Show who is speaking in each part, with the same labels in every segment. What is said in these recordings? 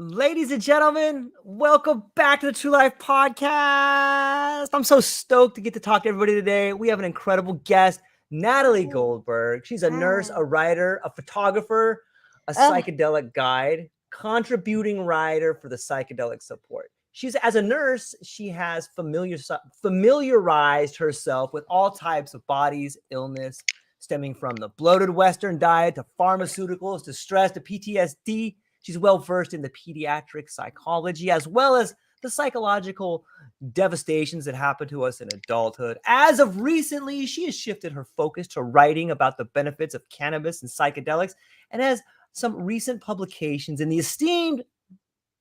Speaker 1: Ladies and gentlemen, welcome back to the True Life Podcast. I'm so stoked to get to talk to everybody today. We have an incredible guest, Natalie
Speaker 2: Hi.
Speaker 1: Goldberg. She's a nurse, a
Speaker 2: Hi.
Speaker 1: writer, a photographer, a
Speaker 2: Ugh,
Speaker 1: psychedelic guide, contributing writer for the psychedelic support. As a nurse, she has familiarized herself with all types of bodies, illness, stemming from the bloated Western diet to pharmaceuticals to stress to PTSD. She's well versed in the pediatric psychology as well as the psychological devastations that happen to us in adulthood. As of recently, she has shifted her focus to writing about the benefits of cannabis and psychedelics and has some recent publications in the esteemed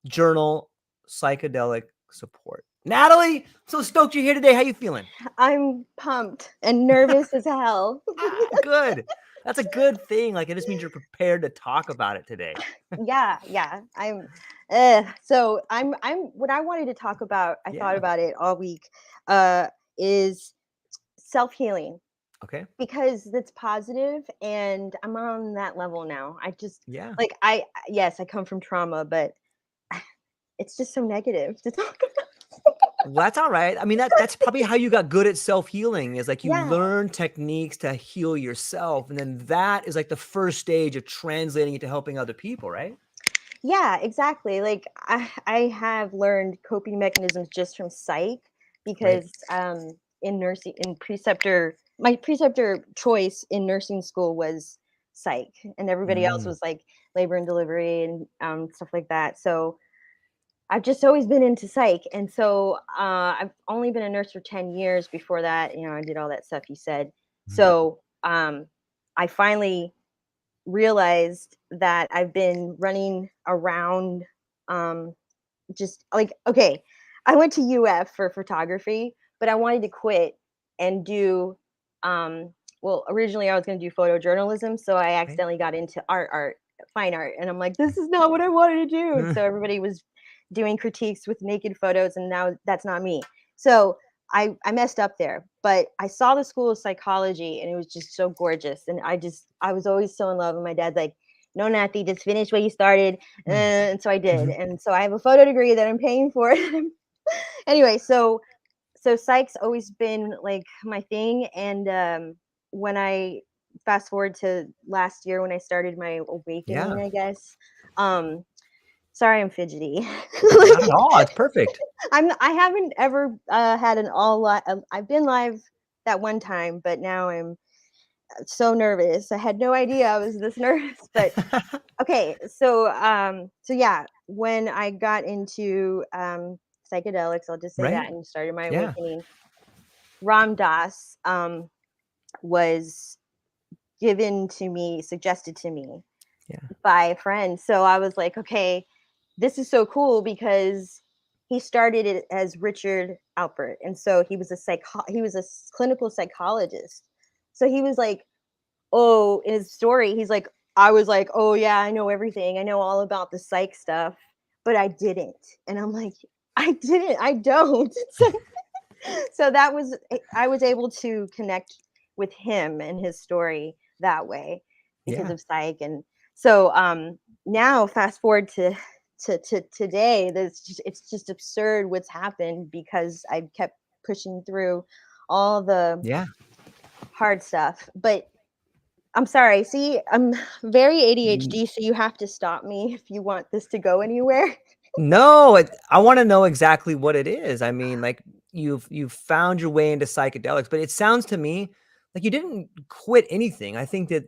Speaker 1: journal Psychedelic Support. Natalie, so stoked you're here today. How you feeling?
Speaker 2: I'm pumped and nervous as hell.
Speaker 1: Good. That's a good thing. Like, it just means you're prepared to talk about it today.
Speaker 2: Yeah. I'm. What I wanted to talk about. I thought
Speaker 1: Yeah.
Speaker 2: about it all week. Is self healing
Speaker 1: Okay.
Speaker 2: because that's positive, and I'm on that level now. I just
Speaker 1: Yeah.
Speaker 2: like I. Yes, I come from trauma, but it's just so negative to talk about.
Speaker 1: Well, that's all right. I mean, that's probably how you got good at self-healing is like you
Speaker 2: Yeah.
Speaker 1: learn techniques to heal yourself. And then that is like the first stage of translating it to helping other people, right?
Speaker 2: Yeah, exactly. Like I have learned coping mechanisms just from psych
Speaker 1: Right.
Speaker 2: because in nursing in preceptor my preceptor choice in nursing school was psych and everybody else
Speaker 1: Mm,
Speaker 2: was like labor and delivery and stuff like that. So I've just always been into psych, and so I've only been a nurse for 10 years. Before that, I did all that stuff you said.
Speaker 1: mhm.
Speaker 2: So I finally realized that I've been running around just like okay, I went to UF for photography, but I wanted to quit and do well, originally I was going to do photojournalism, so I
Speaker 1: Right.
Speaker 2: accidentally got into fine art, and I'm like this is not what I wanted to do. And so everybody was doing critiques with naked photos, and now that's not me. So I messed up there, but I saw the school of psychology and it was just so gorgeous. And I was always so in love. And my dad's like, no, Nathy, just finish what you started. And so I did.
Speaker 1: Mhm.
Speaker 2: And so I have a photo degree that I'm paying for. Anyway, so psych's always been like my thing. And when I fast forward to last year when I started my awakening,
Speaker 1: Yeah.
Speaker 2: I guess. Um, sorry, I'm fidgety.
Speaker 1: Not at all. It's perfect.
Speaker 2: I haven't ever had an all live. I've been live that one time, but now I'm so nervous. I had no idea I was this nervous. But okay, so yeah, when I got into psychedelics, I'll just say that,
Speaker 1: Right.
Speaker 2: and started my
Speaker 1: Yeah.
Speaker 2: awakening. Ram Dass was suggested to me
Speaker 1: Yeah.
Speaker 2: by a friend. So I was like, okay, this is so cool because he started it as Richard Alpert, and so he was a clinical psychologist. So he was like, oh, in his story, he's like, I was like, oh yeah, I know everything. I know all about the psych stuff, but I didn't. And I'm like, I didn't. I don't. So that was I was able to connect with him and his story that way because
Speaker 1: Yeah.
Speaker 2: of psych. And so now fast forward to today, it's just absurd what's happened because I kept pushing through all the
Speaker 1: Yeah.
Speaker 2: hard stuff. But I'm sorry, see, I'm very
Speaker 1: Mm,
Speaker 2: ADHD, so you have to stop me if you want this to go anywhere.
Speaker 1: no, I want to know exactly what it is. I mean, like you've found your way into psychedelics, but it sounds to me like you didn't quit anything. I think that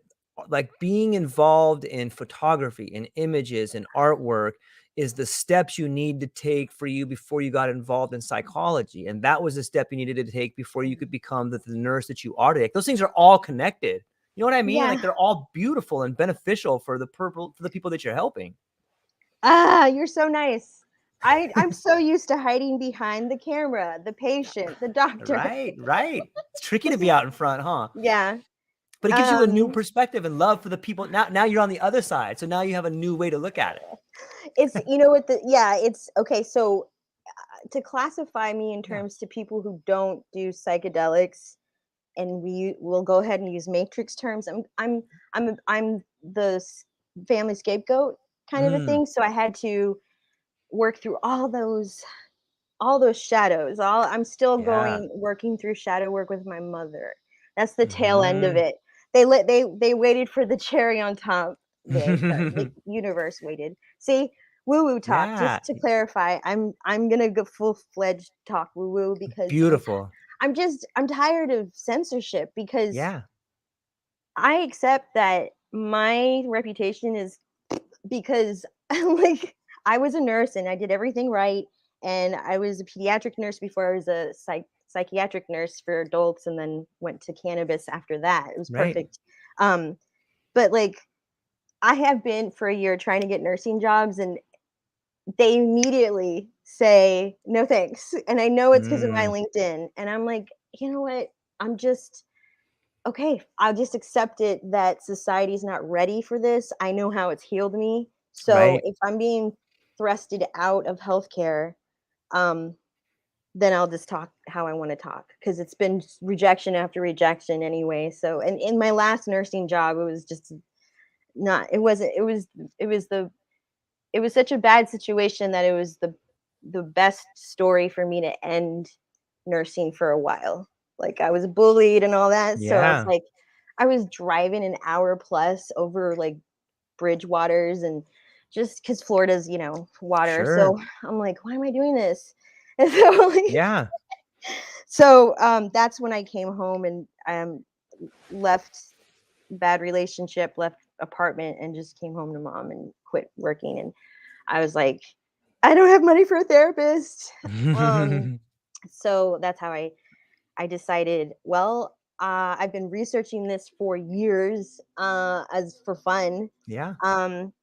Speaker 1: like being involved in photography and images and artwork is the steps you need to take for you before you got involved in psychology. And that was the step you needed to take before you could become the nurse that you are today. Those things are all connected. You know what I mean?
Speaker 2: Yeah.
Speaker 1: Like they're all beautiful and beneficial for the people that you're helping.
Speaker 2: Ah, you're so nice. I'm so used to hiding behind the camera, the patient, the doctor.
Speaker 1: Right, right. It's tricky to be out in front, huh?
Speaker 2: Yeah.
Speaker 1: But it gives you a new
Speaker 2: Um
Speaker 1: perspective and love for the people. Now you're on the other side. So now you have a new way to look at it.
Speaker 2: it's you know what the yeah, it's okay, so to classify me in
Speaker 1: Yeah.
Speaker 2: terms to people who don't do psychedelics, and we will go ahead and use matrix terms. I'm the family scapegoat kind of a
Speaker 1: Mm,
Speaker 2: thing. So I had to. work through all those shadows. I'm still
Speaker 1: Yeah.
Speaker 2: working through shadow work with my mother. That's the tail end of
Speaker 1: Mhm.
Speaker 2: it. They waited for the cherry on top. The universe waited. See, woo woo talk.
Speaker 1: Yeah.
Speaker 2: Just to clarify, I'm gonna go full fledged talk woo woo because
Speaker 1: Beautiful.
Speaker 2: I'm tired of censorship because
Speaker 1: Yeah.
Speaker 2: I accept that my reputation is because like I was a nurse and I did everything right, and I was a pediatric nurse before I was a psychiatric nurse for adults, and then went to cannabis after that. It was
Speaker 1: Right.
Speaker 2: perfect. Um, but like I have been for a year trying to get nursing jobs, and they immediately say no thanks, and I know it's because of my
Speaker 1: Mm.
Speaker 2: LinkedIn, and I'm like, you know what? I'm just okay, I'll just accept it that society's not ready for this. I know how it's healed me. So
Speaker 1: Right.
Speaker 2: if I'm being thrusted out of healthcare, um, then I'll just talk how I want to talk because it's been rejection after rejection anyway. So, and in my last nursing job, it was just not, it wasn't, it was the, it was such a bad situation that it was the best story for me to end nursing for a while. Like I was bullied and all that, so it's
Speaker 1: Yeah.
Speaker 2: like I was driving an hour plus over like bridge waters and just because Florida's, water.
Speaker 1: Sure.
Speaker 2: So I'm like, why am I doing this? And so,
Speaker 1: Yeah.
Speaker 2: that's when I came home and left bad relationship, left apartment, and just came home to mom and quit working. And I was like, I don't have money for a therapist. Um, so that's how I decided, well, I've been researching this for years as for fun.
Speaker 1: Yeah.
Speaker 2: Um,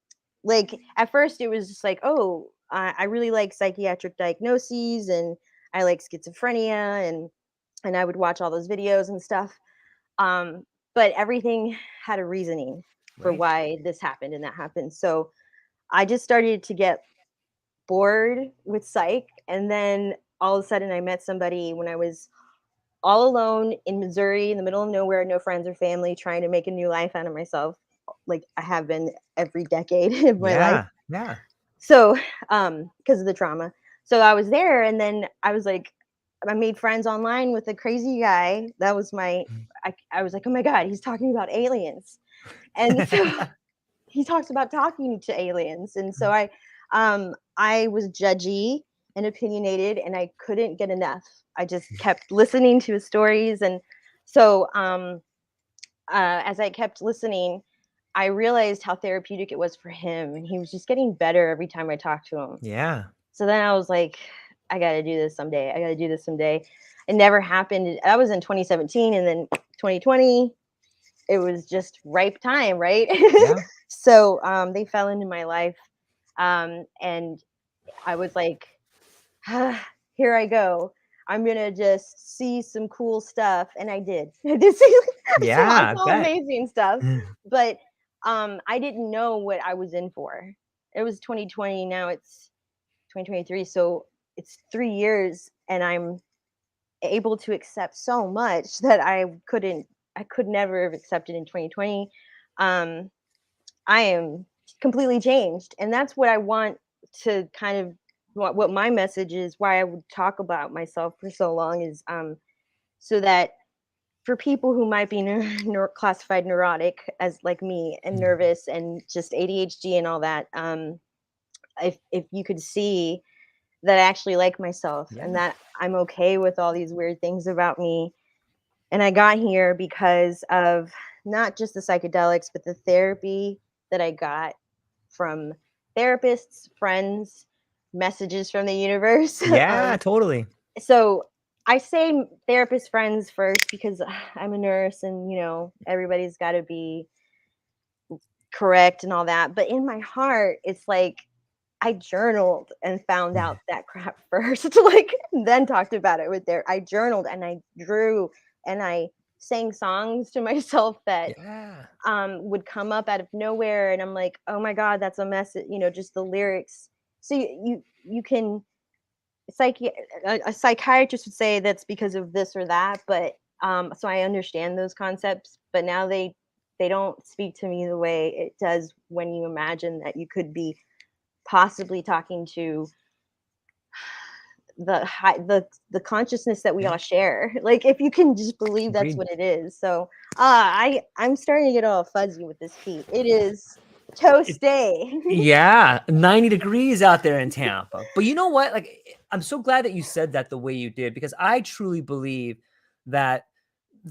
Speaker 2: like at first it was just like, oh, I really like psychiatric diagnoses and I like schizophrenia and I would watch all those videos and stuff. Um, but everything had a reasoning for
Speaker 1: Right.
Speaker 2: why this happened and that happened. So I just started to get bored with psych, and then all of a sudden I met somebody when I was all alone in Missouri in the middle of nowhere, no friends or family, trying to make a new life out of myself, like I have been every decade of my life.
Speaker 1: Yeah. Yeah.
Speaker 2: So because of the trauma, so I was there, and then I was like, I made friends online with a crazy guy that was I was like, oh my god, he's talking about aliens. And so he talks about talking to aliens, and so I was judgy and opinionated, and I couldn't get enough. I just kept listening to his stories, and so as I kept listening, I realized how therapeutic it was for him, and he was just getting better every time I talked to him.
Speaker 1: Yeah.
Speaker 2: So then I was like, I got to do this someday. I got to do this someday. It never happened. That was in 2017, and then 2020 it was just ripe time, right?
Speaker 1: Yeah.
Speaker 2: So they fell into my life, and I was like, here I go. I'm gonna just see some cool stuff, and I did. I
Speaker 1: Yeah. I
Speaker 2: saw
Speaker 1: bet.
Speaker 2: amazing stuff, but I didn't know what I was in for. It was 2020. Now it's 2023, so it's 3 years, and I'm able to accept so much that I could never have accepted in 2020. Um, I am completely changed, and that's what I want to kind of what my message is. Why I would talk about myself for so long is so that for people who might be classified neurotic as like me and nervous and just ADHD and all that, if you could see that I actually like myself and
Speaker 1: Yeah.
Speaker 2: that I'm okay with all these weird things about me. And I got here because of not just the psychedelics, but the therapy that I got from therapists, friends, messages from the universe.
Speaker 1: Yeah. Totally.
Speaker 2: So I say therapist friends first because I'm a nurse and, everybody's got to be correct and all that. But in my heart, it's like I journaled and found out that crap first, like then talked about it with I journaled and I drew and I sang songs to myself that
Speaker 1: Yeah.
Speaker 2: would come up out of nowhere, and I'm like, oh my god, that's a message, just the lyrics. So you can a psychiatrist would say that's because of this or that, but so I understand those concepts, but now they don't speak to me the way it does when you imagine that you could be possibly talking to the consciousness that we all share. Like, if you can just believe that's
Speaker 1: Agreed.
Speaker 2: what it is. So I'm starting to get all fuzzy with this heat. It is toast day.
Speaker 1: Yeah, 90 degrees out there in Tampa. But you know what? Like, I'm so glad that you said that the way you did, because I truly believe that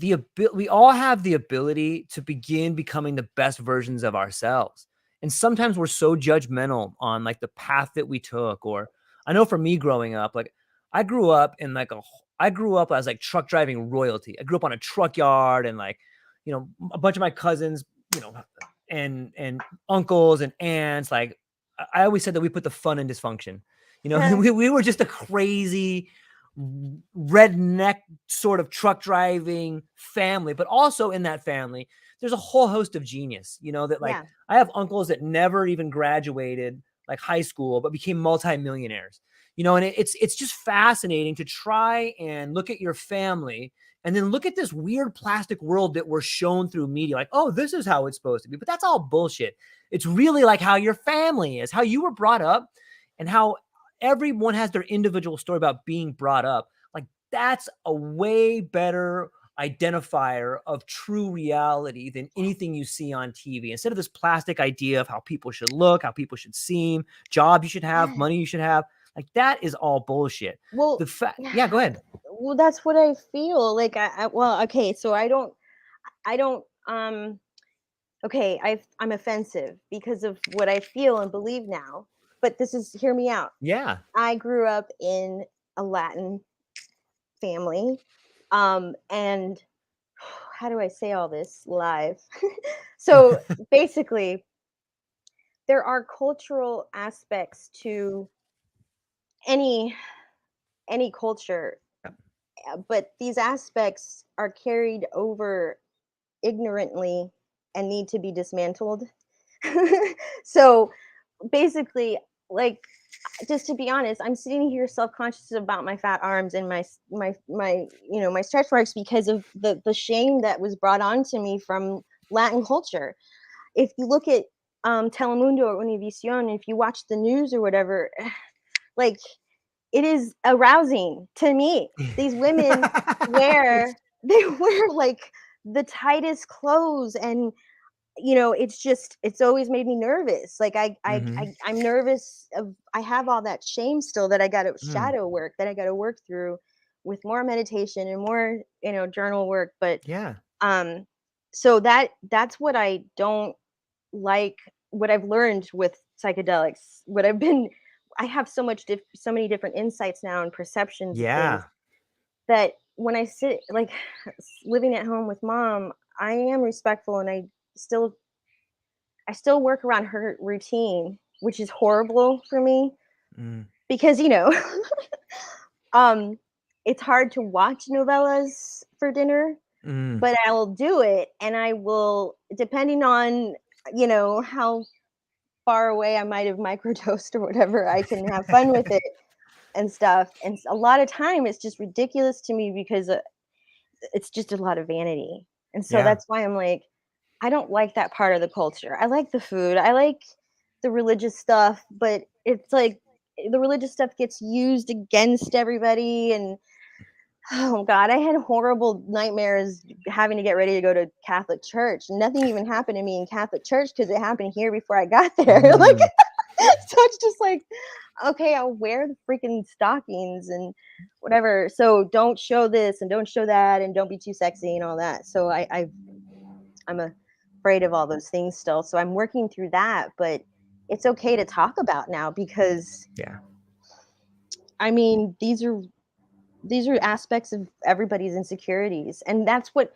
Speaker 1: we all have the ability to begin becoming the best versions of ourselves. And sometimes we're so judgmental on like the path that we took. Or I know for me growing up, like I grew up in like I grew up as like truck driving royalty. I grew up on a truck yard, and like, you know, a bunch of my cousins, you know, and uncles and aunts, like I always said that we put the fun in dysfunction. You know, we were just a crazy redneck sort of truck driving family, but also in that family, there's a whole host of genius, you know, that like
Speaker 2: Yeah.
Speaker 1: I have uncles that never even graduated like high school, but became multimillionaires, you know, and it's just fascinating to try and look at your family and then look at this weird plastic world that we're shown through media. Like, oh, this is how it's supposed to be, but that's all bullshit. It's really like how your family is, how you were brought up, and how everyone has their individual story about being brought up. Like, that's a way better identifier of true reality than anything you see on TV. Instead of this plastic idea of how people should look, how people should seem, job you should have, money you should have, like that is all bullshit.
Speaker 2: Well,
Speaker 1: Yeah, go ahead.
Speaker 2: well, that's what I feel like. Well, okay, so I don't, okay, I'm offensive because of what I feel and believe now. But hear me out.
Speaker 1: Yeah.
Speaker 2: I grew up in a Latin family, and how do I say all this live? So basically, there are cultural aspects to any culture, but these aspects are carried over ignorantly and need to be dismantled. So basically, like, just to be honest, I'm sitting here self-conscious about my fat arms and my my stretch marks because of the shame that was brought on to me from Latin culture. If you look at Telemundo or Univision, if you watch the news or whatever, like, it is arousing to me. These women wear they wear like the tightest clothes, and it's always made me nervous. Like, I'm nervous I have all that shame still that I got to shadow work, that I got to work through with more meditation and more journal work. But
Speaker 1: Yeah.
Speaker 2: so that's what I don't like, what I've learned with psychedelics, I have so many different insights now and perceptions of things,
Speaker 1: Yeah.
Speaker 2: that when I sit, like, living at home with mom, I am respectful, and still I still work around her routine, which is horrible for me because um it's hard to watch novellas for dinner, but I will do it, and I will, depending on how far away I might have microdosed or whatever, I can have fun with it and stuff. And a lot of time it's just ridiculous to me because it's just a lot of vanity. And so
Speaker 1: Yeah.
Speaker 2: that's why I'm like, I don't like that part of the culture. I like the food. I like the religious stuff, but it's like the religious stuff gets used against everybody. And oh God, I had horrible nightmares having to get ready to go to Catholic church. Nothing even happened to me in Catholic church because it happened here before I got there. Like, so it's just like, okay, I'll wear the freaking stockings and whatever. So don't show this and don't show that and don't be too sexy and all that. So I'm afraid of all those things still. So I'm working through that, but it's okay to talk about now because
Speaker 1: Yeah.
Speaker 2: I mean, these are aspects of everybody's insecurities, and that's why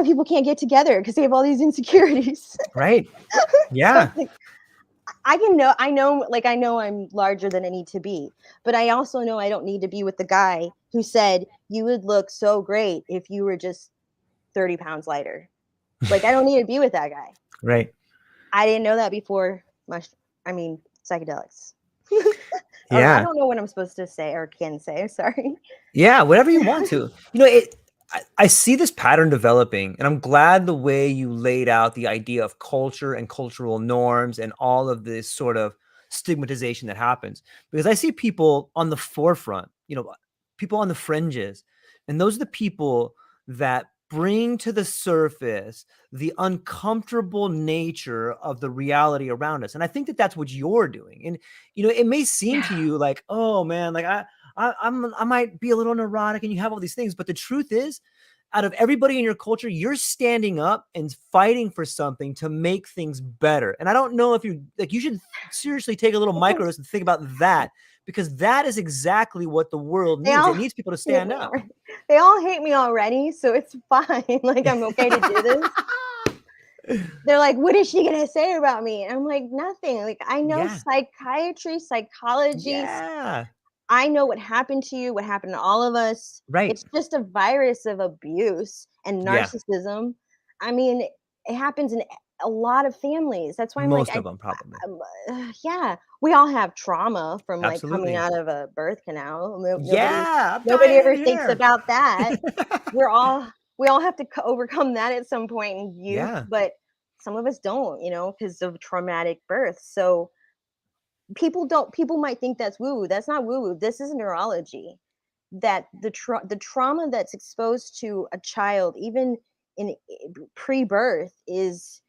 Speaker 2: people can't get together, because they have all these insecurities.
Speaker 1: Right.
Speaker 2: So
Speaker 1: Yeah.
Speaker 2: it's like, I know I'm larger than I need to be, but I also know I don't need to be with the guy who said you would look so great if you were just 30 pounds lighter. Like, I don't need to be with that guy.
Speaker 1: Right.
Speaker 2: I didn't know that before psychedelics. I
Speaker 1: Yeah.
Speaker 2: don't know what I'm supposed to say or can say. Sorry.
Speaker 1: Yeah, whatever you want to. You know, I see this pattern developing, and I'm glad the way you laid out the idea of culture and cultural norms and all of this sort of stigmatization that happens, because I see people on the forefront, people on the fringes, and those are the people that bring to the surface the uncomfortable nature of the reality around us. And I think that that's what you're doing. And it may seem to you like, oh man, like I might be a little neurotic, and you have all these things, but the truth is, out of everybody in your culture, you're standing up and fighting for something to make things better. And I don't know if you should seriously take a little microdose and think about that, because that is exactly what the world needs. It needs people to stand up.
Speaker 2: They all hate me already, so it's fine. Like, I'm okay to do this. They're like, what is she gonna say about me? And I'm like, nothing. Like, I know psychiatry, psychology.
Speaker 1: Yeah.
Speaker 2: I know what happened to you, what happened to all of us.
Speaker 1: Right.
Speaker 2: It's just a virus of abuse and narcissism. I mean, it happens in a lot of families. That's why I'm
Speaker 1: most
Speaker 2: like,
Speaker 1: of them probably.
Speaker 2: Yeah, we all have trauma from like
Speaker 1: Absolutely.
Speaker 2: coming out of a birth canal.
Speaker 1: Nobody
Speaker 2: ever thinks about that. We all have to overcome that at some point in youth, but some of us don't, because of traumatic birth. So people might think that's woo-woo. That's not woo-woo. This is neurology. That the trauma that's exposed to a child, even in pre-birth, is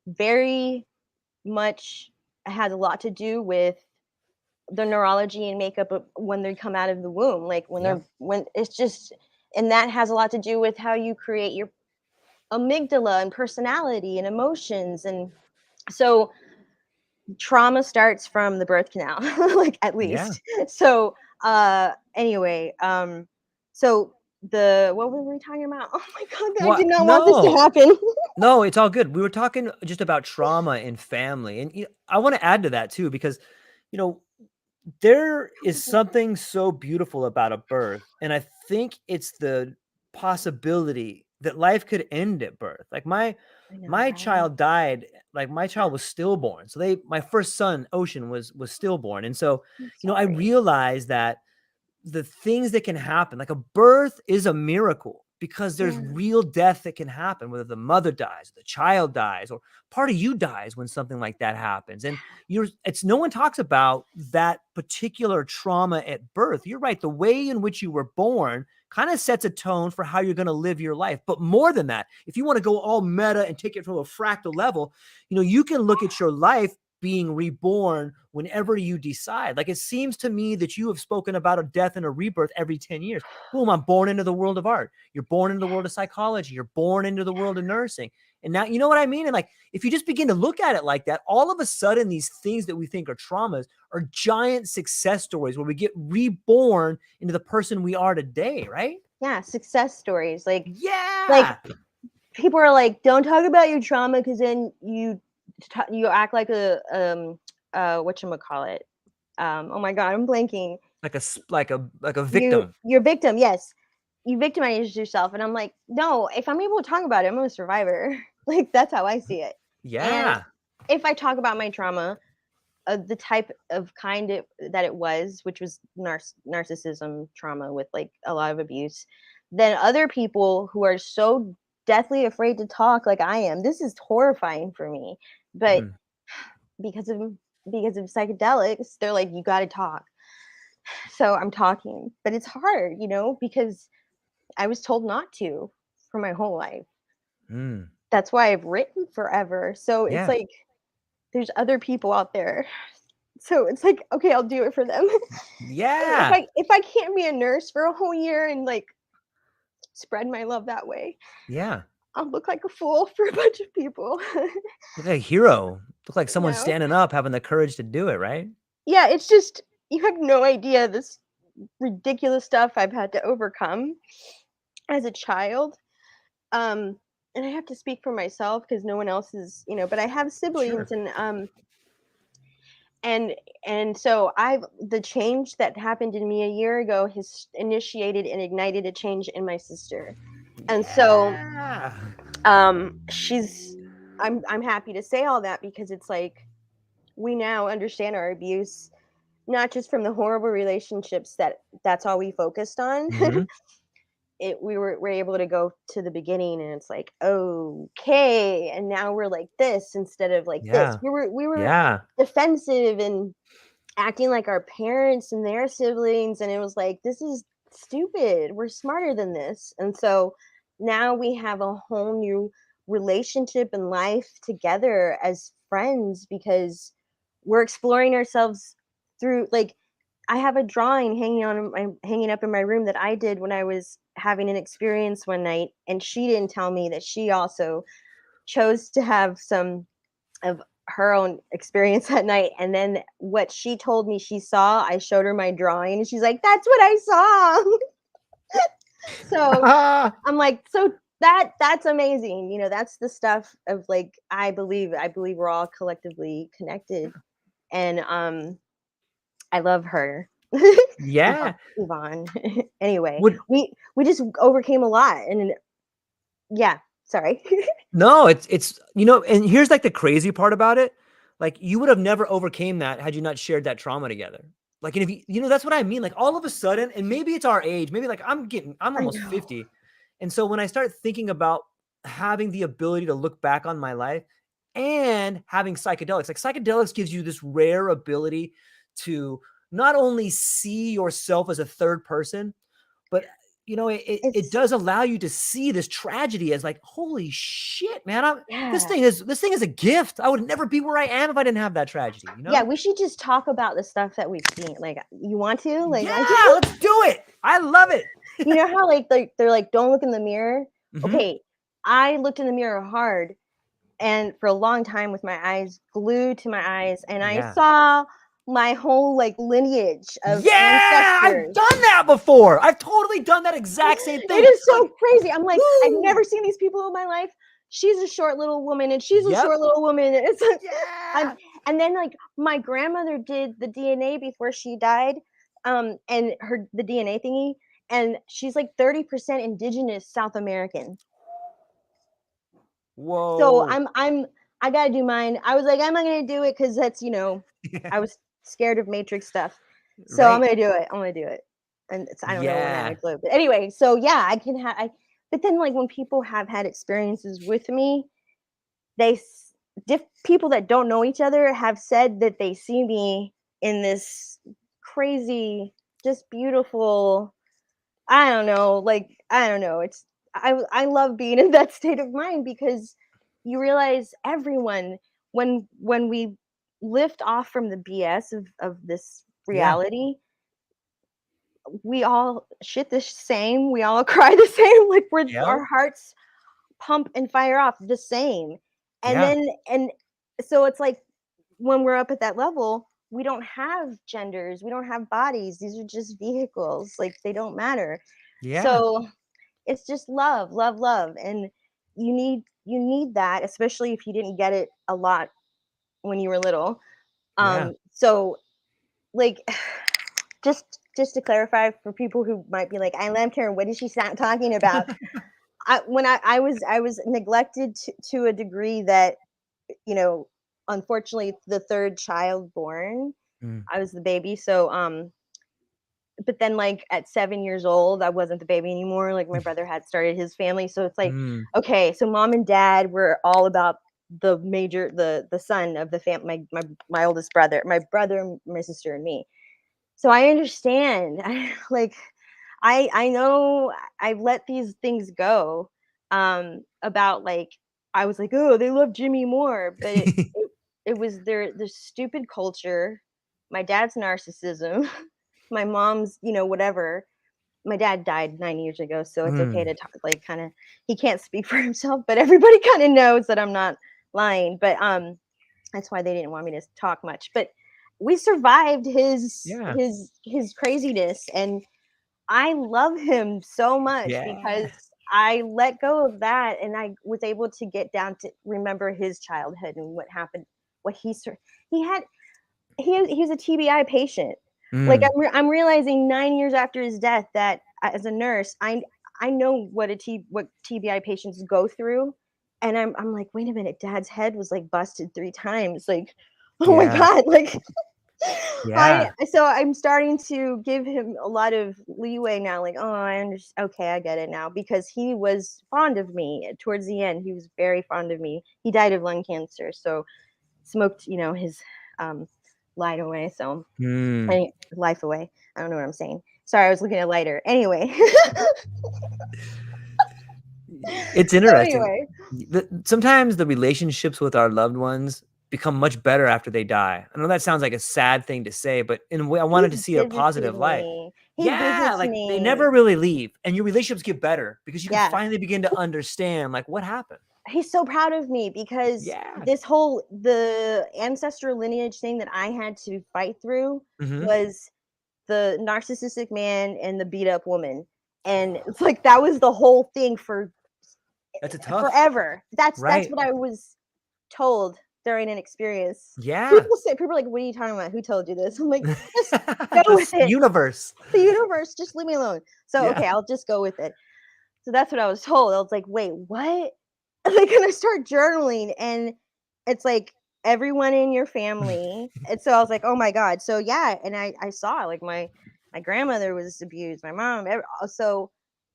Speaker 2: very much has a lot to do with the neurology and makeup of when they come out of the womb. Like when it's just, and that has a lot to do with how you create your amygdala and personality and emotions. And so trauma starts from the birth canal, like, at least. So anyway, so what were we talking about? Oh my god, I did not want this to happen.
Speaker 1: No, it's all good. We were talking just about trauma in family, and I want to add to that too, because there is something so beautiful about a birth, and I think it's the possibility that life could end at birth. Like my child died, like my child was stillborn. So my first son, Ocean, was stillborn. And so, I realized that the things that can happen, like a birth is a miracle, because there's real death that can happen, whether the mother dies, the child dies, or part of you dies when something like that happens. And no one talks about that particular trauma at birth. You're right. The way in which you were born kind of sets a tone for how you're going to live your life. But more than that, if you want to go all meta and take it from a fractal level, you can look at your life being reborn whenever you decide. Like, it seems to me that you have spoken about a death and a rebirth every 10 years. Boom, I'm born into the world of art. You're born into the world of psychology. You're born into the world of nursing. And now, you know what I mean? And like, if you just begin to look at it like that, all of a sudden, these things that we think are traumas are giant success stories where we get reborn into the person we are today, right?
Speaker 2: Yeah, success stories. Like people are like, don't talk about your trauma, because then you act like a whatchamacallit. Oh my god, I'm blanking.
Speaker 1: Like a victim.
Speaker 2: You're victim, yes. You victimize yourself. And I'm like, no, if I'm able to talk about it, I'm a survivor. Like, that's how I see it.
Speaker 1: Yeah.
Speaker 2: And if I talk about my trauma, the type of that it was, which was narcissism trauma with like a lot of abuse, then other people who are so deathly afraid to talk like I am, this is horrifying for me. But because of psychedelics, they're like, you got to talk. So I'm talking, but it's hard, because I was told not to for my whole life. That's why I've written forever. So it's like, there's other people out there. So it's like, okay, I'll do it for them.
Speaker 1: Yeah.
Speaker 2: If I can't be a nurse for a whole year and like spread my love that way, I'll look like a fool for a bunch of people.
Speaker 1: Look like a hero. Look like someone standing up, having the courage to do it, right?
Speaker 2: Yeah, it's just, you have no idea this ridiculous stuff I've had to overcome as a child. And I have to speak for myself because no one else is, but I have siblings. And so the change that happened in me a year ago has initiated and ignited a change in my sister. And so I'm happy to say all that, because it's like, we now understand our abuse, not just from the horrible relationships that's all we focused on, we're able to go to the beginning, and it's like, okay, and now we're like this instead of like this.
Speaker 1: Yeah.
Speaker 2: We were
Speaker 1: Yeah.
Speaker 2: defensive and acting like our parents and their siblings, and it was like, this is stupid, we're smarter than this. And so now we have a whole new relationship and life together as friends, because we're exploring ourselves through, like, I have a drawing hanging up in my room that I did when I was having an experience one night, and she didn't tell me that she also chose to have some of her own experience that night. And then what she told me she saw, I showed her my drawing, and she's like, "That's what I saw." So I'm like, so that's amazing. That's the stuff of, like, I believe we're all collectively connected. And I love her.
Speaker 1: Yeah.
Speaker 2: Yvonne. Anyway,
Speaker 1: Would
Speaker 2: we just overcame a lot, and yeah, sorry.
Speaker 1: No, it's and here's like the crazy part about it. Like you would have never overcame that had you not shared that trauma together. Like, and if that's what I mean. Like all of a sudden, and maybe it's our age, maybe like I'm
Speaker 2: I
Speaker 1: almost
Speaker 2: know.
Speaker 1: 50. And so when I start thinking about having the ability to look back on my life and having psychedelics, like psychedelics gives you this rare ability to not only see yourself as a third person, but it
Speaker 2: It's
Speaker 1: does allow you to see this tragedy as like, holy shit, man, this
Speaker 2: yeah.
Speaker 1: thing is a gift. I would never be where I am if I didn't have that tragedy,
Speaker 2: Yeah, we should just talk about the stuff that we've seen. Like, you want to? Like,
Speaker 1: Yeah,
Speaker 2: I can.
Speaker 1: let's do it. I love it.
Speaker 2: You know how, like, they're like, don't look in the mirror.
Speaker 1: Mhm.
Speaker 2: Okay, I looked in the mirror hard, and for a long time with my eyes glued to my eyes, and I
Speaker 1: Yeah.
Speaker 2: saw my whole, like, lineage of
Speaker 1: Yeah, I've
Speaker 2: ancestors.
Speaker 1: done that before. I've totally done that exact same
Speaker 2: It
Speaker 1: thing.
Speaker 2: is
Speaker 1: Like,
Speaker 2: so crazy. I'm like, I've
Speaker 1: woo.
Speaker 2: never seen these people in my life. She's a short little woman, and she's a
Speaker 1: Yep.
Speaker 2: short little woman. It's like, I'm,
Speaker 1: Yeah.
Speaker 2: and then, like, my grandmother did the DNA before she died, and the DNA thingy, and she's like 30% indigenous South American. So
Speaker 1: Whoa.
Speaker 2: I gotta do mine. I was like, I'm not gonna do it because that's, I was scared of Matrix stuff. So I'm
Speaker 1: Right.
Speaker 2: gonna do it. I'm gonna do it. And I don't know when that
Speaker 1: Yeah.
Speaker 2: would go. But anyway, so yeah, I can have but then, like, when people have had experiences with me, they people that don't know each other have said that they see me in this crazy, just beautiful, I don't know, like, I don't know. I love being in that state of mind, because you realize everyone, when we lift off from the BS of this
Speaker 1: Yeah.
Speaker 2: reality, we all shit the same, we all cry the same, like,
Speaker 1: Yep.
Speaker 2: our hearts pump and fire off the same. And
Speaker 1: Yeah.
Speaker 2: then, and so it's like, when we're up at that level, we don't have genders, we don't have bodies. These are just vehicles. Like, they don't matter.
Speaker 1: Yeah.
Speaker 2: So it's just love, love, love. And you need that, especially if you didn't get it a lot when you were little.
Speaker 1: Yeah.
Speaker 2: So, like, just to clarify for people who might be like, I left her, what is she talking about? I was neglected to a degree that, you know, unfortunately, the third child born,
Speaker 1: Mm.
Speaker 2: I was the baby. So but then, like, at 7 years old, I wasn't the baby anymore. Like, my brother had started his family, so it's like,
Speaker 1: Mm.
Speaker 2: okay, so mom and dad were all about the son of the family, my oldest brother, my sister, and me. So I understand. Like, I know I've let these things go. About, like, I was like, oh, they love Jimmy more, but it was their stupid culture, my dad's narcissism, my mom's, whatever. My dad died 9 years ago, so it's okay
Speaker 1: Mm.
Speaker 2: to talk, like, kind of, he can't speak for himself, but everybody kind of knows that I'm not lying. But that's why they didn't want me to talk much. But we survived his
Speaker 1: Yeah.
Speaker 2: his his craziness, and I love him so much
Speaker 1: Yeah.
Speaker 2: because I let go of that, and I was able to get down to remember his childhood and what happened, what he had. He was a TBI patient. Like,
Speaker 1: Mm.
Speaker 2: I'm realizing 9 years after his death that, as a nurse, I know what TBI patients go through, and I'm like, wait a minute, Dad's head was, like, busted 3 times. Like, oh my
Speaker 1: Yeah.
Speaker 2: god, like.
Speaker 1: Yeah.
Speaker 2: So I'm starting to give him a lot of leeway now, like, oh, I understand. Okay, I get it now, because he was fond of me towards the end. He was very fond of me. He died of lung cancer, so smoked, his um, light away. So
Speaker 1: Hmm.
Speaker 2: life away. I don't know what I'm saying. Sorry, I was looking at lighter. Anyway.
Speaker 1: It's
Speaker 2: So
Speaker 1: interesting.
Speaker 2: anyway,
Speaker 1: Sometimes the relationships with our loved ones become much better after they die. I know that sounds like a sad thing to say, but in a way, I
Speaker 2: he
Speaker 1: wanted to see a
Speaker 2: visited
Speaker 1: positive light.
Speaker 2: me. He
Speaker 1: Yeah,
Speaker 2: visits
Speaker 1: like they
Speaker 2: me.
Speaker 1: never really leave, and your relationships get better because you can
Speaker 2: Yeah.
Speaker 1: finally begin to understand like what happened.
Speaker 2: He's so proud of me because
Speaker 1: Yeah.
Speaker 2: the ancestral lineage thing that I had to fight through
Speaker 1: Hmm.
Speaker 2: was the narcissistic man and the beat up woman. And it's like that was the whole thing for
Speaker 1: That's a tough,
Speaker 2: forever. That's
Speaker 1: right?
Speaker 2: what I was told during an experience.
Speaker 1: Yeah.
Speaker 2: People are like, "What are you talking about? Who told you this?" I'm like, "Just go with
Speaker 1: This
Speaker 2: it.
Speaker 1: universe.
Speaker 2: The universe, just leave me alone." So
Speaker 1: Yeah.
Speaker 2: okay, I'll just go with it. So that's what I was told. I was like, "Wait, what?" Like, and I start journaling, and it's like everyone in your family. And so I was like, "Oh my god." So yeah, and I saw like my grandmother was abused, my mom. So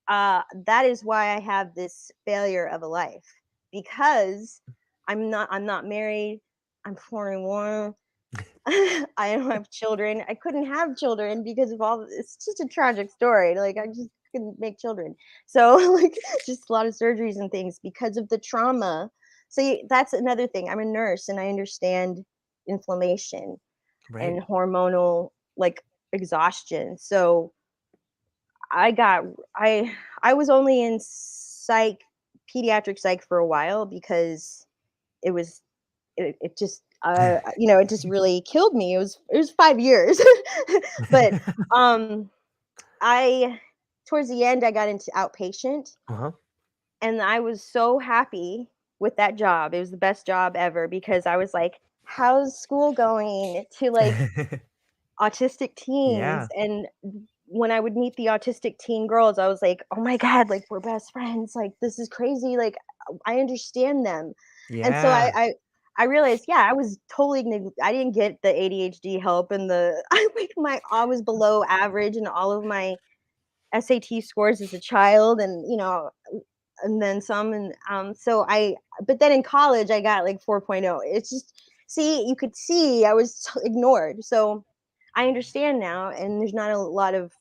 Speaker 2: that is why I have this failure of a life, because I'm not married. I'm 41. I don't have children. I couldn't have children because of all. It's just a tragic story. Like I just couldn't make children. So like just a lot of surgeries and things because of the trauma. So that's another thing. I'm a nurse and I understand inflammation
Speaker 1: Right.
Speaker 2: and hormonal like exhaustion. So I got I I was only in psych, pediatric psych for a while because it was it just it just really killed me. It was 5 years. But I towards the end I got into outpatient,
Speaker 1: Uh-huh.
Speaker 2: and I was so happy with that job. It was the best job ever because I was like, how's school going to like autistic teens?
Speaker 1: Yeah.
Speaker 2: And when I would meet the autistic teen girls, I was like, oh my god, like we're best friends, like this is crazy, like I understand them. And so
Speaker 1: Yeah.
Speaker 2: I realized, yeah, I was totally I didn't get the ADHD help, and I was below average in all of my SAT scores as a child, and and then some. And so but then in college I got like 4.0. It's just, see, you could see I was ignored. So I understand now, and there's not a lot of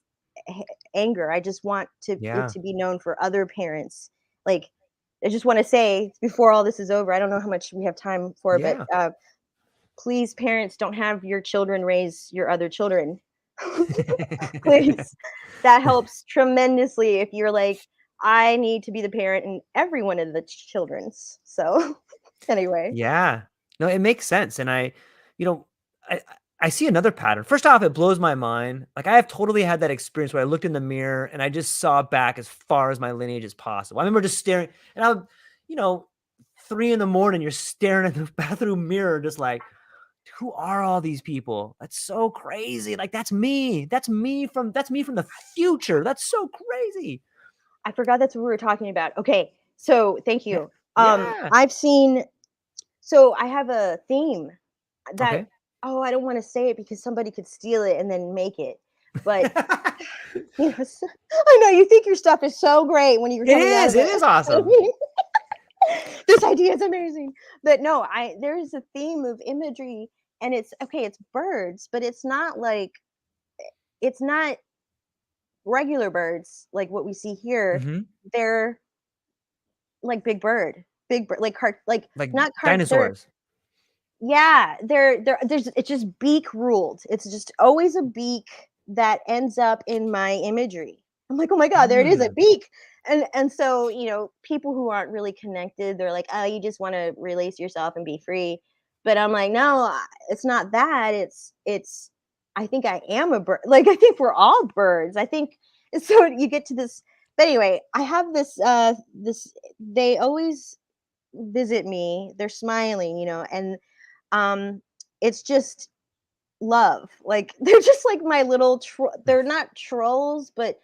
Speaker 2: anger. I just want it
Speaker 1: Yeah.
Speaker 2: to be known for other parents. Like, I just want to say before all this is over, I don't know how much we have time for, but
Speaker 1: Yeah.
Speaker 2: please, parents, don't have your children raise your other children. Please. That helps tremendously if you're like, I need to be the parent in every one of the children's. So anyway.
Speaker 1: Yeah. No, it makes sense. And you know, I I see another pattern. First off, it blows my mind. Like I have totally had that experience where I looked in the mirror and I just saw back as far as my lineage as possible. I remember just staring, and you know, 3 in the morning, you're staring at the bathroom mirror, just like, who are all these people? That's so crazy. Like that's me. That's me from the future. That's so crazy.
Speaker 2: I forgot that's what we were talking about. Okay. So thank
Speaker 1: Yeah.
Speaker 2: you.
Speaker 1: Yeah.
Speaker 2: I've seen, so I have a theme that,
Speaker 1: Okay.
Speaker 2: oh, I don't want to say it because somebody could steal it and then make it. But I know you think your stuff is so great when you're
Speaker 1: It
Speaker 2: coming out
Speaker 1: is.
Speaker 2: of
Speaker 1: It is awesome.
Speaker 2: it. This idea is amazing. But no, I there's a theme of imagery, and it's okay, it's birds, but it's not regular birds like what we see here.
Speaker 1: Hmm.
Speaker 2: They're like big bird, like like
Speaker 1: Like
Speaker 2: not they're,
Speaker 1: dinosaurs.
Speaker 2: yeah, there's it's just beak ruled. It's just always a beak that ends up in my imagery. I'm like, oh my god, there it is, a
Speaker 1: Mm.
Speaker 2: beak. And so people who aren't really connected, they're like, oh, you just want to release yourself and be free. But I'm like, no, it's not that. It's I think I am a bird. Like I think we're all birds. I think so. You get to this. But anyway, I have this. They always visit me. They're smiling, and um, it's just love. Like they're just like my little. They're not trolls, but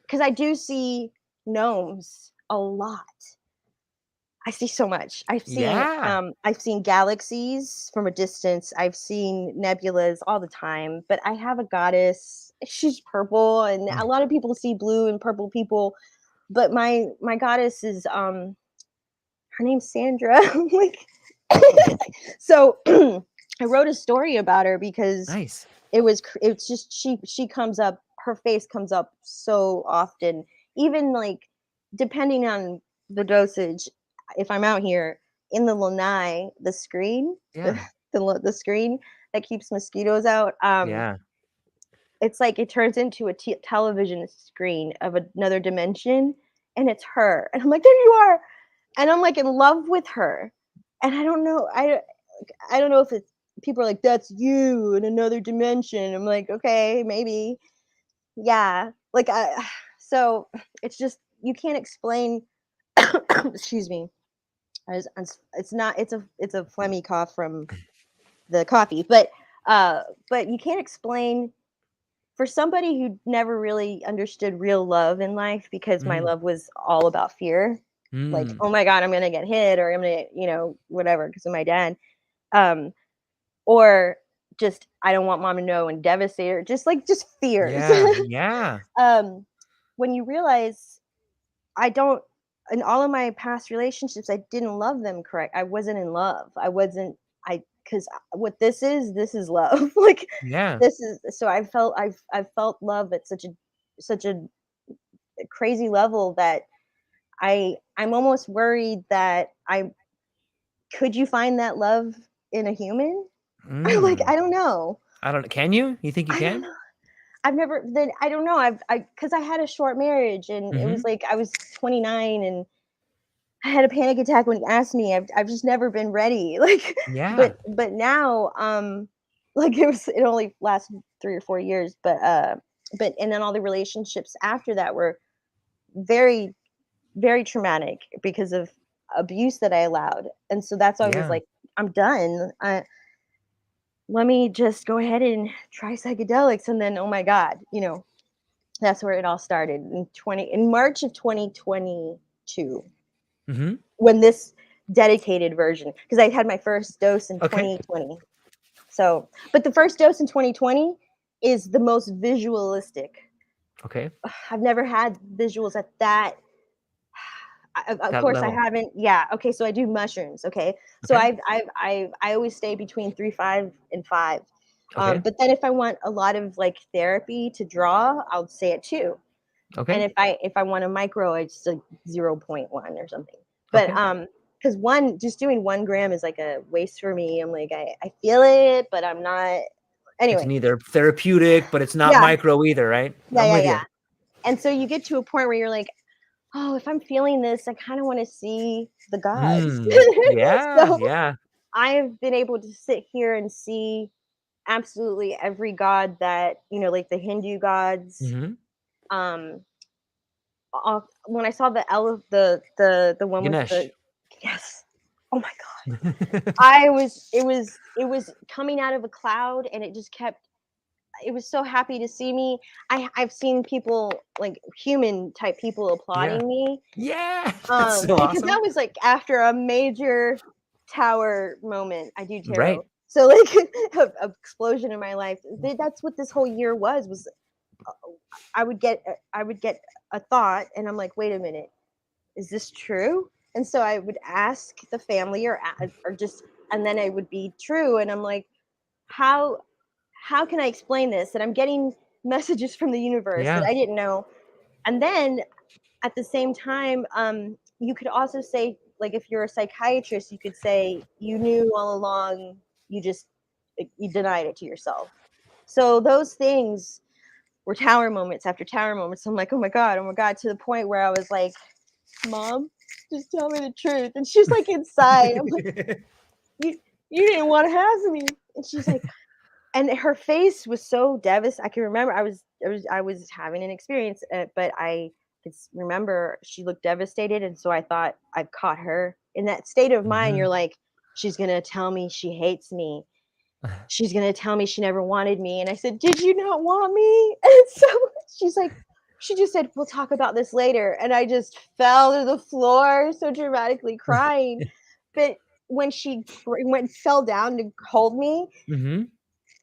Speaker 2: because I do see gnomes a lot. I see so much.
Speaker 1: Yeah.
Speaker 2: I've seen galaxies from a distance. I've seen nebulas all the time, but I have a goddess. She's purple, and a lot of people see blue and purple people, but my goddess is her name's Sandra. Like so I wrote a story about her because
Speaker 1: Nice.
Speaker 2: it's just she comes up, her face comes up so often, even like depending on the dosage. If I'm out here in the lanai, the screen,
Speaker 1: Yeah.
Speaker 2: the screen that keeps mosquitoes out,
Speaker 1: Yeah.
Speaker 2: it's like it turns into a television screen of another dimension, and it's her, and I'm like, there you are, and I'm like in love with her, and I don't know, I don't know if it's people are like, that's you in another dimension. I'm like, okay, maybe. Yeah. Like I so it's just you can't explain excuse me. It's not it's a phlegmy cough from the coffee, but you can't explain for somebody who never really understood real love in life because my
Speaker 1: Mm.
Speaker 2: love was all about fear. Like,
Speaker 1: Mm.
Speaker 2: oh my god, I'm going to get hit or I'm going to, whatever because of my dad. Um or just I don't want mom to know and devastate her. Just fears.
Speaker 1: Yeah. Yeah.
Speaker 2: um, when you realize I don't in all of my past relationships, I didn't love them correct. I wasn't in love. I wasn't I because this is love. Like
Speaker 1: Yeah.
Speaker 2: this is so I've felt love at such a crazy level that I'm almost worried that I could you find that love in a human? I like
Speaker 1: Mm.
Speaker 2: I don't know.
Speaker 1: I don't. Can you? You think you
Speaker 2: I don't
Speaker 1: can?
Speaker 2: know. I've never then I don't know. Because I had a short marriage and it
Speaker 1: Mm-hmm.
Speaker 2: was like I was 29 and I had a panic attack when he asked me. I've just never been ready. Like,
Speaker 1: Yeah.
Speaker 2: but now, like it only lasted 3 or 4 years, but and then all the relationships after that were very, very traumatic because of abuse that I allowed. And so that's why I was
Speaker 1: Yeah.
Speaker 2: like, I'm done. Let me just go ahead and try psychedelics. And then, oh my God, that's where it all started in March of 2022
Speaker 1: Mm-hmm.
Speaker 2: when this dedicated version because I had my first dose in
Speaker 1: Okay.
Speaker 2: 2020. So, but the first dose in 2020 is the most visualistic.
Speaker 1: Okay.
Speaker 2: I've never had visuals at that. Of
Speaker 1: That
Speaker 2: course, I
Speaker 1: level.
Speaker 2: haven't. Yeah. Okay. So I do mushrooms. Okay. So
Speaker 1: Okay.
Speaker 2: I always stay between 3, 5, and 5.
Speaker 1: Okay.
Speaker 2: But then if I want a lot of like therapy to draw, I'll stay at 2. And
Speaker 1: Okay.
Speaker 2: if I want a micro, it's just like 0.1 or something. But
Speaker 1: Okay.
Speaker 2: because just doing 1 gram is like a waste for me. I'm like I feel it, but I'm not.
Speaker 1: It's
Speaker 2: Anyway,
Speaker 1: neither therapeutic, but it's not
Speaker 2: yeah,
Speaker 1: micro either, right?
Speaker 2: yeah,
Speaker 1: I'm
Speaker 2: yeah,
Speaker 1: with
Speaker 2: yeah.
Speaker 1: you.
Speaker 2: And so you get to a point where you're like, oh, if I'm feeling this, I kind of want to see the gods.
Speaker 1: Mm. Yeah.
Speaker 2: So
Speaker 1: Yeah.
Speaker 2: I've been able to sit here and see absolutely every god that like the Hindu gods.
Speaker 1: Mm-hmm.
Speaker 2: Um, when I saw the one with
Speaker 1: Ganesh.
Speaker 2: the yes, oh my god, I was it was coming out of a cloud and it just kept. It was so happy to see me. I've seen people like human type people
Speaker 1: Yeah.
Speaker 2: applauding me.
Speaker 1: Yeah. That's so
Speaker 2: Because
Speaker 1: awesome.
Speaker 2: that was like after a major tower moment. I do
Speaker 1: Right.
Speaker 2: tarot. So like a explosion in my life. That's what this whole year was I would get a thought and I'm like, wait a minute, is this true? And so I would ask the family or just and then it would be true. And I'm like, how how can I explain this? And I'm getting messages from the universe that
Speaker 1: Yeah.
Speaker 2: I didn't know. And then at the same time, you could also say, like, if you're a psychiatrist, you could say you knew all along, you just you denied it to yourself. So those things were tower moments after tower moments. I'm like, oh my god, to the point where I was like, Mom, just tell me the truth. And she's like inside. I'm like, you you didn't want to have me. And she's like, and her face was so devastated. I can remember I was having an experience, but I could remember she looked devastated, and so I thought I've caught her in that state of mind.
Speaker 1: Mm-hmm.
Speaker 2: You're like, she's gonna tell me she hates me. She's gonna tell me she never wanted me. And I said, did you not want me? And so she's like, she just said, we'll talk about this later. And I just fell to the floor, so dramatically crying. But when she fell down to hold me,
Speaker 1: Mm-hmm.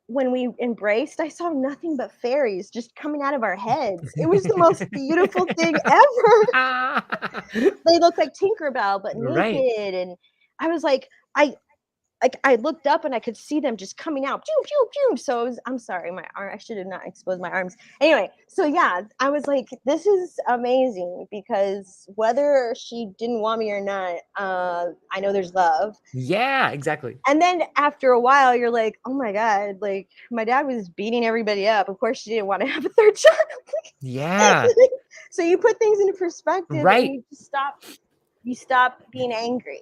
Speaker 2: when we embraced, I saw nothing but fairies just coming out of our heads. It was the most beautiful thing ever. They looked like Tinkerbell, but
Speaker 1: Right.
Speaker 2: naked. And I was I looked up and I could see them just coming out. Pew, pew, pew. So I'm sorry, my arm, I should have not exposed my arms. Anyway, so yeah, I was like, this is amazing because whether she didn't want me or not, I know there's love.
Speaker 1: Yeah, exactly.
Speaker 2: And then after a while, you're like, oh my God, like my dad was beating everybody up. Of course, she didn't want to have a third child.
Speaker 1: Yeah.
Speaker 2: So you put things into perspective and
Speaker 1: Right.
Speaker 2: you stop being angry.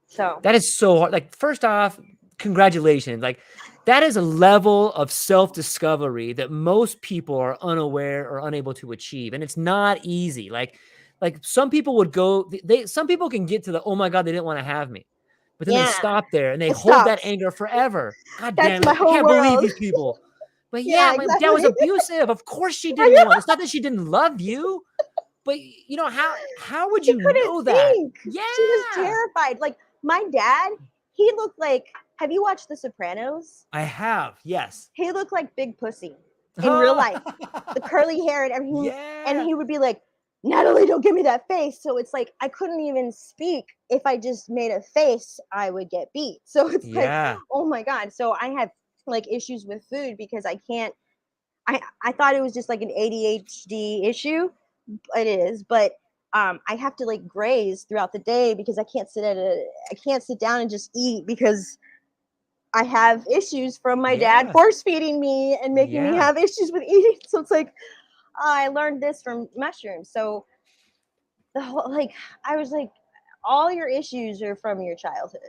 Speaker 2: So
Speaker 1: That is so hard. Like, first off, congratulations. Like, that is a level of self-discovery that most people are unaware or unable to achieve. And it's not easy. Like some people would go, some people can get to the, oh my God, they didn't want to have me. But then they
Speaker 2: yeah,
Speaker 1: stop there and they
Speaker 2: it
Speaker 1: hold that
Speaker 2: stops.
Speaker 1: anger forever. God
Speaker 2: That's
Speaker 1: damn
Speaker 2: my
Speaker 1: it. I
Speaker 2: whole
Speaker 1: can't believe
Speaker 2: world.
Speaker 1: these people. But yeah,
Speaker 2: Yeah,
Speaker 1: my dad was
Speaker 2: exactly.
Speaker 1: abusive. Of course she
Speaker 2: I
Speaker 1: didn't
Speaker 2: know.
Speaker 1: want. It's not that she didn't love you, but you know, how would
Speaker 2: She
Speaker 1: you
Speaker 2: couldn't
Speaker 1: know that?
Speaker 2: think. She was
Speaker 1: Yeah.
Speaker 2: terrified. Like my dad, he looked like. Have you watched The Sopranos?
Speaker 1: I have, yes.
Speaker 2: He looked like Big Pussy in real life. The curly hair and everything, and
Speaker 1: Yeah.
Speaker 2: he would be like, "Natalie, don't give me that face." So it's like I couldn't even speak. If I just made a face, I would get beat. So it's like,
Speaker 1: Yeah.
Speaker 2: oh my God. So I have like issues with food because I can't. I thought it was just like an ADHD issue. It is, but I have to like graze throughout the day because I can't sit down and just eat because I have issues from my dad
Speaker 1: Yeah.
Speaker 2: force feeding me and making me
Speaker 1: Yeah.
Speaker 2: have issues with eating. So it's like I learned this from mushrooms. So the whole like I was like, all your issues are from your childhood,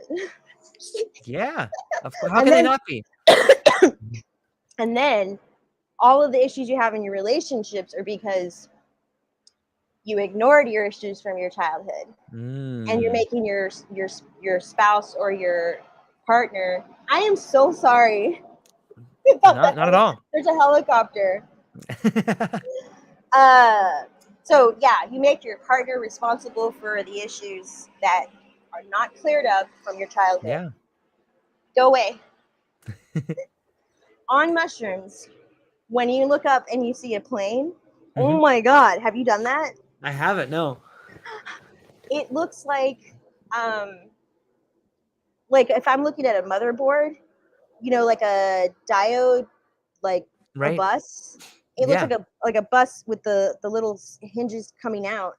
Speaker 1: Yeah. Of course. How
Speaker 2: and
Speaker 1: can they
Speaker 2: then
Speaker 1: not be?
Speaker 2: and then all of the issues you have in your relationships are because you ignored your issues from your childhood and you're
Speaker 1: Mm.
Speaker 2: making your spouse or your partner. I am so sorry about
Speaker 1: Not at all.
Speaker 2: there's a helicopter. uh so yeah, you make your partner responsible for the issues that are not cleared up from your childhood.
Speaker 1: Yeah.
Speaker 2: Go away. On mushrooms, when you look up and you see a plane, oh
Speaker 1: Hmm.
Speaker 2: my God, have you done that?
Speaker 1: I haven't. No.
Speaker 2: It looks um like if I'm looking at a motherboard, like a diode, like a
Speaker 1: Right.
Speaker 2: bus. It looks
Speaker 1: Yeah.
Speaker 2: like a bus with the little hinges coming out.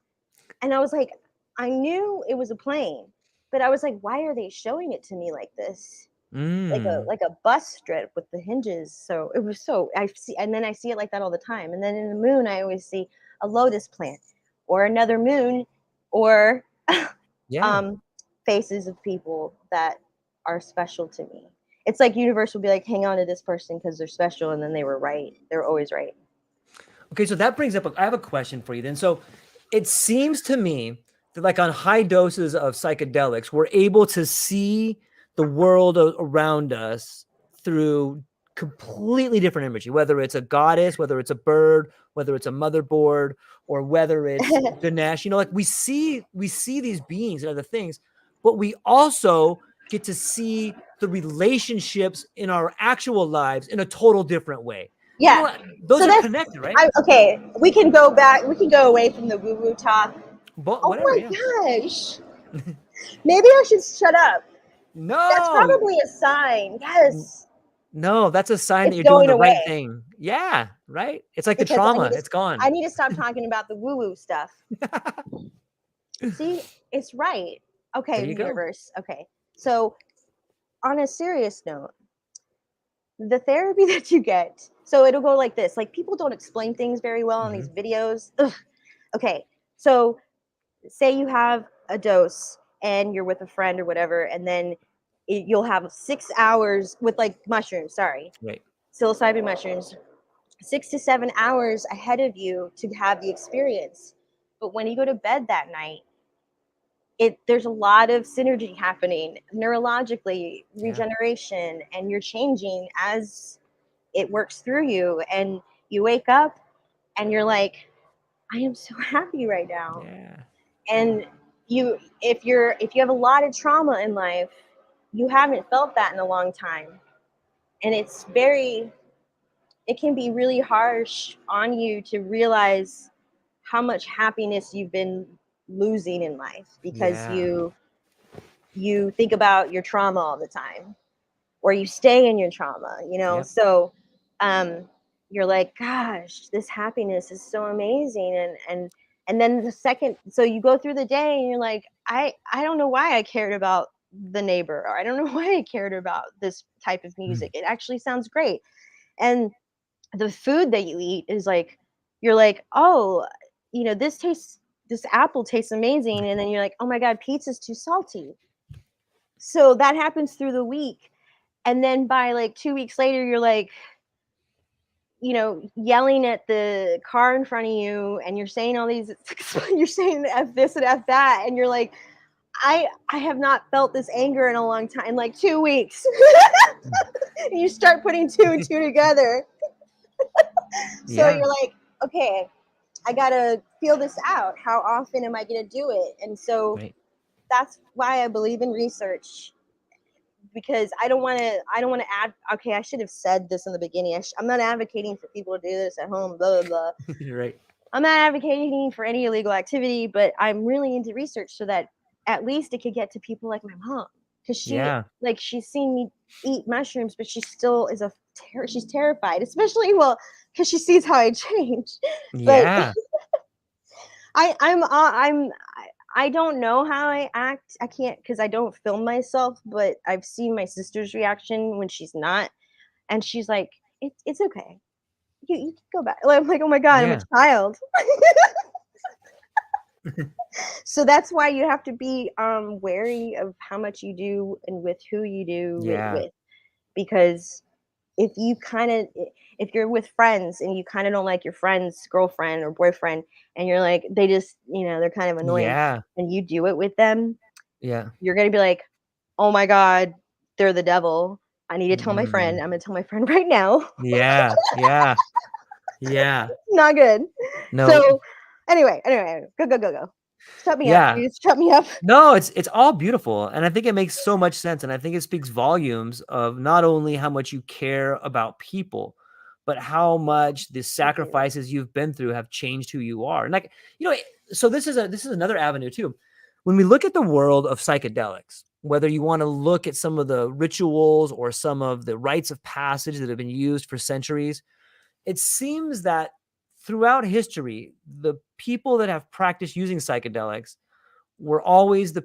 Speaker 2: And I was like, I knew it was a plane, but I was like, why are they showing it to me like this?
Speaker 1: Mm.
Speaker 2: Like a bus strip with the hinges. So it was so I see, and then I see it like that all the time. And then in the moon, I always see a lotus plant or another moon or
Speaker 1: Yeah.
Speaker 2: um, faces of people that are special to me. It's like universe will be like, hang on to this person because they're special, and then they were right. They're always right.
Speaker 1: Okay, so that brings up, I have a question for you then. So it seems to me that like on high doses of psychedelics, we're able to see the world around us through completely different imagery, whether it's a goddess, whether it's a bird, whether it's a motherboard, or whether it's Ganesh. Like we see these beings and other things, but we also get to see the relationships in our actual lives in a total different way.
Speaker 2: Yeah.
Speaker 1: Those
Speaker 2: So
Speaker 1: are
Speaker 2: that's
Speaker 1: connected, right?
Speaker 2: okay. We can go back. We can go away from the woo woo talk.
Speaker 1: But
Speaker 2: Oh
Speaker 1: whatever,
Speaker 2: my
Speaker 1: yeah.
Speaker 2: gosh. Maybe I should shut up. That's
Speaker 1: No,
Speaker 2: probably a sign. Yes,
Speaker 1: no, that's a sign that
Speaker 2: it's
Speaker 1: you're doing
Speaker 2: going
Speaker 1: the right
Speaker 2: away
Speaker 1: thing. Yeah, right. It's like the
Speaker 2: because
Speaker 1: trauma, it's
Speaker 2: I
Speaker 1: gone.
Speaker 2: need to stop talking about the woo woo stuff. See, it's right.
Speaker 1: There
Speaker 2: Okay,
Speaker 1: you go.
Speaker 2: universe. Okay. So, on a serious note, the therapy that you get, so it'll go like this. Like people don't explain things very well on
Speaker 1: Hmm.
Speaker 2: these videos. Ugh. Okay. So, say you have a dose and you're with a friend or whatever, and then you'll have 6 hours with like mushrooms, sorry,
Speaker 1: Right.
Speaker 2: psilocybin mushrooms, 6 to 7 hours ahead of you to have the experience. But when you go to bed that night, there's a lot of synergy happening neurologically,
Speaker 1: Yeah.
Speaker 2: regeneration, and you're changing as it works through you. And you wake up and you're like, I am so happy right now.
Speaker 1: Yeah.
Speaker 2: And if you have a lot of trauma in life, you haven't felt that in a long time. And it can be really harsh on you to realize how much happiness you've been losing in life because
Speaker 1: Yeah.
Speaker 2: you think about your trauma all the time, or you stay in your trauma,
Speaker 1: Yep.
Speaker 2: so you're like, gosh, this happiness is so amazing. And then the second, so you go through the day and you're like, I don't know why I cared about the neighbor, or I don't know why I cared about this type of
Speaker 1: Mm.
Speaker 2: music. It actually sounds great. And the food that you eat is like, you're like, oh, this apple tastes amazing, and then you're like, oh my god, pizza's too salty. So that happens through the week, and then by like 2 weeks later, you're like, yelling at the car in front of you, and you're saying all these, you're saying F this and F that, and you're like, I have not felt this anger in a long time, in like 2 weeks. You start putting two and two together. So
Speaker 1: Yeah.
Speaker 2: you're like, okay, I gotta feel this out. How often am I gonna do it? And so
Speaker 1: Right.
Speaker 2: that's why I believe in research, because I don't want to add. Okay, I should have said this in the beginning. I'm not advocating for people to do this at home. Blah blah blah.
Speaker 1: You're right.
Speaker 2: I'm not advocating for any illegal activity, but I'm really into research so that at least it could get to people like my mom, because
Speaker 1: Yeah.
Speaker 2: she's seen me eat mushrooms, but she still is she's terrified, especially, well, because she sees how I change. But
Speaker 1: Yeah.
Speaker 2: I don't know how I act. I can't, because I don't film myself, but I've seen my sister's reaction when she's not, and she's like, it's okay. You can go back. Like, I'm like, oh my god, I'm a
Speaker 1: Yeah.
Speaker 2: child. So that's why you have to be wary of how much you do and with who you do it
Speaker 1: Yeah.
Speaker 2: with, because if you kind of if you're with friends and you kind of don't like your friend's girlfriend or boyfriend, and you're like, they just, they're kind of annoying,
Speaker 1: Yeah.
Speaker 2: and you do it with them,
Speaker 1: Yeah.
Speaker 2: you're gonna be like, oh my god, they're the devil. I need to tell my friend.
Speaker 1: Mm.
Speaker 2: I'm gonna tell my friend right now.
Speaker 1: Yeah. Yeah. Yeah.
Speaker 2: Not good.
Speaker 1: No.
Speaker 2: So anyway, go. Shut me up,
Speaker 1: Yeah.
Speaker 2: please. Shut me up.
Speaker 1: No, it's all beautiful, and I think it makes so much sense, and I think it speaks volumes of not only how much you care about people, but how much the
Speaker 2: I do.
Speaker 1: sacrifices you've been through have changed who you are. And like, so this is another avenue too. When we look at the world of psychedelics, whether you want to look at some of the rituals or some of the rites of passage that have been used for centuries, it seems that throughout history, the people that have practiced using psychedelics were always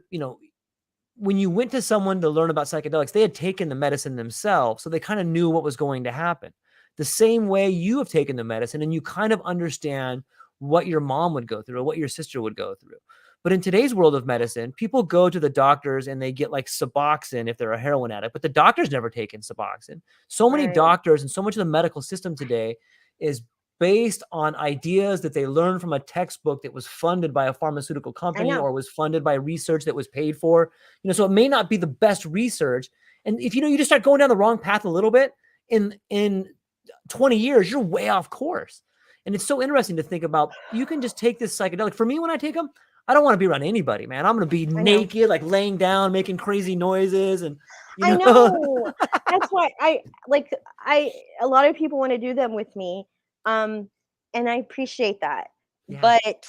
Speaker 1: when you went to someone to learn about psychedelics, they had taken the medicine themselves. So they kind of knew what was going to happen. The same way you have taken the medicine and you kind of understand what your mom would go through or what your sister would go through. But in today's world of medicine, people go to the doctors and they get like Suboxone if they're a heroin addict, but the doctor's never taken Suboxone. So many
Speaker 2: Right.
Speaker 1: doctors and so much of the medical system today is based on ideas that they learned from a textbook that was funded by a pharmaceutical
Speaker 2: I
Speaker 1: company
Speaker 2: know.
Speaker 1: or was funded by research that was paid for. So it may not be the best research. And if you just start going down the wrong path a little bit, in 20 years, you're way off course. And it's so interesting to think about. You can just take this psychedelic. For me, when I take them, I don't want to be around anybody, man. I'm going to be
Speaker 2: I know.
Speaker 1: naked, like laying down, making crazy noises. And, you
Speaker 2: I
Speaker 1: know,
Speaker 2: know. That's why I a lot of people want to do them with me. Um and I appreciate that.
Speaker 1: yeah,
Speaker 2: But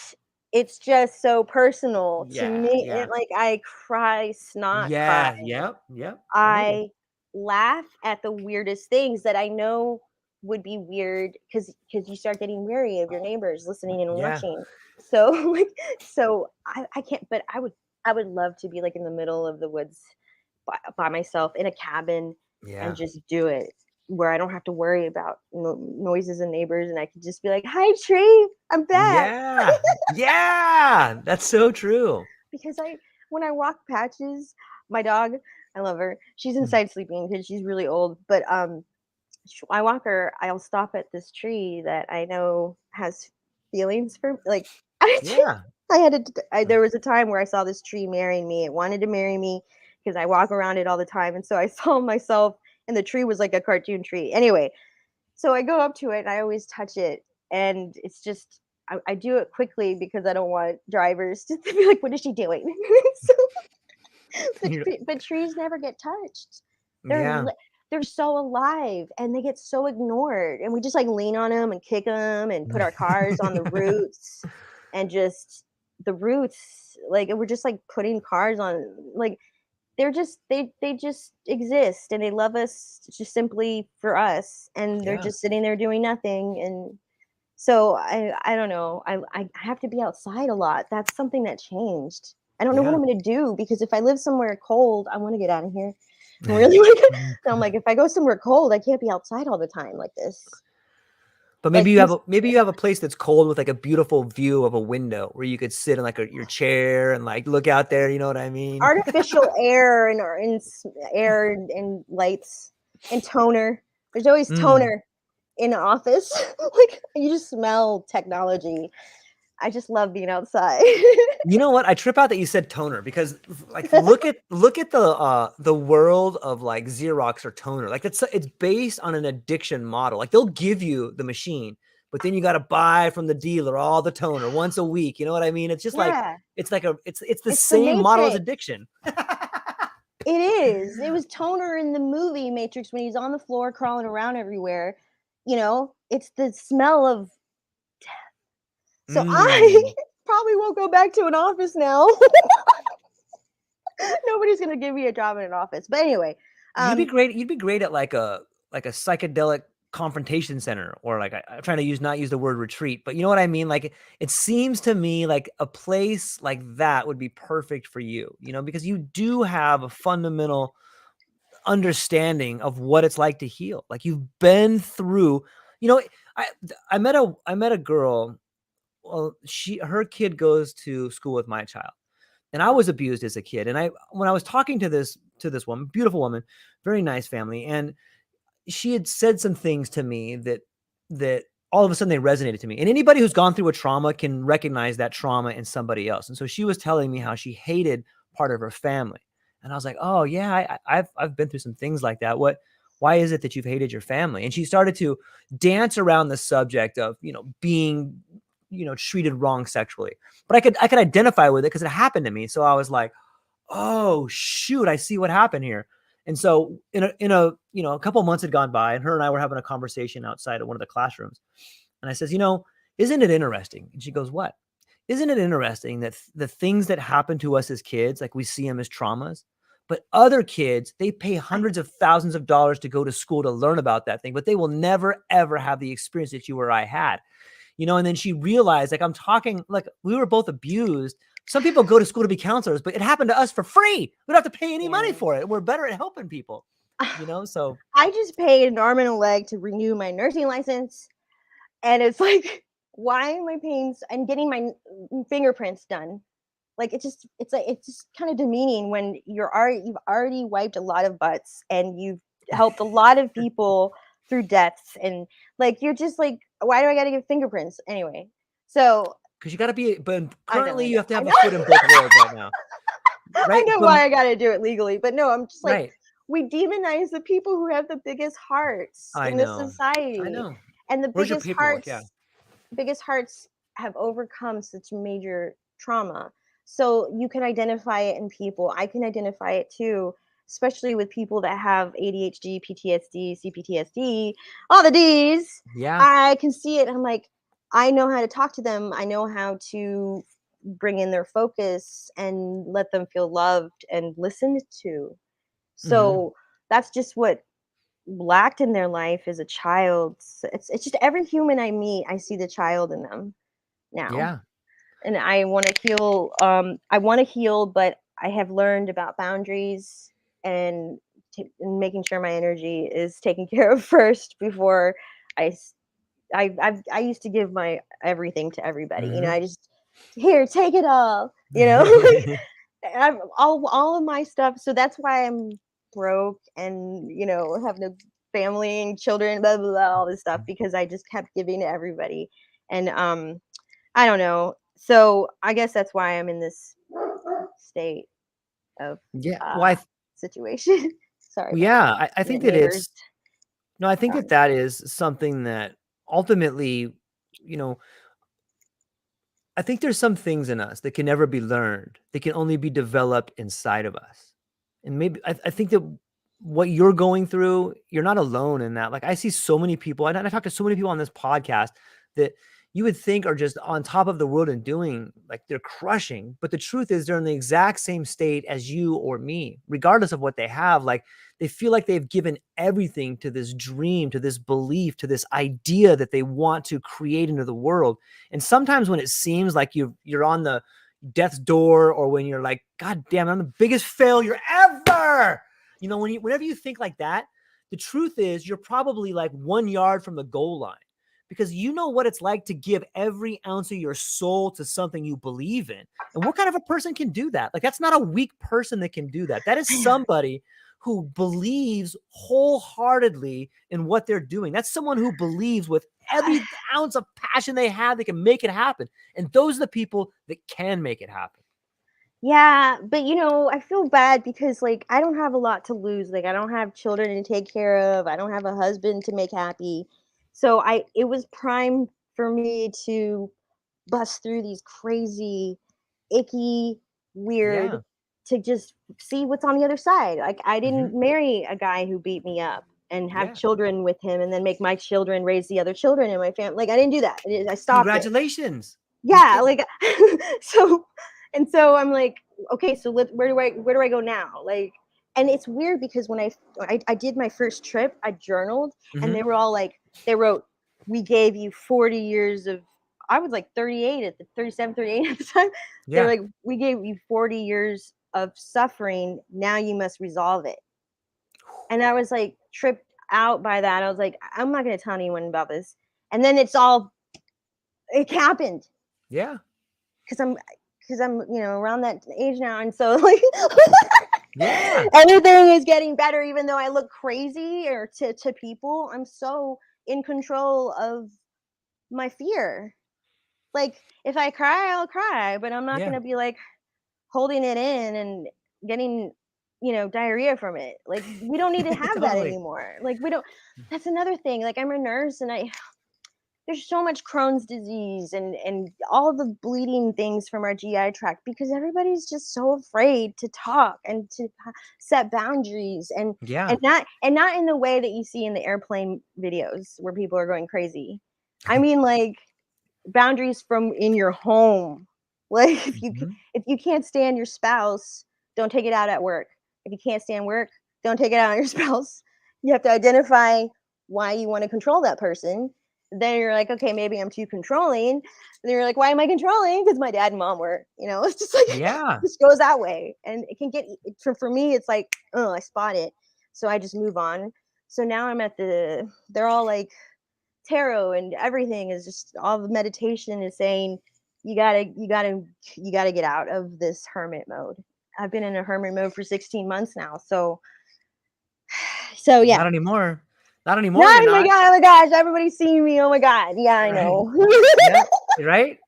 Speaker 2: it's just so personal to
Speaker 1: yeah,
Speaker 2: me.
Speaker 1: yeah,
Speaker 2: Like, I cry, snot
Speaker 1: yeah,
Speaker 2: crying.
Speaker 1: yep, yep. Totally.
Speaker 2: I laugh at the weirdest things that I know would be weird, because you start getting weary of your neighbors listening and
Speaker 1: Yeah,
Speaker 2: watching. So like, I can't, but I would love to be like in the middle of the woods by myself in a cabin and
Speaker 1: yeah,
Speaker 2: just do it, where I don't have to worry about noises and neighbors, and I could just be like, "Hi, tree, I'm back."
Speaker 1: yeah, yeah. That's so true.
Speaker 2: Because when I walk Patches, my dog, I love her. She's
Speaker 1: Mm.
Speaker 2: inside sleeping because she's really old. But I walk her. I'll stop at this tree that I know has feelings for. Like,
Speaker 1: Yeah.
Speaker 2: I had to. There was a time where I saw this tree marrying me. It wanted to marry me because I walk around it all the time, and so I saw myself, and the tree was like a cartoon tree. Anyway, so I go up to it and I always touch it, and it's just I do it quickly because I don't want drivers to be like, "What is she doing?" So, but trees never get touched. They're
Speaker 1: Yeah.
Speaker 2: they're so alive, and they get so ignored, and we just like lean on them and kick them and put our cars on the roots, and just the roots, like, and we're just like putting cars on, like, they're just they just exist, and they love us just simply for us, and they're
Speaker 1: Yeah.
Speaker 2: just sitting there doing nothing. And so I don't know. I have to be outside a lot. That's something that changed. I don't know what
Speaker 1: Yeah.
Speaker 2: I'm gonna do, because if I live somewhere cold, I want to get out of here. I really want to. I'm like, if I go somewhere cold, I can't be outside all the time like this.
Speaker 1: But
Speaker 2: Like
Speaker 1: maybe you have a place that's cold with like a beautiful view of a window where you could sit in like your chair and like look out there. You know what I mean?
Speaker 2: artificial air and air and lights and toner. There's always
Speaker 1: Mm.
Speaker 2: toner in the office. Like, you just smell technology. I just love being outside.
Speaker 1: You know what? I trip out that you said toner because like look at the world of like Xerox or toner. Like it's based on an addiction model. Like they'll give you the machine, but then you got to buy from the dealer all the toner once a week. You know what I mean? It's just like
Speaker 2: Yeah,
Speaker 1: it's like it's the
Speaker 2: it's the
Speaker 1: same model as
Speaker 2: Matrix.
Speaker 1: addiction.
Speaker 2: It is. It was Toner in the movie Matrix when he's on the floor crawling around everywhere. It's the smell of. So I
Speaker 1: Mm.
Speaker 2: probably won't go back to an office now. Nobody's gonna give me a job in an office. But anyway,
Speaker 1: You'd be
Speaker 2: um,
Speaker 1: great. You'd be great at like a psychedelic confrontation center, or like I'm trying to not use the word retreat, but you know what I mean. Like it seems to me like a place like that would be perfect for you. You know, because you do have a fundamental understanding of what it's like to heal. Like you've been through. You know, I I met a girl. Well, her kid goes to school with my child, and I was abused as a kid. And when I was talking to this woman, beautiful woman, very nice family, and she had said some things to me that all of a sudden they resonated to me. And anybody who's gone through a trauma can recognize that trauma in somebody else. And so she was telling me how she hated part of her family, and I was like, oh yeah, I've been through some things like that. Why is it that you've hated your family? And she started to dance around the subject of being treated wrong sexually. But I could identify with it because it happened to me. So I was like, oh shoot, I see what happened here. And so a couple of months had gone by, and her and I were having a conversation outside of one of the classrooms. And I says, isn't it interesting? And she goes, what? Isn't it interesting that the things that happen to us as kids, like we see them as traumas, but other kids, they pay hundreds of thousands of dollars to go to school to learn about that thing, but they will never, ever have the experience that you or I had. And then she realized, like, I'm talking, like, we were both abused. Some people go to school to be counselors, but it happened to us for free. We don't have to pay any money
Speaker 2: yeah.
Speaker 1: for it. We're better at helping people, so.
Speaker 2: I just paid an arm and a leg to renew my nursing license, and it's like, why am I paying and getting my fingerprints done? Like, it's just kind of demeaning when you've already wiped a lot of butts, and you've helped a lot of people through deaths, and like, you're just like, why do I got to get fingerprints anyway? So
Speaker 1: Because you got to be, but
Speaker 2: I know,
Speaker 1: currently
Speaker 2: I
Speaker 1: you
Speaker 2: know,
Speaker 1: have to
Speaker 2: I
Speaker 1: have a
Speaker 2: know.
Speaker 1: foot in both worlds right now.
Speaker 2: I
Speaker 1: Right.
Speaker 2: know
Speaker 1: But
Speaker 2: why I got to do it legally, but no, I'm just like,
Speaker 1: right.
Speaker 2: we demonize the people who have the biggest hearts
Speaker 1: I
Speaker 2: in this
Speaker 1: know. I
Speaker 2: society,
Speaker 1: know.
Speaker 2: and the
Speaker 1: Where's your paperwork? Yeah.
Speaker 2: biggest hearts have overcome such major trauma. So you can identify it in people. I can identify it too, especially with people that have ADHD, PTSD, CPTSD, all the D's.
Speaker 1: Yeah.
Speaker 2: I can see it. I'm like, I know how to talk to them. I know how to bring in their focus and let them feel loved and listened to.
Speaker 1: Hmm.
Speaker 2: So that's just what lacked in their life as a child. It's just every human I meet, I see the child in them now,
Speaker 1: Yeah.
Speaker 2: and I want to heal. I want to heal, but I have learned about boundaries and, and making sure my energy is taken care of first before I. I used to give my everything to everybody.
Speaker 1: Hmm.
Speaker 2: I just, here, take it all. I'm all of my stuff. So that's why I'm broke and have no family and children, blah blah blah, all this stuff, because I just kept giving to everybody. And I don't know. So I guess that's why I'm in this state of
Speaker 1: Yeah. Well,
Speaker 2: uh situation. Sorry about
Speaker 1: yeah, I
Speaker 2: the
Speaker 1: think that
Speaker 2: neighbors.
Speaker 1: it's, no, I think that
Speaker 2: Um,
Speaker 1: that is something that ultimately you know, I think there's some things in us that can never be learned. They can only be developed inside of us. And maybe I think that what you're going through, you're not alone in that. Like I see so many people, and I talk to so many people on this podcast that you would think are just on top of the world and doing like they're crushing. But the truth is they're in the exact same state as you or me, regardless of what they have. Like they feel like they've given everything to this dream, to this belief, to this idea that they want to create into the world. And sometimes when it seems like you're on the death's door, or when you're like, God damn, I'm the biggest failure ever. You know, whenever you think like that, the truth is you're probably like 1 yard from the goal line, because you know what it's like to give every ounce of your soul to something you believe in. And what kind of a person can do that? Like, that's not a weak person that can do that. That is somebody who believes wholeheartedly in what they're doing. That's someone who believes with every ounce of passion they have, they can make it happen. And those are the people that can make it happen.
Speaker 2: Yeah, but you know, I feel bad because like I don't have a lot to lose. Like I don't have children to take care of. I don't have a husband to make happy. So it was prime for me to bust through these crazy, icky, weird,
Speaker 1: Yeah.
Speaker 2: to just see what's on the other side. Like I
Speaker 1: Mm-hmm.
Speaker 2: didn't marry a guy who beat me up and have
Speaker 1: Yeah.
Speaker 2: children with him and then make my children raise the other children in my family. Like I didn't do that. I stopped it.
Speaker 1: Congratulations. You
Speaker 2: Yeah,
Speaker 1: did.
Speaker 2: like so so I'm like, okay, so where do I go now? Like, and it's weird because when I did my first trip, I journaled and
Speaker 1: Mm-hmm.
Speaker 2: they were all like, they wrote, we gave you 40 years of, I was like 38 at the 37, 38 at the time. They're
Speaker 1: Yeah.
Speaker 2: like, we gave you 40 years of suffering. Now you must resolve it. And I was like tripped out by that. I was like, I'm not going to tell anyone about this. And then it happened
Speaker 1: Yeah.
Speaker 2: because I'm around that age now, and so like
Speaker 1: Yeah.
Speaker 2: everything is getting better. Even though I look crazy or to people, I'm so in control of my fear. Like if I cry, I'll cry, but I'm not
Speaker 1: Yeah.
Speaker 2: gonna be like holding it in and getting diarrhea from it. Like we don't need to have that
Speaker 1: Totally.
Speaker 2: anymore. Like we don't. That's another thing. Like I'm a nurse, and there's so much Crohn's disease and all the bleeding things from our GI tract because everybody's just so afraid to talk and to set boundaries and
Speaker 1: Yeah.
Speaker 2: not in the way that you see in the airplane videos where people are going crazy. I mean like boundaries from in your home. Like
Speaker 1: Mm-hmm.
Speaker 2: if you can't stand your spouse, don't take it out at work. If you can't stand work, don't take it out on your spouse. You have to identify why you want to control that person. Then you're like, okay, maybe I'm too controlling. And then you're like, why am I controlling? Because my dad and mom were, it's just like
Speaker 1: Yeah.
Speaker 2: just goes that way. And it can get for me, it's like, oh, I spot it. So I just move on. So now I'm they're all like tarot and everything is just all the meditation is saying you gotta get out of this hermit mode. I've been in a hermit mode for 16 months now. So yeah.
Speaker 1: Not anymore. Not
Speaker 2: No,
Speaker 1: anymore. You're
Speaker 2: oh my
Speaker 1: not.
Speaker 2: god, oh my gosh, everybody's seeing me. Oh my god. Yeah, I
Speaker 1: Right.
Speaker 2: know.
Speaker 1: Yeah. Right.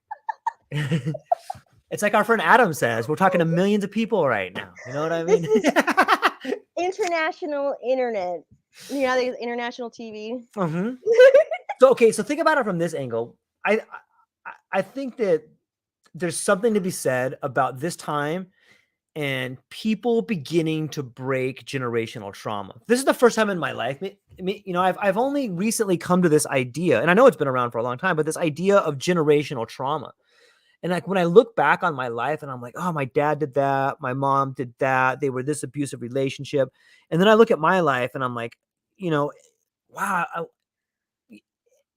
Speaker 1: It's like our friend Adam says, we're talking to millions of people right now. You know what I
Speaker 2: This
Speaker 1: mean?
Speaker 2: is international internet. There's international TV.
Speaker 1: Mm-hmm. So, okay. So think about it from this angle. I think that there's something to be said about this time and people beginning to break generational trauma. This is the first time in my life. I've only recently come to this idea, and I know it's been around for a long time, but this idea of generational trauma. And like when I look back on my life and I'm like, oh, my dad did that, my mom did that, they were this abusive relationship. And then I look at my life and I'm like, wow,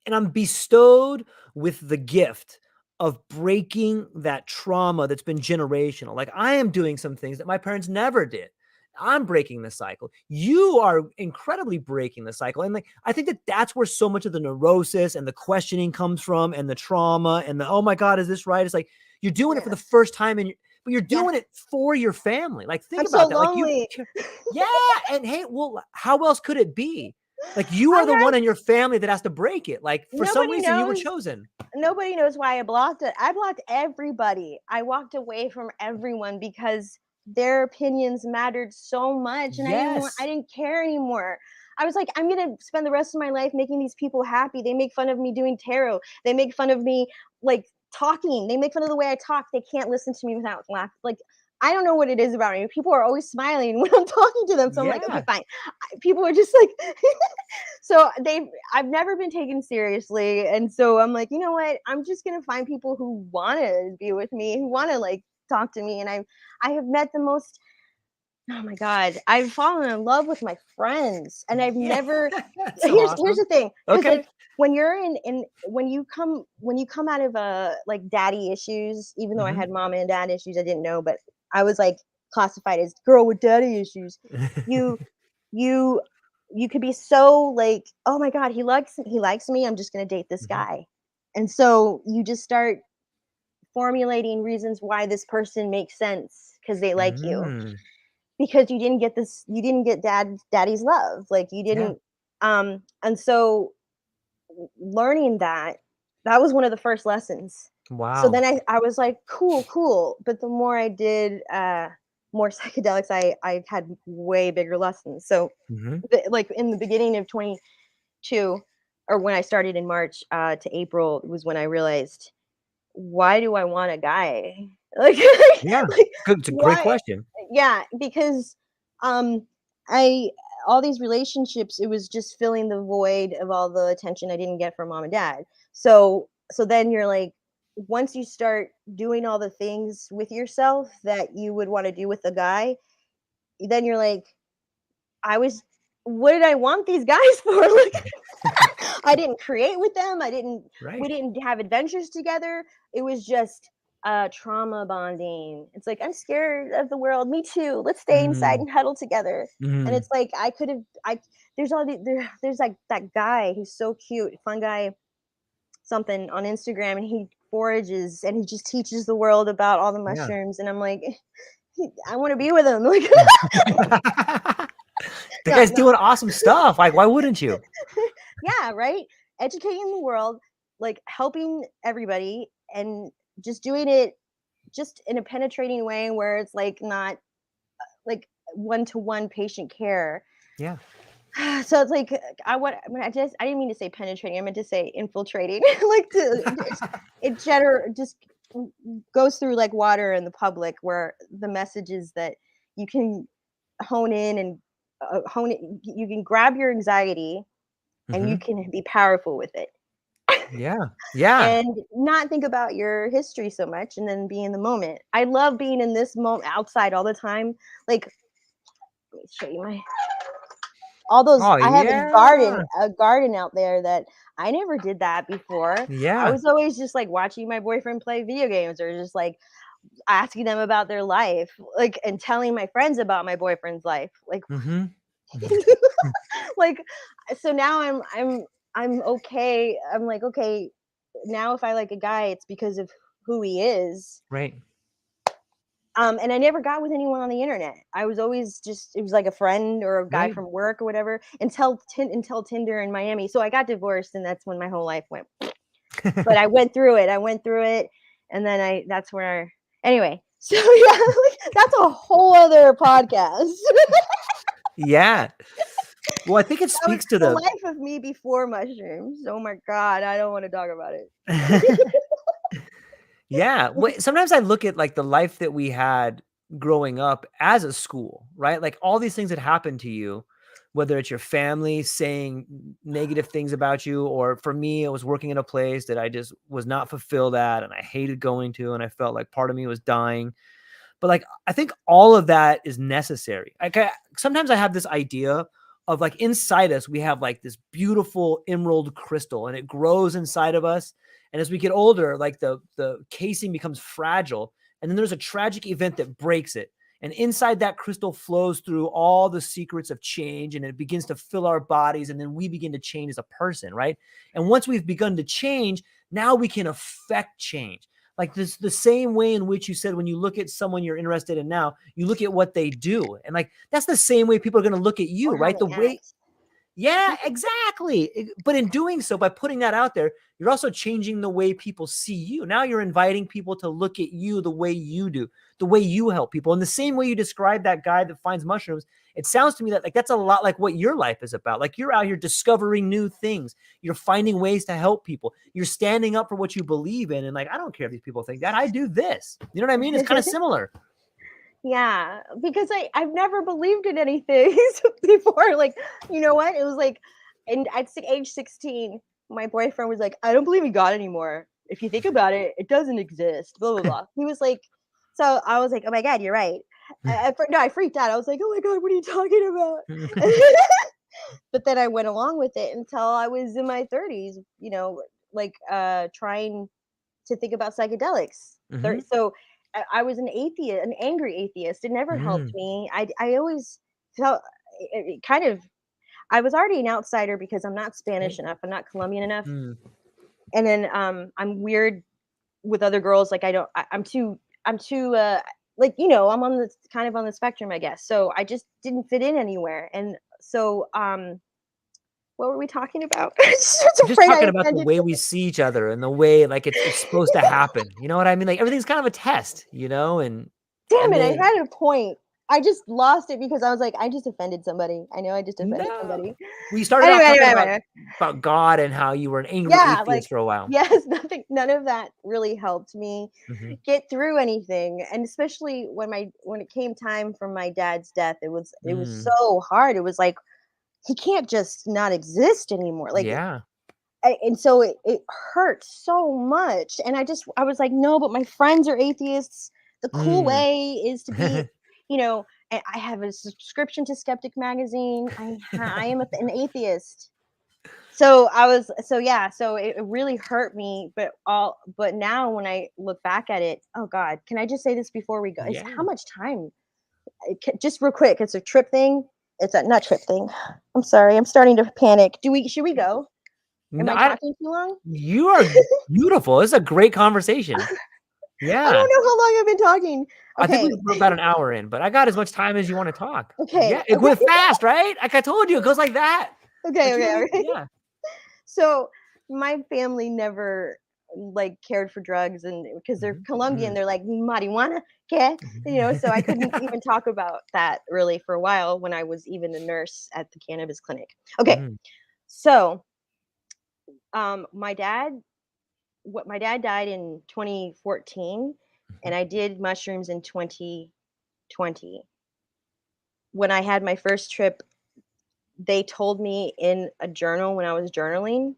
Speaker 1: and I'm bestowed with the gift of breaking that trauma that's been generational. Like I am doing some things that my parents never did. I'm breaking the cycle. You are incredibly breaking the cycle. And like, I think that that's where so much of the neurosis and the questioning comes from and the trauma and the, oh my God, is this right? It's like, you're doing it for
Speaker 2: Yeah.
Speaker 1: the first time but you're
Speaker 2: Yeah.
Speaker 1: doing it for your family. Like, think
Speaker 2: I'm so
Speaker 1: about that. Like
Speaker 2: lonely.
Speaker 1: yeah. And hey, well, how else could it be? Like you
Speaker 2: I
Speaker 1: are the
Speaker 2: had
Speaker 1: one in your family that has to break it. Like for some
Speaker 2: nobody
Speaker 1: reason you were
Speaker 2: knows
Speaker 1: chosen.
Speaker 2: nobody knows why I blocked it. I blocked everybody. I walked away from everyone because their opinions mattered so much and I
Speaker 1: Yes.
Speaker 2: didn't care anymore. I was like, I'm gonna spend the rest of my life making these people happy. They make fun of me doing tarot. They make fun of me like talking. They make fun of the way I talk. They can't listen to me without laughing. Like, I don't know what it is about me. People are always smiling when I'm talking to them. So I'm like, okay,
Speaker 1: Yeah.
Speaker 2: fine. People are just like, so I've never been taken seriously. And so I'm like, you know what? I'm just going to find people who want to be with me, who want to like talk to me. And I have met the most, oh my God, I've fallen in love with my friends, and I've
Speaker 1: Yeah.
Speaker 2: never,
Speaker 1: That's so
Speaker 2: here's
Speaker 1: awesome.
Speaker 2: the thing. Cause
Speaker 1: Okay.
Speaker 2: like when you're when you come out of like daddy issues, even though I had mom and dad issues, I didn't know, but I was like classified as girl with daddy issues. You, you, you could be so like, oh my God, he likes me. I'm just going to date this guy. And so you just start formulating reasons why this person makes sense because they like you,
Speaker 1: Mm.
Speaker 2: because you didn't get daddy's love, like you
Speaker 1: Yeah.
Speaker 2: didn't. And so learning that was one of the first lessons. So
Speaker 1: Wow.
Speaker 2: then I was like, cool, but the more I did more psychedelics, I had way bigger lessons. So like in the beginning of 22, or when I started in March to April, was when I realized, why do I want a guy? Like,
Speaker 1: Yeah.
Speaker 2: like
Speaker 1: Good. It's a great
Speaker 2: why?
Speaker 1: question.
Speaker 2: Yeah, because um I all these relationships, it was just filling the void of all the attention I didn't get from mom and dad. So then you're like, once you start doing all the things with yourself that you would want to do with a guy, then you're like, I was what did I want these guys for? Like, I didn't create with them. We
Speaker 1: Right.
Speaker 2: didn't have adventures together. It was just trauma bonding. It's like, I'm scared of the world. Me too. Let's stay inside
Speaker 1: Mm.
Speaker 2: and huddle together. And
Speaker 1: Mm.
Speaker 2: it's like, there's there's like that guy who's so cute, fun guy, something on Instagram, and he forages and he just teaches the world about all the
Speaker 1: Yeah.
Speaker 2: mushrooms. And I'm like, I want to be with him. Like,
Speaker 1: The
Speaker 2: no,
Speaker 1: guy's
Speaker 2: no.
Speaker 1: doing awesome stuff. Like, why wouldn't you?
Speaker 2: Yeah, right? Educating the world, like helping everybody, and just doing it just in a penetrating way where it's like not like one-to-one patient care.
Speaker 1: Yeah.
Speaker 2: So it's like I didn't mean to say penetrating, I meant to say infiltrating. Like it just goes through like water in the public, where the message is that you can hone in and hone it. You can grab your anxiety and you
Speaker 1: Hmm.
Speaker 2: can be powerful with it.
Speaker 1: Yeah. Yeah.
Speaker 2: And not think about your history so much, and then be in the moment. I love being in this moment outside all the time. Like, let me show you my all those.
Speaker 1: Oh
Speaker 2: I have
Speaker 1: yeah.
Speaker 2: a garden out there that I never did that before. I
Speaker 1: Yeah.
Speaker 2: was always just like watching my boyfriend play video games, or just like asking them about their life, like, and telling my friends about my boyfriend's life. Like,
Speaker 1: Hmm.
Speaker 2: like, so now I'm okay. I'm like, okay, now if I like a guy, it's because of who he is.
Speaker 1: Right.
Speaker 2: And I never got with anyone on the internet. I was always just, it was like a friend or a guy
Speaker 1: Right.
Speaker 2: from work or whatever, until Tinder in Miami. So I got divorced, and that's when my whole life went. But I went through it. And then that's where, anyway. So yeah, like, that's a whole other podcast.
Speaker 1: Yeah. Well, I think it
Speaker 2: That was
Speaker 1: speaks to
Speaker 2: the
Speaker 1: the
Speaker 2: life of me before mushrooms. Oh my God, I don't want to talk about it.
Speaker 1: Yeah. Sometimes I look at like the life that we had growing up as a school, right? Like all these things that happened to you, whether it's your family saying negative things about you, or for me, I was working in a place that I just was not fulfilled at and I hated going to, and I felt like part of me was dying. But like, I think all of that is necessary. Sometimes I have this idea of like inside us, we have like this beautiful emerald crystal and it grows inside of us. And as we get older, like the casing becomes fragile. And then there's a tragic event that breaks it. And inside that crystal flows through all the secrets of change, and it begins to fill our bodies. And then we begin to change as a person, right? And once we've begun to change, now we can affect change. Like this, the same way in which you said, when you look at someone you're interested in now, you look at what they do. And like, that's the same way people are going to look at you,
Speaker 2: Or how
Speaker 1: right?
Speaker 2: they
Speaker 1: The way,
Speaker 2: act.
Speaker 1: yeah, exactly. But in doing so, by putting that out there, you're also changing the way people see you. Now you're inviting people to look at you the way you do, the way you help people. In the same way you describe that guy that finds mushrooms, It sounds to me that like that's a lot like what your life is about. Like you're out here discovering new things. You're finding ways to help people. You're standing up for what you believe in. And like, I don't care if these people think that. I do this. You know what I mean? It's kind of similar.
Speaker 2: Yeah, because I've never believed in anything before. Like, you know what? It was like, and at age 16, my boyfriend was like, I don't believe in God anymore. If you think about it, it doesn't exist. Blah blah blah. He was like, so I was like, oh my God, you're right. No, I freaked out. I was like, oh my God, what are you talking about? But then I went along with it until I was in my 30s. You know, like trying to think about psychedelics. So I was an atheist, an angry atheist. It never helped me. I always felt it kind of. I was already an outsider because I'm not Spanish enough. I'm not Colombian enough. And then I'm weird with other girls. Like I'm too like, you know, I'm on the kind of on the spectrum, I guess. So I just didn't fit in anywhere. And so what were we talking about?
Speaker 1: Just talking about the way we see each other and the way like it's supposed to happen. You know what I mean? Like everything's kind of a test, you know, and
Speaker 2: damn it,
Speaker 1: then,
Speaker 2: I had a point. I just lost it because I was like, I just offended somebody. I know I just offended somebody.
Speaker 1: We started off talking
Speaker 2: anyway.
Speaker 1: about God and how you were an angry atheist
Speaker 2: like,
Speaker 1: for a while.
Speaker 2: Yes, none of that really helped me get through anything. And especially when it came time for my dad's death, it was so hard. It was like, he can't just not exist anymore. Like,
Speaker 1: yeah.
Speaker 2: And so it hurt so much. And I was like, no, but my friends are atheists. The cool way is to be, you know, I have a subscription to Skeptic magazine. I am an atheist. So so it really hurt me, but now when I look back at it, oh God, can I just say this before we go?
Speaker 1: Yeah.
Speaker 2: How much time? Just real quick, it's a trip thing. It's a not trip thing. I'm sorry, I'm starting to panic. Should we go? Am I talking too long?
Speaker 1: You are beautiful. This is a great conversation. Yeah.
Speaker 2: I don't know how long I've been talking. Okay.
Speaker 1: I think we're about an hour in, but I got as much time as you want to talk.
Speaker 2: Okay.
Speaker 1: Yeah, it went fast, right? Like I told you, it goes like that.
Speaker 2: Okay.
Speaker 1: Yeah.
Speaker 2: So my family never like cared for drugs, and because they're Colombian, they're like marijuana, ¿qué? You know, so I couldn't even talk about that really for a while when I was even a nurse at the cannabis clinic. Okay. So my dad died in 2014 and I did mushrooms in 2020. When I had my first trip, they told me in a journal when I was journaling,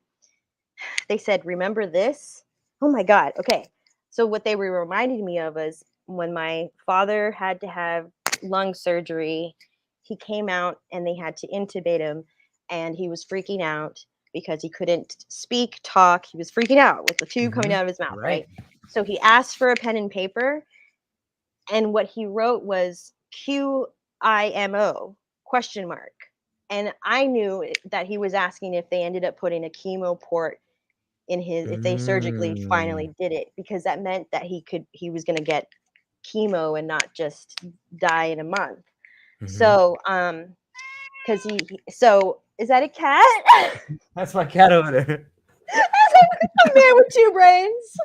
Speaker 2: they said, remember this? Oh my God. Okay. So what they were reminding me of is when my father had to have lung surgery, he came out and they had to intubate him and he was freaking out because he couldn't speak, talk. He was freaking out with the tube coming out of his mouth, right? So he asked for a pen and paper. And what he wrote was QIMO, question mark. And I knew that he was asking if they ended up putting a chemo port in his, if they surgically finally did it, because that meant that he was going to get chemo and not just die in a month. So, because so is that a cat?
Speaker 1: That's my cat over there.
Speaker 2: A man with two brains.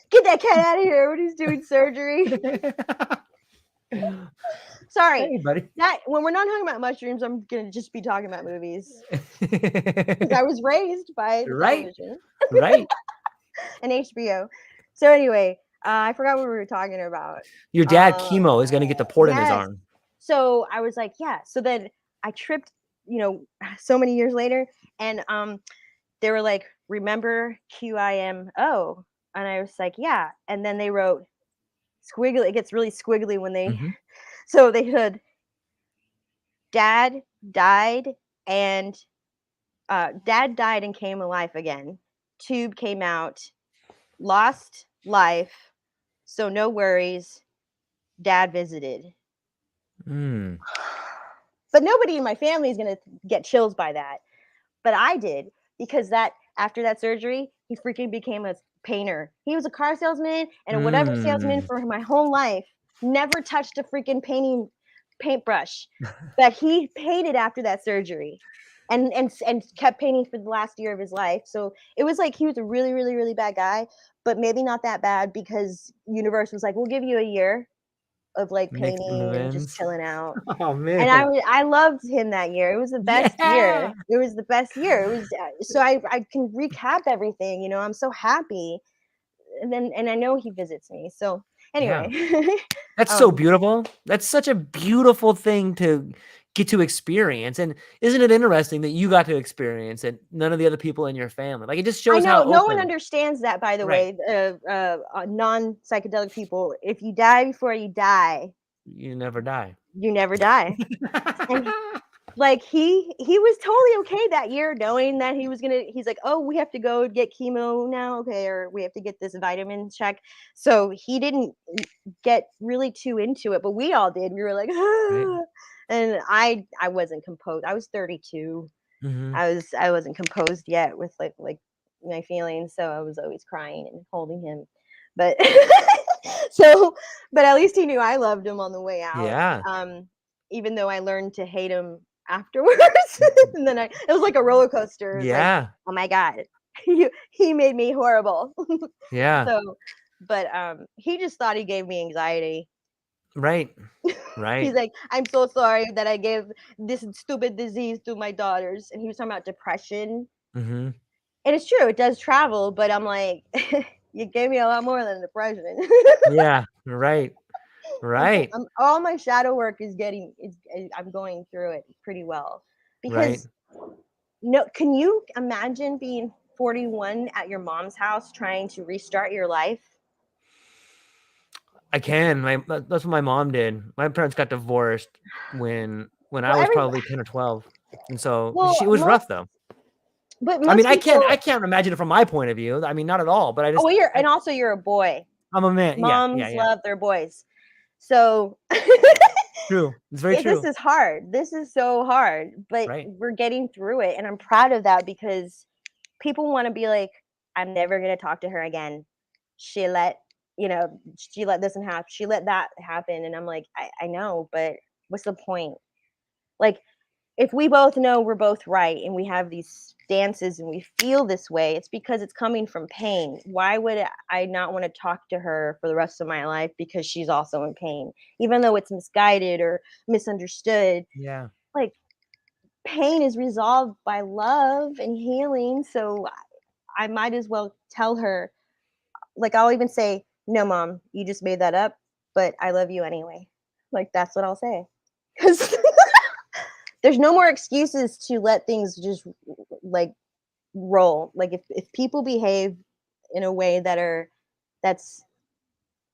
Speaker 2: Get that cat out of here when he's doing surgery. Sorry,
Speaker 1: hey, buddy.
Speaker 2: That when we're not talking about mushrooms, I'm gonna just be talking about movies. Because I was raised by the television,
Speaker 1: right,
Speaker 2: and HBO. So anyway, I forgot what we were talking about.
Speaker 1: Your dad, chemo, is gonna get the port in his arm.
Speaker 2: So I was like, yeah. So then I tripped, you know, so many years later, and they were like, remember QIMO? And I was like, yeah. And then they wrote squiggly. It gets really squiggly when they. So they said, Dad died and came alive again. Tube came out, lost life. So no worries. Dad visited. But nobody in my family is going to get chills by that. But I did, because that after that surgery, he freaking became a painter. He was a car salesman and a whatever salesman for my whole life. Never touched a freaking paintbrush. But he painted after that surgery and kept painting for the last year of his life. So it was like he was a really, really, really bad guy, but maybe not that bad, because universe was like, we'll give you a year. of like
Speaker 1: Mixed
Speaker 2: painting and just
Speaker 1: amends.
Speaker 2: chilling out.
Speaker 1: Oh
Speaker 2: And
Speaker 1: man.
Speaker 2: I loved him that year. It was the best year.
Speaker 1: Yeah.
Speaker 2: It was the best year. It was so I can recap everything. You know, I'm so happy. And I know he visits me. So
Speaker 1: Yeah.
Speaker 2: anyway,
Speaker 1: That's so beautiful. That's such a beautiful thing to get to experience. And isn't it interesting that you got to experience it, none of the other people in your family? Like, it just
Speaker 2: I
Speaker 1: shows
Speaker 2: know
Speaker 1: how
Speaker 2: no one
Speaker 1: open.
Speaker 2: understands that. By the
Speaker 1: Right.
Speaker 2: way, non psychedelic people, if you die before you die,
Speaker 1: You never die.
Speaker 2: you never die. And like he was totally okay that year, knowing that he's like, oh, we have to go get chemo now, okay, or we have to get this vitamin check. So he didn't get really too into it, but we all did. We were like,
Speaker 1: Right.
Speaker 2: ah. And I wasn't composed. I was 32.
Speaker 1: Mm-hmm.
Speaker 2: I wasn't composed yet with like my feelings, so I was always crying and holding him. But so, but at least he knew I loved him on the way out.
Speaker 1: Yeah.
Speaker 2: Even though I learned to hate him afterwards, and then it was like a roller coaster. It was like,
Speaker 1: Yeah.
Speaker 2: oh my god, he made me horrible.
Speaker 1: Yeah.
Speaker 2: So, but he just thought he gave me anxiety.
Speaker 1: Right.
Speaker 2: He's
Speaker 1: Right.
Speaker 2: like, I'm so sorry that I gave this stupid disease to my daughters. And he was talking about depression.
Speaker 1: Mm-hmm.
Speaker 2: And it's true, it does travel, but I'm like, you gave me a lot more than depression.
Speaker 1: Yeah. Right. Right.
Speaker 2: All my shadow work I'm going through it pretty well.
Speaker 1: Right.
Speaker 2: Because no, can you imagine being 41 at your mom's house trying to restart your life?
Speaker 1: I can. That's what my mom did. My parents got divorced when I
Speaker 2: Well,
Speaker 1: was probably 10 or 12. And so
Speaker 2: well,
Speaker 1: it was rough though. I mean,
Speaker 2: most people.
Speaker 1: I can't imagine it from my point of view. I mean, not at all, but
Speaker 2: Oh, well, and also you're a boy.
Speaker 1: I'm a man. Yeah. Yeah.
Speaker 2: Moms
Speaker 1: Yeah.
Speaker 2: love their boys. So
Speaker 1: True. It's very
Speaker 2: this
Speaker 1: true.
Speaker 2: is hard. This is so hard, but
Speaker 1: Right.
Speaker 2: we're getting through it. And I'm proud of that because people want to be like, I'm never going to talk to her again. She let, she let this and happen. She let that happen. And I'm like, I know, but what's the point? Like, if we both know we're both right and we have these stances and we feel this way, it's because it's coming from pain. Why would I not want to talk to her for the rest of my life because she's also in pain, even though it's misguided or misunderstood?
Speaker 1: Yeah.
Speaker 2: Like, pain is resolved by love and healing. So I might as well tell her, like, I'll even say, no, mom, you just made that up, but I love you anyway. Like, that's what I'll say. Because there's no more excuses to let things just like roll. Like if people behave in a way that's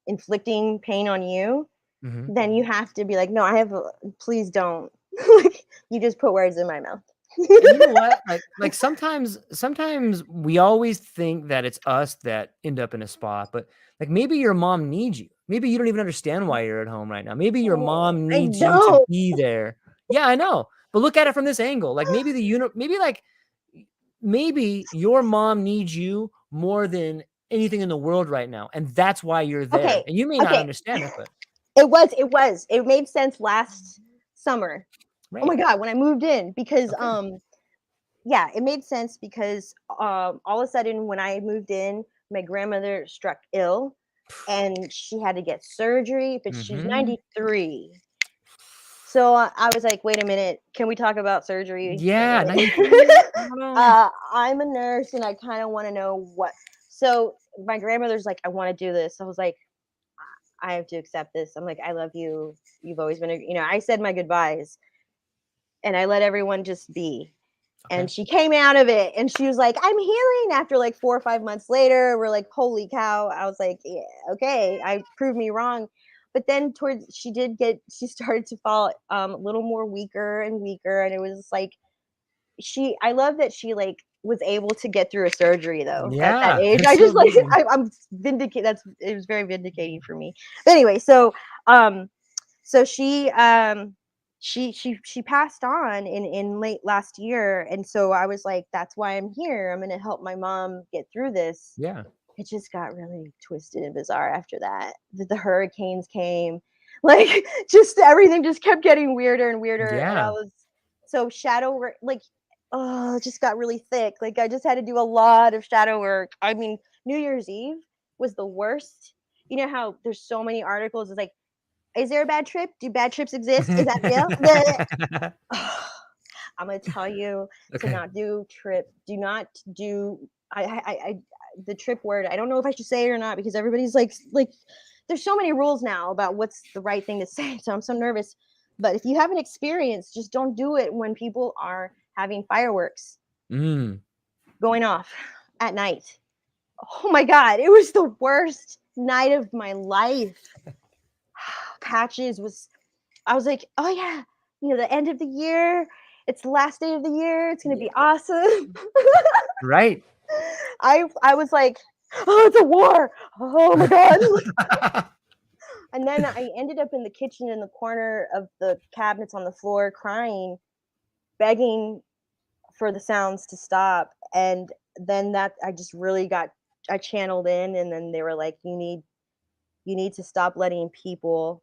Speaker 2: inflicting pain on you,
Speaker 1: Mm-hmm.
Speaker 2: then you have to be like, no, please don't. Like, you just put words in my mouth.
Speaker 1: And you know what? Like sometimes we always think that it's us that end up in a spot, but like maybe your mom needs you. Maybe you don't even understand why you're at home right now. Maybe your mom
Speaker 2: I
Speaker 1: needs you to
Speaker 2: don't.
Speaker 1: be there. Yeah, I know. But look at it from this angle. Like maybe your mom needs you more than anything in the world right now. And that's why you're there.
Speaker 2: Okay.
Speaker 1: And you may not
Speaker 2: Okay.
Speaker 1: understand it, but
Speaker 2: It made sense last summer. Oh
Speaker 1: right.
Speaker 2: my god, when I moved in, because
Speaker 1: Okay.
Speaker 2: yeah, it made sense because all of a sudden when I moved in, my grandmother struck ill and she had to get surgery, but she's
Speaker 1: Mm-hmm.
Speaker 2: 93. So I was like, wait a minute, can we talk about surgery for a
Speaker 1: Yeah,
Speaker 2: minute?
Speaker 1: 93. I don't know.
Speaker 2: I'm a nurse and I kind of want to know what. So my grandmother's like, I want to do this. I was like, I have to accept this. I'm like, I love you. You've always been, I said my goodbyes and I let everyone just be.
Speaker 1: Okay.
Speaker 2: And she came out of it and she was like, I'm healing after like 4 or 5 months later. We're like, holy cow. I was like, yeah, okay, I proved me wrong. But then she started to fall a little more weaker and weaker. And it was like, I love that she like was able to get through a surgery though at that
Speaker 1: Yeah,
Speaker 2: age.
Speaker 1: it's
Speaker 2: I
Speaker 1: so
Speaker 2: just like,
Speaker 1: amazing.
Speaker 2: I'm vindicated. It was very vindicating for me. But anyway, um, so she passed on in late last year, and so I was like, that's why I'm here. I'm gonna help my mom get through this.
Speaker 1: Yeah.
Speaker 2: It just got really twisted and bizarre after that. The hurricanes came, like just everything just kept getting weirder and weirder, and I
Speaker 1: Yeah.
Speaker 2: was so shadow work, like, oh, it just got really thick. Like I just had to do a lot of shadow work. I mean, New Year's Eve was the worst. You know how there's so many articles. It's like Is there a bad trip? Do bad trips exist? Is that real? I'm gonna tell you to
Speaker 1: Okay.
Speaker 2: not do trip. Do not do. The trip word. I don't know if I should say it or not because everybody's like. There's so many rules now about what's the right thing to say. So I'm so nervous. But if you have an experience, just don't do it when people are having fireworks going off at night. Oh my God, it was the worst night of my life. Patches was, I was like, oh yeah, the end of the year. It's the last day of the year. It's gonna be awesome.
Speaker 1: Right.
Speaker 2: I was like, oh, it's a war. Oh my God. And then I ended up in the kitchen in the corner of the cabinets on the floor crying, begging for the sounds to stop. And then that I just really I channeled in, and then they were like, you need to stop letting people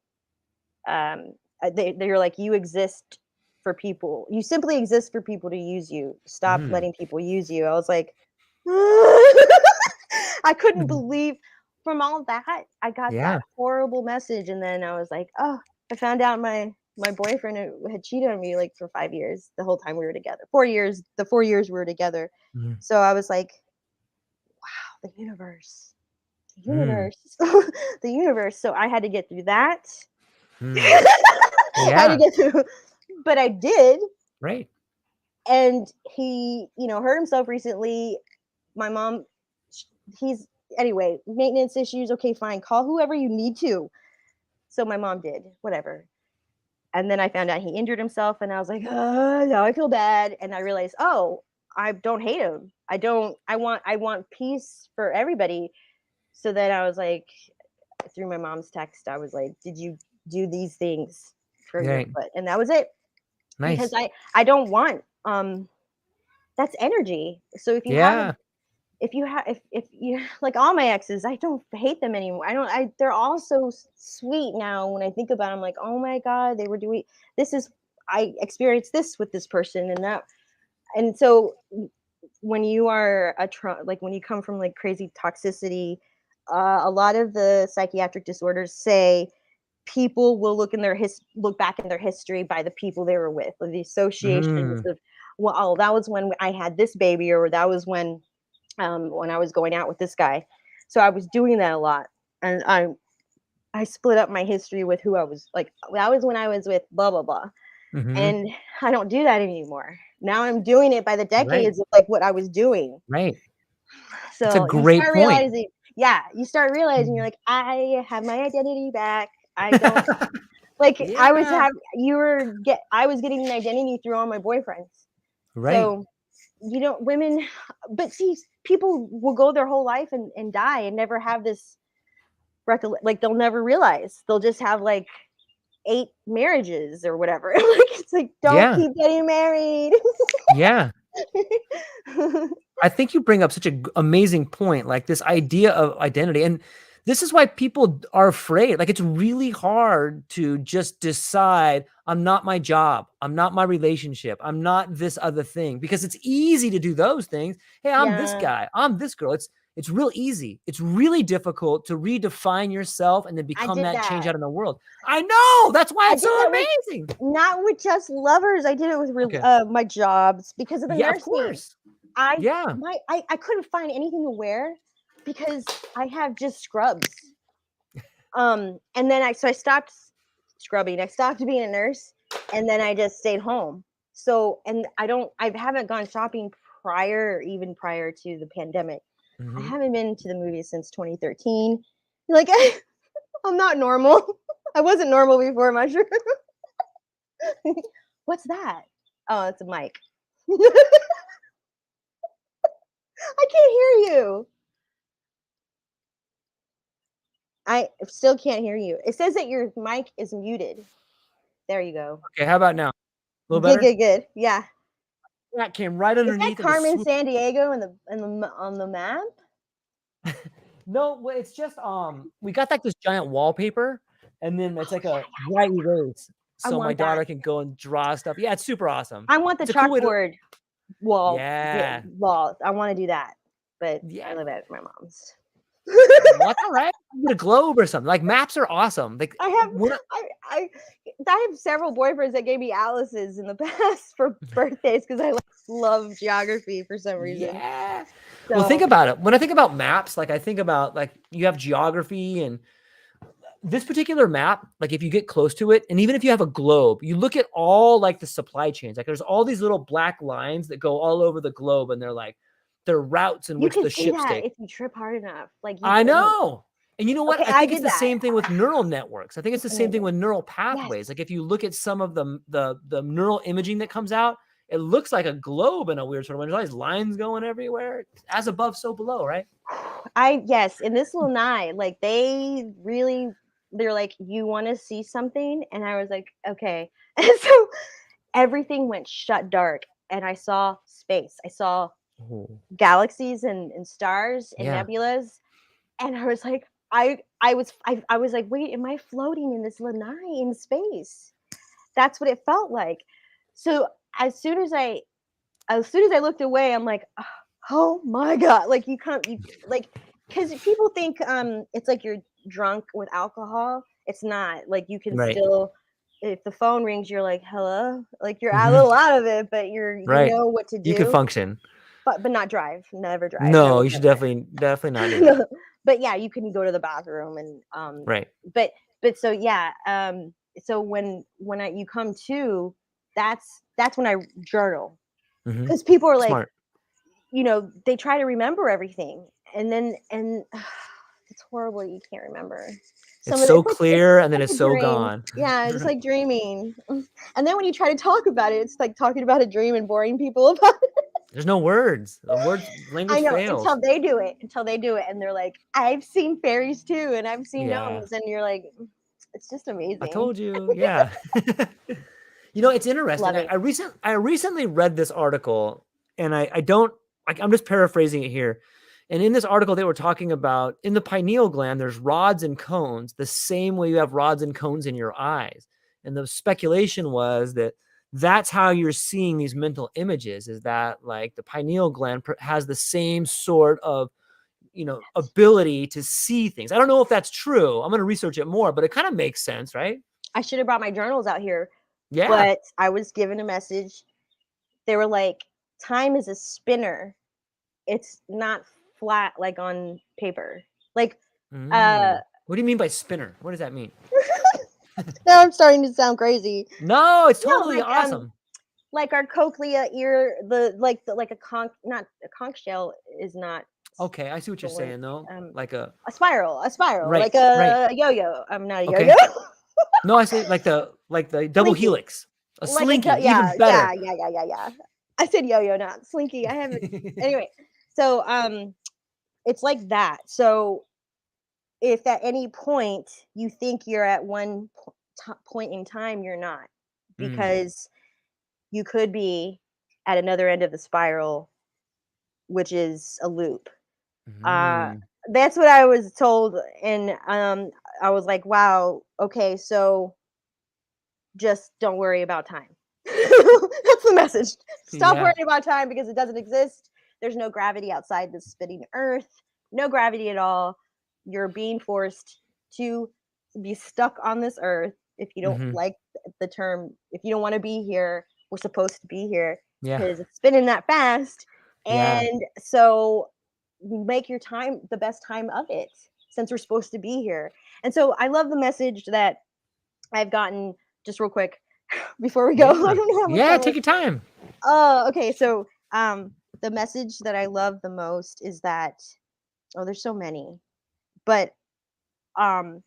Speaker 2: they're like, you exist for people. You simply exist for people to use you. Stop letting people use you. I was like, I couldn't believe from all that. I got that horrible message. And then I was like, oh, I found out my boyfriend had cheated on me like for 5 years, the whole time we were together. 4 years, the 4 years we were together. So I was like, wow, the universe, the universe. So I had to get through that. I had to get through, but I did.
Speaker 1: Right.
Speaker 2: And he, hurt himself recently. My mom, anyway, maintenance issues. Okay, fine. Call whoever you need to. So my mom did, whatever. And then I found out he injured himself, and I was like, oh, now I feel bad. And I realized, oh, I don't hate him. I want peace for everybody. So then I was like, through my mom's text, I was like, did you do these things for your foot? And that was it.
Speaker 1: Nice.
Speaker 2: Because I don't want, that's energy. So if you have, if you like all my exes, I don't hate them anymore. They're all so sweet now. When I think about it, I'm like, oh my God, they were doing, I experienced this with this person and that. And so when you are when you come from like crazy toxicity, a lot of the psychiatric disorders say people will look back in their history by the people they were with, or the associations of, well, that was when I had this baby, or that was when I was going out with this guy. So I was doing that a lot, and I split up my history with who I was like. That was when I was with blah blah blah, and I don't do that anymore. Now I'm doing it by the decades of like what I was doing.
Speaker 1: Right.
Speaker 2: So
Speaker 1: it's a great
Speaker 2: you start
Speaker 1: point.
Speaker 2: realizing, you start realizing you're like, I have my identity back. I don't like I was getting an identity through all my boyfriends.
Speaker 1: Right.
Speaker 2: So women, but see, people will go their whole life and die and never have this like they'll never realize. They'll just have like 8 marriages or whatever. Like it's like, don't keep getting married.
Speaker 1: I think you bring up such an amazing point, like this idea of identity. And this is why people are afraid. Like, it's really hard to just decide, I'm not my job, I'm not my relationship, I'm not this other thing, because it's easy to do those things. Hey, I'm this guy, I'm this girl. It's real easy. It's really difficult to redefine yourself and then become that change out in the world. I know. That's why it's so amazing.
Speaker 2: Not with just lovers. I did it with my jobs because of the nursing.
Speaker 1: Of course.
Speaker 2: I couldn't find anything to wear because I have just scrubs. And then I stopped scrubbing. I stopped being a nurse, and then I just stayed home. So, and I haven't gone shopping prior to the pandemic. I haven't been to the movies since 2013. Like, I'm not normal. I wasn't normal before mushroom. What's that? Oh, it's a mic. I can't hear you. I still can't hear you. It says that your mic is muted. There you go.
Speaker 1: Okay, how about now? A little better?
Speaker 2: Good. Yeah.
Speaker 1: That came right underneath.
Speaker 2: Is that Carmen San Diego on the map?
Speaker 1: No, it's just we got like this giant wallpaper, and then it's like a white erase, so my daughter can go and draw stuff. Yeah, it's super awesome.
Speaker 2: I want the chalkboard wall.
Speaker 1: Yeah.
Speaker 2: Wall. I want to do that, but I live at my mom's.
Speaker 1: Well, that's all right. Get a globe or something. Like maps are awesome. Like
Speaker 2: I have
Speaker 1: when
Speaker 2: I I have several boyfriends that gave me atlases in the past for birthdays because I like, love geography for some reason.
Speaker 1: yeah. Well, think
Speaker 2: So
Speaker 1: about it. When I think about maps, like I think about like you have geography and this particular map, like if you get close to it, and even if you have a globe, you look at all like the supply chains, like there's all these little black lines that go all over the globe, and they're routes in
Speaker 2: you
Speaker 1: which
Speaker 2: can
Speaker 1: the
Speaker 2: see
Speaker 1: ships
Speaker 2: that
Speaker 1: take.
Speaker 2: if you trip hard enough. Like you
Speaker 1: I
Speaker 2: can.
Speaker 1: know. And you know what?
Speaker 2: Okay,
Speaker 1: I
Speaker 2: I
Speaker 1: think it's
Speaker 2: did
Speaker 1: the
Speaker 2: that.
Speaker 1: same thing with neural networks. I think it's the
Speaker 2: It's
Speaker 1: same thing
Speaker 2: amazing.
Speaker 1: with neural
Speaker 2: Yes.
Speaker 1: pathways. Like if you look at some of the neural imaging that comes out, it looks like a globe in a weird sort of way. There's all these lines going everywhere. As above, so below, right?
Speaker 2: Yes, in this lanai, like they're like, you want to see something? And I was like, okay. And so everything went shut dark and I saw space. I saw
Speaker 1: Oh,
Speaker 2: galaxies and stars and
Speaker 1: yeah.
Speaker 2: nebulas. And I was like, I was like, wait, am I floating in this lanai in space? That's what it felt like. So as soon as I as soon as I looked away, I'm like, oh my god! Like you can't, you like, because people think it's like you're drunk with alcohol. It's not. Like you can
Speaker 1: Right.
Speaker 2: still, if the phone rings, you're like, hello, like you're a
Speaker 1: Hmm.
Speaker 2: little out of it, but you
Speaker 1: Right.
Speaker 2: know what to
Speaker 1: You can
Speaker 2: do,
Speaker 1: function.
Speaker 2: but not drive. Never drive. I
Speaker 1: No,
Speaker 2: would
Speaker 1: you should
Speaker 2: never
Speaker 1: definitely not do that.
Speaker 2: drive. But yeah, you can go to the bathroom and
Speaker 1: Right.
Speaker 2: but so yeah, so when you come to, that's when I journal
Speaker 1: Hmm.
Speaker 2: because people are like,
Speaker 1: Smart.
Speaker 2: they try to remember everything, and then it's horrible. You can't remember
Speaker 1: It's
Speaker 2: some of it.
Speaker 1: so clear
Speaker 2: It's
Speaker 1: and then
Speaker 2: like
Speaker 1: it's
Speaker 2: a
Speaker 1: so
Speaker 2: dream.
Speaker 1: gone.
Speaker 2: Yeah, it's like dreaming. And then when you try to talk about it, it's like talking about a dream and boring people about it.
Speaker 1: There's no words. The
Speaker 2: I
Speaker 1: language
Speaker 2: know
Speaker 1: fails.
Speaker 2: until they do it, and they're like, I've seen fairies too, and I've seen
Speaker 1: Yeah.
Speaker 2: gnomes, and you're like, it's just
Speaker 1: I
Speaker 2: amazing.
Speaker 1: told you. Yeah. It's interesting.
Speaker 2: Love
Speaker 1: I,
Speaker 2: it.
Speaker 1: I recent I recently read this article, and I don't like I'm just paraphrasing it here. And in this article, they were talking about in the pineal gland, there's rods and cones, the same way you have rods and cones in your eyes. And the speculation was that that's how you're seeing these mental images, is that like the pineal gland has the same sort of ability to see things. I don't know if that's true. I'm going to research it more, but it kind of makes sense, right?
Speaker 2: I should have brought my journals out here,
Speaker 1: Yeah.
Speaker 2: but I was given a message. They were like, time is a spinner. It's not flat like on paper. Like, uh,
Speaker 1: What do you mean by spinner? What does that mean?
Speaker 2: now I'm starting to sound crazy.
Speaker 1: No, it's
Speaker 2: No,
Speaker 1: totally awesome.
Speaker 2: like our cochlea ear, like a conch, not a conch shell is not
Speaker 1: Okay, I see what
Speaker 2: the
Speaker 1: you're
Speaker 2: word.
Speaker 1: saying though.
Speaker 2: Um,
Speaker 1: Like a
Speaker 2: a spiral,
Speaker 1: right,
Speaker 2: like
Speaker 1: right.
Speaker 2: a yo-yo. I'm not a yo-yo.
Speaker 1: Okay. No, I say like the double
Speaker 2: Slinky,
Speaker 1: helix, a slinky, even
Speaker 2: yeah,
Speaker 1: better.
Speaker 2: yeah. I said yo-yo, not slinky. I haven't. Anyway, so it's like that. So if at any point you think you're at one point in time, you're not,
Speaker 1: Mm.
Speaker 2: because you could be at another end of the spiral, which is a loop. Uh,
Speaker 1: Mm.
Speaker 2: that's what I was told, and I was like, wow, okay, so just don't worry about time. That's the message. Stop
Speaker 1: Yeah.
Speaker 2: worrying about time because it doesn't exist. There's no gravity outside the spinning earth, no gravity at all. You're being forced to be stuck on this earth. If you don't
Speaker 1: Hmm.
Speaker 2: like the term, if you don't want to be here, we're supposed to be here
Speaker 1: Yeah.
Speaker 2: because it's spinning that fast.
Speaker 1: Yeah.
Speaker 2: And so make your time the best time of it, since we're supposed to be here. And so I love the message that I've gotten, just real quick before we go. I
Speaker 1: Yeah.
Speaker 2: don't know how much
Speaker 1: Yeah.
Speaker 2: time
Speaker 1: Take your time.
Speaker 2: okay. So the message that I love the most is that, oh, there's so many, but um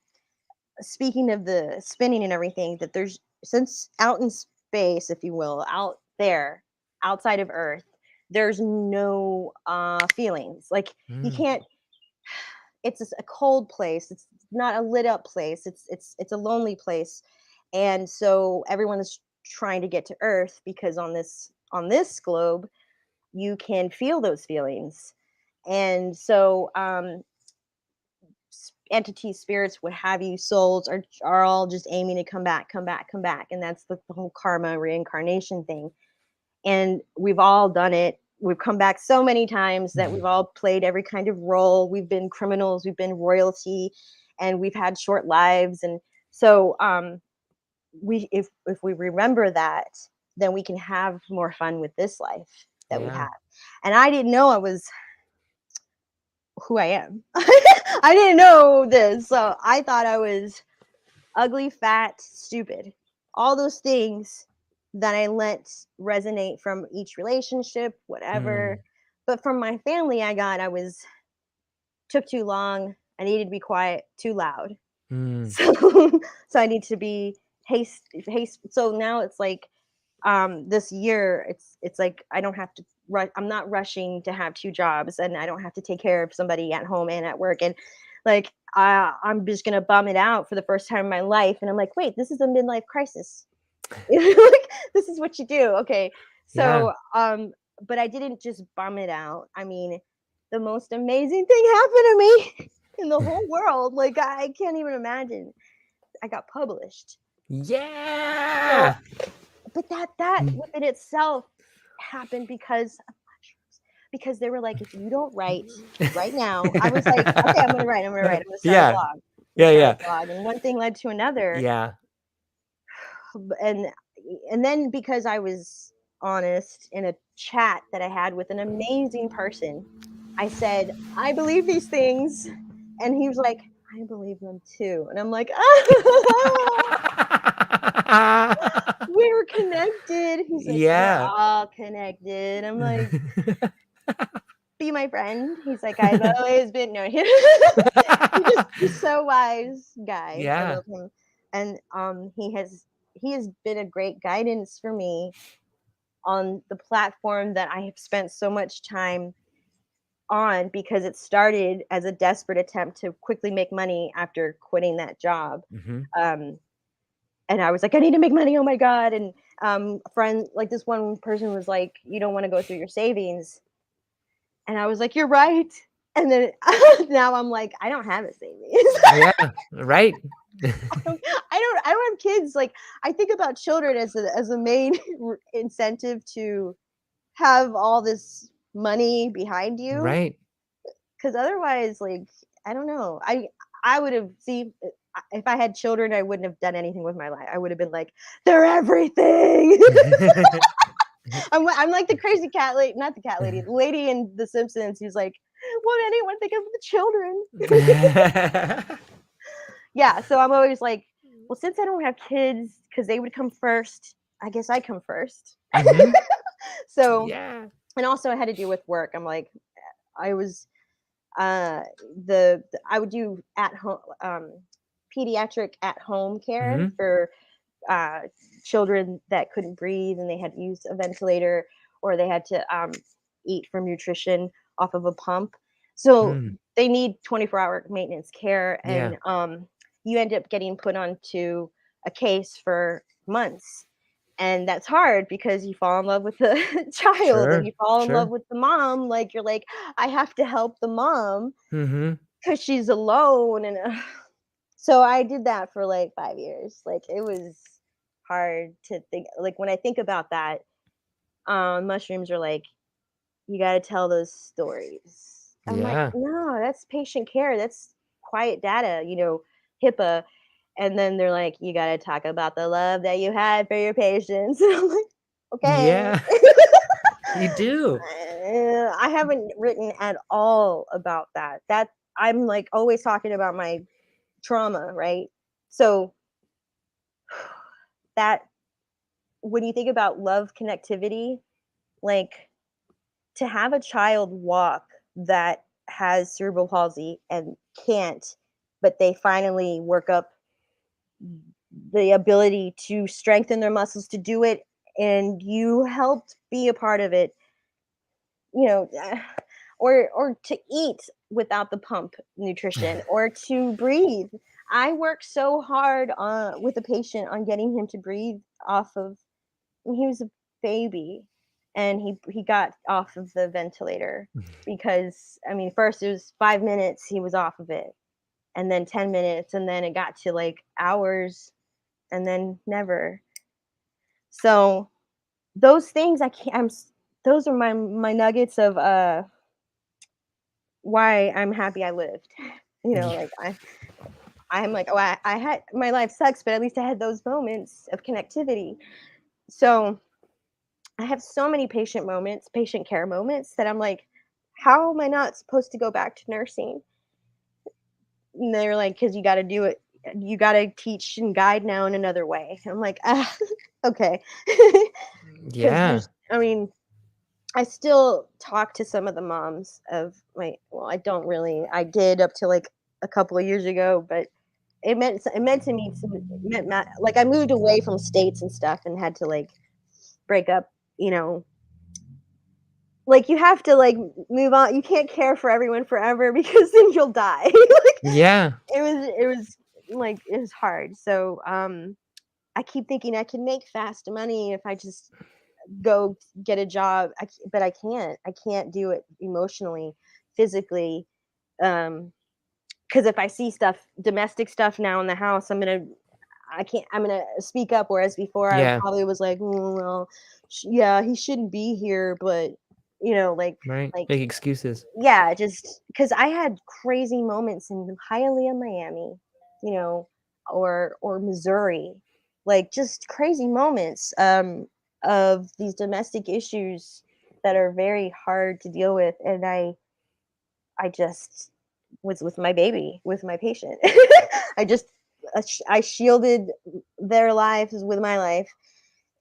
Speaker 2: speaking of the spinning and everything, that there's, since out in space, if you will, out there, outside of Earth, there's no feelings. Like you
Speaker 1: Mm.
Speaker 2: can't, it's a cold place. It's not a lit up place. It's a lonely place. And so everyone is trying to get to Earth because on this globe you can feel those feelings. And so entities, spirits, what have you, souls are all just aiming to come back, come back, come back. And that's the whole karma reincarnation thing. And we've all done it. we've come back so many times that we've all played every kind of role. We've been criminals, we've been royalty, and we've had short lives. And so we if we remember that, then we can have more fun with this life that we
Speaker 1: Yeah.
Speaker 2: have. And I didn't know I was who I am. I didn't know this. So I thought I was ugly, fat, stupid. All those things that I let resonate from each relationship, whatever.
Speaker 1: Mm.
Speaker 2: But from my family, I was took too long. I needed to be quiet, too loud.
Speaker 1: Mm.
Speaker 2: So so I need to be haste. So now it's like this year it's like I don't have to I'm not rushing to have two jobs, and I don't have to take care of somebody at home and at work. And like I'm just gonna bum it out for the first time in my life, and I'm like, wait, this is a midlife crisis. Like, this is what you do. Okay.
Speaker 1: Yeah.
Speaker 2: So but I didn't just bum it out. I mean, the most amazing thing happened to me in the whole world. Like, I can't even imagine. I got published. So,
Speaker 1: Yeah.
Speaker 2: but that within itself happened because they were like, if you don't write right now, I was like, okay, I'm gonna write. I'm gonna start a
Speaker 1: Yeah.
Speaker 2: blog.
Speaker 1: Yeah.
Speaker 2: Start
Speaker 1: Yeah.
Speaker 2: a blog, and one thing led to another.
Speaker 1: Yeah.
Speaker 2: and and then because I was honest in a chat that I had with an amazing person, I said, I believe these things. And he was like, I believe them too. And I'm like, we're connected. He's like, we're
Speaker 1: Yeah.
Speaker 2: all connected. I'm like, be my friend. He's like, I've always been no. He's so wise guy. I
Speaker 1: Yeah.
Speaker 2: love him. And he has been a great guidance for me on the platform that I have spent so much time on, because it started as a desperate attempt to quickly make money after quitting that job.
Speaker 1: Mm-hmm.
Speaker 2: And I was like, I need to make money. Oh my God. And a friend, like this one person was like, you don't want to go through your savings. And I was like, you're right. And then now I'm like, I don't have a savings.
Speaker 1: Yeah. Right.
Speaker 2: I don't have kids. Like, I think about children as a main incentive to have all this money behind you,
Speaker 1: Right.
Speaker 2: because otherwise, like, I don't know. I would have if I had children, I wouldn't have done anything with my life. I would have been like, they're everything. I'm like the crazy cat lady, not the cat lady, the lady in The Simpsons who's like, won't anyone think of the children? Yeah, so I'm always like, well, since I don't have kids, because they would come first, I guess I come first.
Speaker 1: Mm-hmm.
Speaker 2: So,
Speaker 1: Yeah.
Speaker 2: and also I had to do with work. I'm like, I was I would do at home pediatric at home care
Speaker 1: Mm-hmm.
Speaker 2: for uh, children that couldn't breathe and they had to use a ventilator, or they had to eat from nutrition off of a pump. So
Speaker 1: Mm.
Speaker 2: they need 24-hour maintenance care,
Speaker 1: Yeah.
Speaker 2: and you end up getting put onto a case for months. And that's hard because you fall in love with the child and
Speaker 1: Sure.
Speaker 2: you fall in love
Speaker 1: Sure.
Speaker 2: with the mom. Like, you're like, I have to help the mom
Speaker 1: Mm-hmm.
Speaker 2: because she's alone. And so I did that for like 5 years. Like, it was hard to think. Like, when I think about that, mushrooms are like, you got to tell those stories. I'm like,
Speaker 1: Yeah.
Speaker 2: no, that's patient care. That's quiet data, HIPAA. And then they're like, you got to talk about the love that you had for your patients. And I'm like, okay.
Speaker 1: Yeah. You do.
Speaker 2: I haven't written at all about that. That I'm like always talking about my trauma, right? So that when you think about love connectivity, like, to have a child walk that has cerebral palsy and can't, but they finally work up the ability to strengthen their muscles to do it, and you helped be a part of it, you know, or to eat without the pump nutrition, or to breathe. I worked so hard with a patient on getting him to breathe off of, he was a baby, and he got off of the ventilator because, I mean, first it was 5 minutes he was off of it, and then 10 minutes, and then it got to like hours, and then never. So those things I can't. those are my nuggets of why I'm happy I lived. You know, like I'm like, oh, I had, my life sucks, but at least I had those moments of connectivity. So I have so many patient care moments that I'm like, how am I not supposed to go back to nursing? And they're like, because you got to do it. You got to teach and guide now in another way. I'm like, okay. Because
Speaker 3: Yeah.
Speaker 2: I mean, I still talk to some of the moms of well, I don't really. I did up to like a couple of years ago, but it meant to me, like I moved away from states and stuff and had to like break up, you know, like you have to like move on. You can't care for everyone forever because then you'll die. Like
Speaker 3: Yeah.
Speaker 2: it was like it was hard. So I keep thinking I can make fast money if I just go get a job, but I can't. I can't do it emotionally, physically. Because if I see stuff, domestic stuff now in the house, I'm gonna speak up. Whereas before, I
Speaker 3: Yeah.
Speaker 2: probably was like, well, yeah, he shouldn't be here, but you know,
Speaker 3: Right.
Speaker 2: like
Speaker 3: Make excuses.
Speaker 2: yeah, just because I had crazy moments in Hialeah, Miami, you know, or Missouri, like just crazy moments of these domestic issues that are very hard to deal with, and I just was with my baby, with my patient. I just I shielded their lives with my life.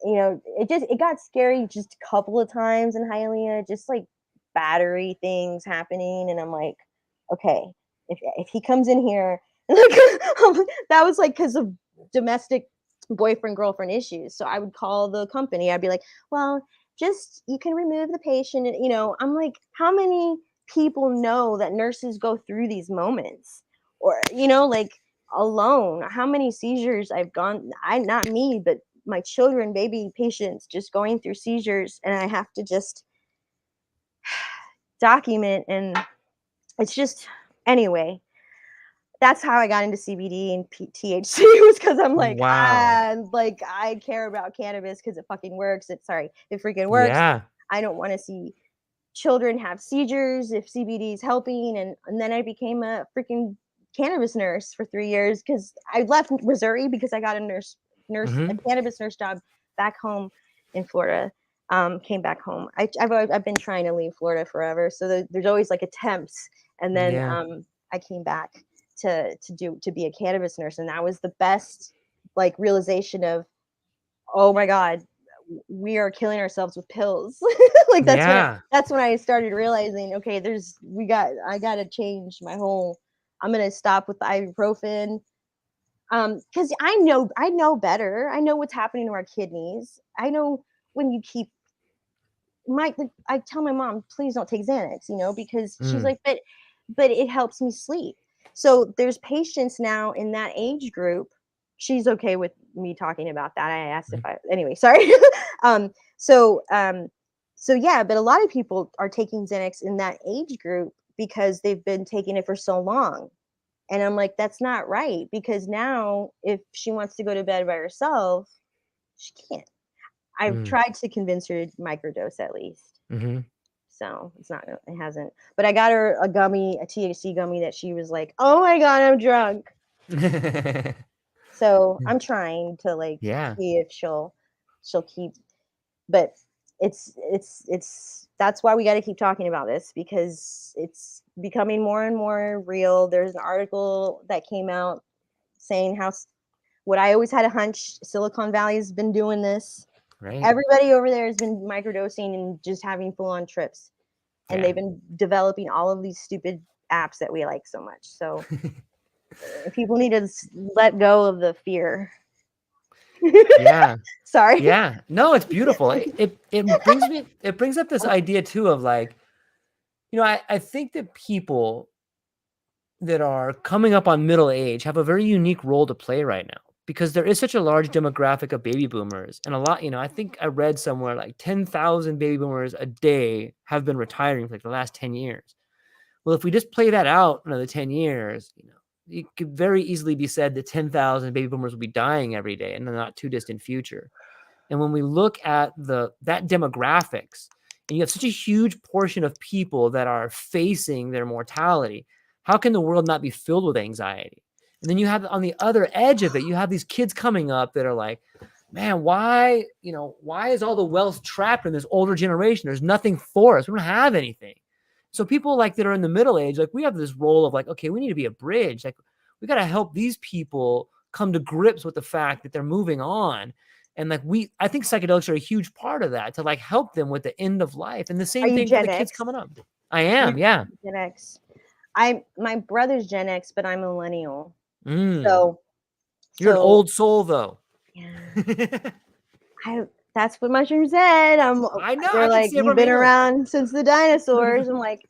Speaker 2: You know, it got scary just a couple of times in Hialeah, just like battery things happening, and I'm like, okay, if he comes in here, like that was like because of domestic boyfriend girlfriend issues. So I would call the company. I'd be like, well, just you can remove the patient. And, you know, I'm like, how many people know that nurses go through these moments, or you know, like alone? How many seizures I've gone? I not me, but my children, baby patients, just going through seizures, and I have to just document. And it's just anyway. That's how I got into CBD and THC was because I'm
Speaker 3: Wow.
Speaker 2: like I care about cannabis because it fucking works. It freaking works.
Speaker 3: Yeah.
Speaker 2: I don't want to see children have seizures if CBD is helping. And then I became a freaking cannabis nurse for 3 years because I left Missouri because I got a
Speaker 3: Mm-hmm.
Speaker 2: cannabis nurse job back home in Florida. Came back home. I've been trying to leave Florida forever, so there's always like attempts. And then
Speaker 3: Yeah.
Speaker 2: I came back to be a cannabis nurse, and that was the best like realization of, oh my god, we are killing ourselves with pills. Like
Speaker 3: Yeah.
Speaker 2: that's when I started realizing, okay, I gotta change my whole. I'm gonna stop with the ibuprofen, because I know better. I know what's happening to our kidneys. I know when you keep I tell my mom, please don't take Xanax, you know, because she's
Speaker 3: Mm.
Speaker 2: like, but it helps me sleep. So there's patients now in that age group. She's okay with me talking about that. I asked if I anyway, sorry. um, so so yeah, but a lot of people are taking Xanax in that age group because they've been taking it for so long. And I'm like, that's not right, because now if she wants to go to bed by herself, she can't. I've
Speaker 3: Mm.
Speaker 2: tried to convince her to microdose at least.
Speaker 3: Mm-hmm.
Speaker 2: So it's not, it hasn't. But I got her a gummy, a THC gummy that she was like, oh my God, I'm drunk. So I'm trying to like
Speaker 3: Yeah.
Speaker 2: see if she'll keep, but that's why we got to keep talking about this, because it's becoming more and more real. There's an article that came out saying how what I always had a hunch, Silicon Valley has been doing this.
Speaker 3: Right.
Speaker 2: Everybody over there has been microdosing and just having full on trips. And
Speaker 3: Yeah.
Speaker 2: they've been developing all of these stupid apps that we like so much. So people need to let go of the fear.
Speaker 3: Yeah.
Speaker 2: Sorry.
Speaker 3: Yeah. No, it's beautiful. It brings up this idea too of like, I think that people that are coming up on middle age have a very unique role to play right now, because there is such a large demographic of baby boomers, and a lot, I think I read somewhere like 10,000 baby boomers a day have been retiring for like the last 10 years. Well, if we just play that out another 10 years, it could very easily be said that 10,000 baby boomers will be dying every day in the not too distant future. And when we look at that demographics, and you have such a huge portion of people that are facing their mortality, how can the world not be filled with anxiety? And then you have on the other edge of it, you have these kids coming up that are like, man, why is all the wealth trapped in this older generation? There's nothing for us. We don't have anything. So people like that are in the middle age, like we have this role of like, okay, we need to be a bridge. Like we got to help these people come to grips with the fact that they're moving on. And like I think psychedelics are a huge part of that, to like help them with the end of life. And the
Speaker 2: Are
Speaker 3: same
Speaker 2: you
Speaker 3: thing for
Speaker 2: Gen
Speaker 3: the kids
Speaker 2: X?
Speaker 3: coming up. I am, yeah.
Speaker 2: Gen X. My brother's Gen X, but I'm a millennial.
Speaker 3: Mm.
Speaker 2: So
Speaker 3: You're an old soul though.
Speaker 2: Yeah. That's what Mushroom said.
Speaker 3: I know.
Speaker 2: They're like, you've been around since the dinosaurs. I'm like,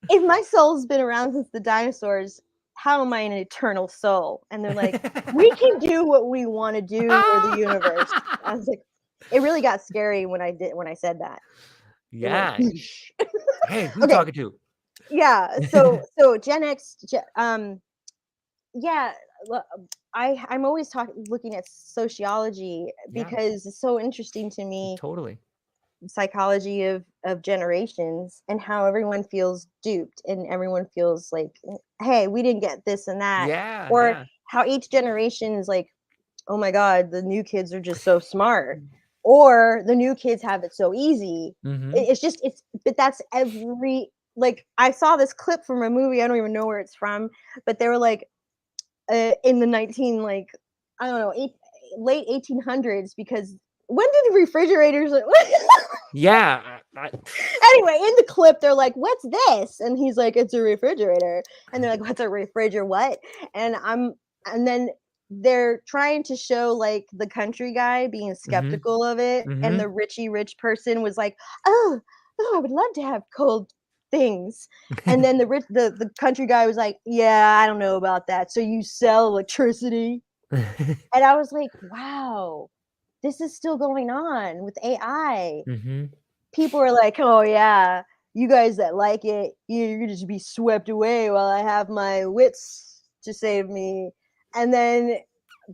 Speaker 2: if my soul's been around since the dinosaurs, how am I an eternal soul? And they're like, we can do what we want to do for the universe. I was like, it really got scary when I said that.
Speaker 3: Yeah.
Speaker 2: Like,
Speaker 3: hey, who you talking to?
Speaker 2: Yeah. So Gen X, yeah. I'm always looking at sociology because it's so interesting to me.
Speaker 3: Totally.
Speaker 2: Psychology of generations and how everyone feels duped and everyone feels like, hey, we didn't get this and that. Or how each generation is like, oh my God, the new kids are just so smart. Or the new kids have it so easy. But that's like, I saw this clip from a movie, I don't even know where it's from, but they were like, in the late 1800s, because when did refrigerators
Speaker 3: yeah
Speaker 2: anyway, in the clip they're like, what's this? And he's like, it's a refrigerator. And they're like, what's a refrigerator? What? And then they're trying to show like the country guy being skeptical of it, and the rich person was like, oh, I would love to have cold things. And then the country guy was like, yeah, I don't know about that. So you sell electricity? And I was like, wow, this is still going on with AI. People are like, oh yeah, you guys that like it, you're gonna just be swept away while I have my wits to save me. And then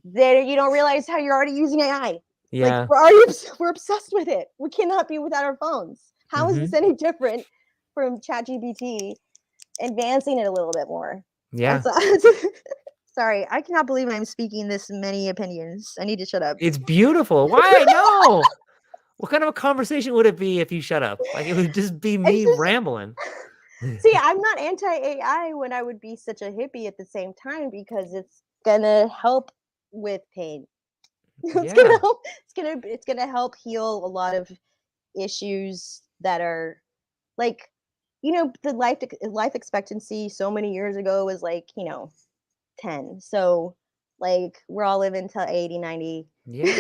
Speaker 2: you don't realize how you're already using AI.
Speaker 3: Yeah.
Speaker 2: Like we're obsessed with it. We cannot be without our phones. How is this any different from ChatGPT advancing it a little bit more?
Speaker 3: Yeah.
Speaker 2: Sorry, I cannot believe I'm speaking this many opinions. I need to shut up.
Speaker 3: It's beautiful. Why? No. What kind of a conversation would it be if you shut up? Like, it would just be me rambling.
Speaker 2: See, I'm not anti-AI when I would be such a hippie at the same time, because it's gonna help with pain. It's gonna help heal a lot of issues that are like, the life expectancy so many years ago was like, 10. So like we're all living till 80, 90.
Speaker 3: Yeah.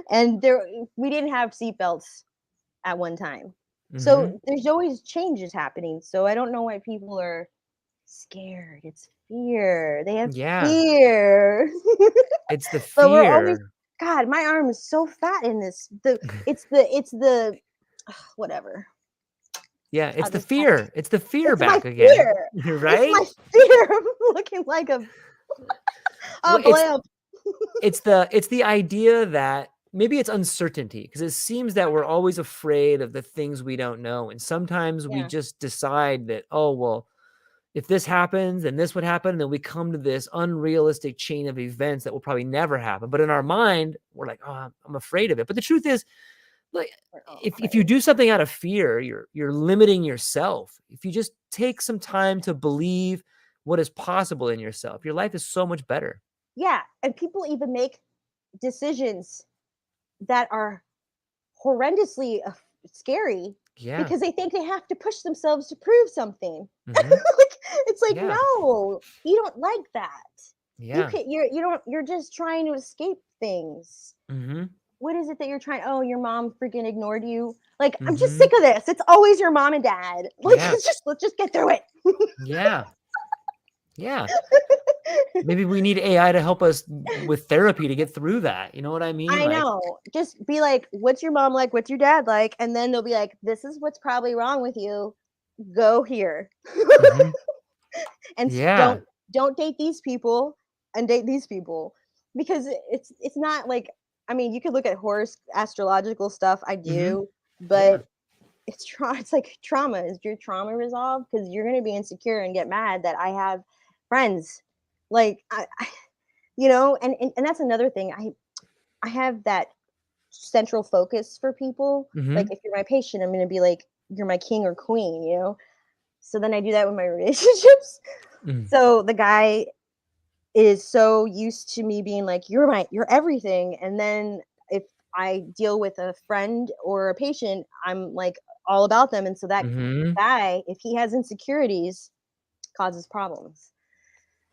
Speaker 2: And we didn't have seatbelts at one time. So there's always changes happening. So I don't know why people are scared. It's fear. They have fear.
Speaker 3: It's the fear.
Speaker 2: But we're always, God, my arm is so fat in this. It's the whatever.
Speaker 3: Yeah, it's the fear. It's the fear back again.
Speaker 2: Fear.
Speaker 3: Right?
Speaker 2: It's my fear of looking like a blimp.
Speaker 3: It's the idea that maybe it's uncertainty, because it seems that we're always afraid of the things we don't know. And sometimes we just decide that, oh, well, if this happens, then this would happen. And then we come to this unrealistic chain of events that will probably never happen. But in our mind, we're like, oh, I'm afraid of it. But the truth is, like, if you do something out of fear, you're limiting yourself. If you just take some time to believe what is possible in yourself, your life is so much better.
Speaker 2: Yeah, and people even make decisions that are horrendously scary because they think they have to push themselves to prove something. It's like, no, you don't like that.
Speaker 3: Yeah,
Speaker 2: you're just trying to escape things. What is it that you're trying? Oh, your mom freaking ignored you. Like, I'm just sick of this. It's always your mom and dad. Like, let's just get through it.
Speaker 3: Yeah. Maybe we need AI to help us with therapy to get through that. You know what I mean?
Speaker 2: I know. Just be like, what's your mom like? What's your dad like? And then they'll be like, this is what's probably wrong with you. Go here. And don't date these people and date these people, because it's not like, I mean, you could look at astrological stuff. I do, but it's like trauma. Is your trauma resolved? Because you're going to be insecure and get mad that I have friends like you know, and that's another thing. I have that central focus for people. Like
Speaker 3: Mm-hmm.
Speaker 2: if you're my patient, I'm going to be like, you're my king or queen, you know. So then I do that with my relationships.
Speaker 3: Mm-hmm.
Speaker 2: So the guy is so used to me being like, you're everything, and then if I deal with a friend or a patient, I'm like all about them, and so that
Speaker 3: Mm-hmm.
Speaker 2: guy, if he has insecurities, causes problems.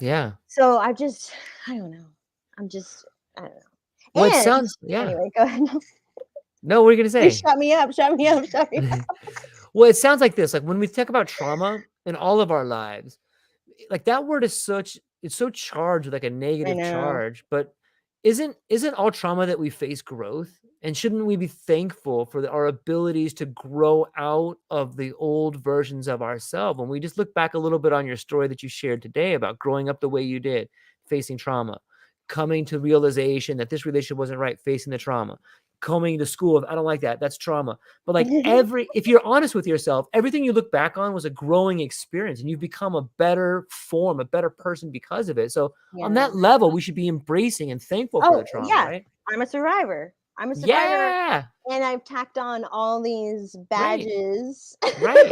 Speaker 3: Yeah.
Speaker 2: So I don't know. I don't
Speaker 3: Well,
Speaker 2: know.
Speaker 3: it
Speaker 2: And
Speaker 3: sounds, yeah.
Speaker 2: anyway, go ahead.
Speaker 3: No, what are you gonna
Speaker 2: Please
Speaker 3: say?
Speaker 2: shut me up. Shut me up. Shut me up.
Speaker 3: Well, it sounds like this. Like when we talk about trauma in all of our lives, like that word is it's so charged with like a
Speaker 2: I
Speaker 3: negative
Speaker 2: know.
Speaker 3: charge, but isn't all trauma that we face growth? And shouldn't we be thankful for our abilities to grow out of the old versions of ourselves? When we just look back a little bit on your story that you shared today about growing up the way you did, facing trauma, coming to realization that this relationship wasn't right, facing the trauma, coming to school of I don't like that, that's trauma. But like if you're honest with yourself, everything you look back on was a growing experience and you've become a better form, a better person because of it. So on
Speaker 2: Yeah.
Speaker 3: that level, we should be embracing and thankful for
Speaker 2: Oh
Speaker 3: the trauma,
Speaker 2: yeah,
Speaker 3: right?
Speaker 2: I'm a survivor. I'm a survivor,
Speaker 3: Yeah.
Speaker 2: and I've tacked on all these
Speaker 3: Right.
Speaker 2: badges.
Speaker 3: Right.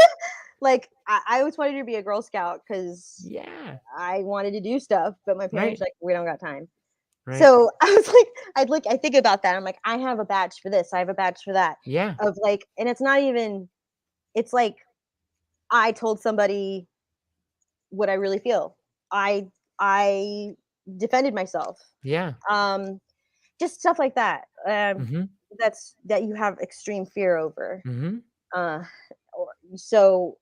Speaker 2: Like I always wanted to be a Girl Scout because
Speaker 3: Yeah.
Speaker 2: I wanted to do stuff, but my parents
Speaker 3: Right.
Speaker 2: were like, we don't got time.
Speaker 3: Right.
Speaker 2: So I was like, I think about that. I'm like, I have a badge for this. I have a badge for that.
Speaker 3: Yeah.
Speaker 2: Of like, and it's not even. It's like I told somebody what I really feel. I defended myself.
Speaker 3: Yeah.
Speaker 2: Um, just stuff like that.
Speaker 3: Mm-hmm.
Speaker 2: That you have extreme fear over.
Speaker 3: Mm-hmm.
Speaker 2: Uh, so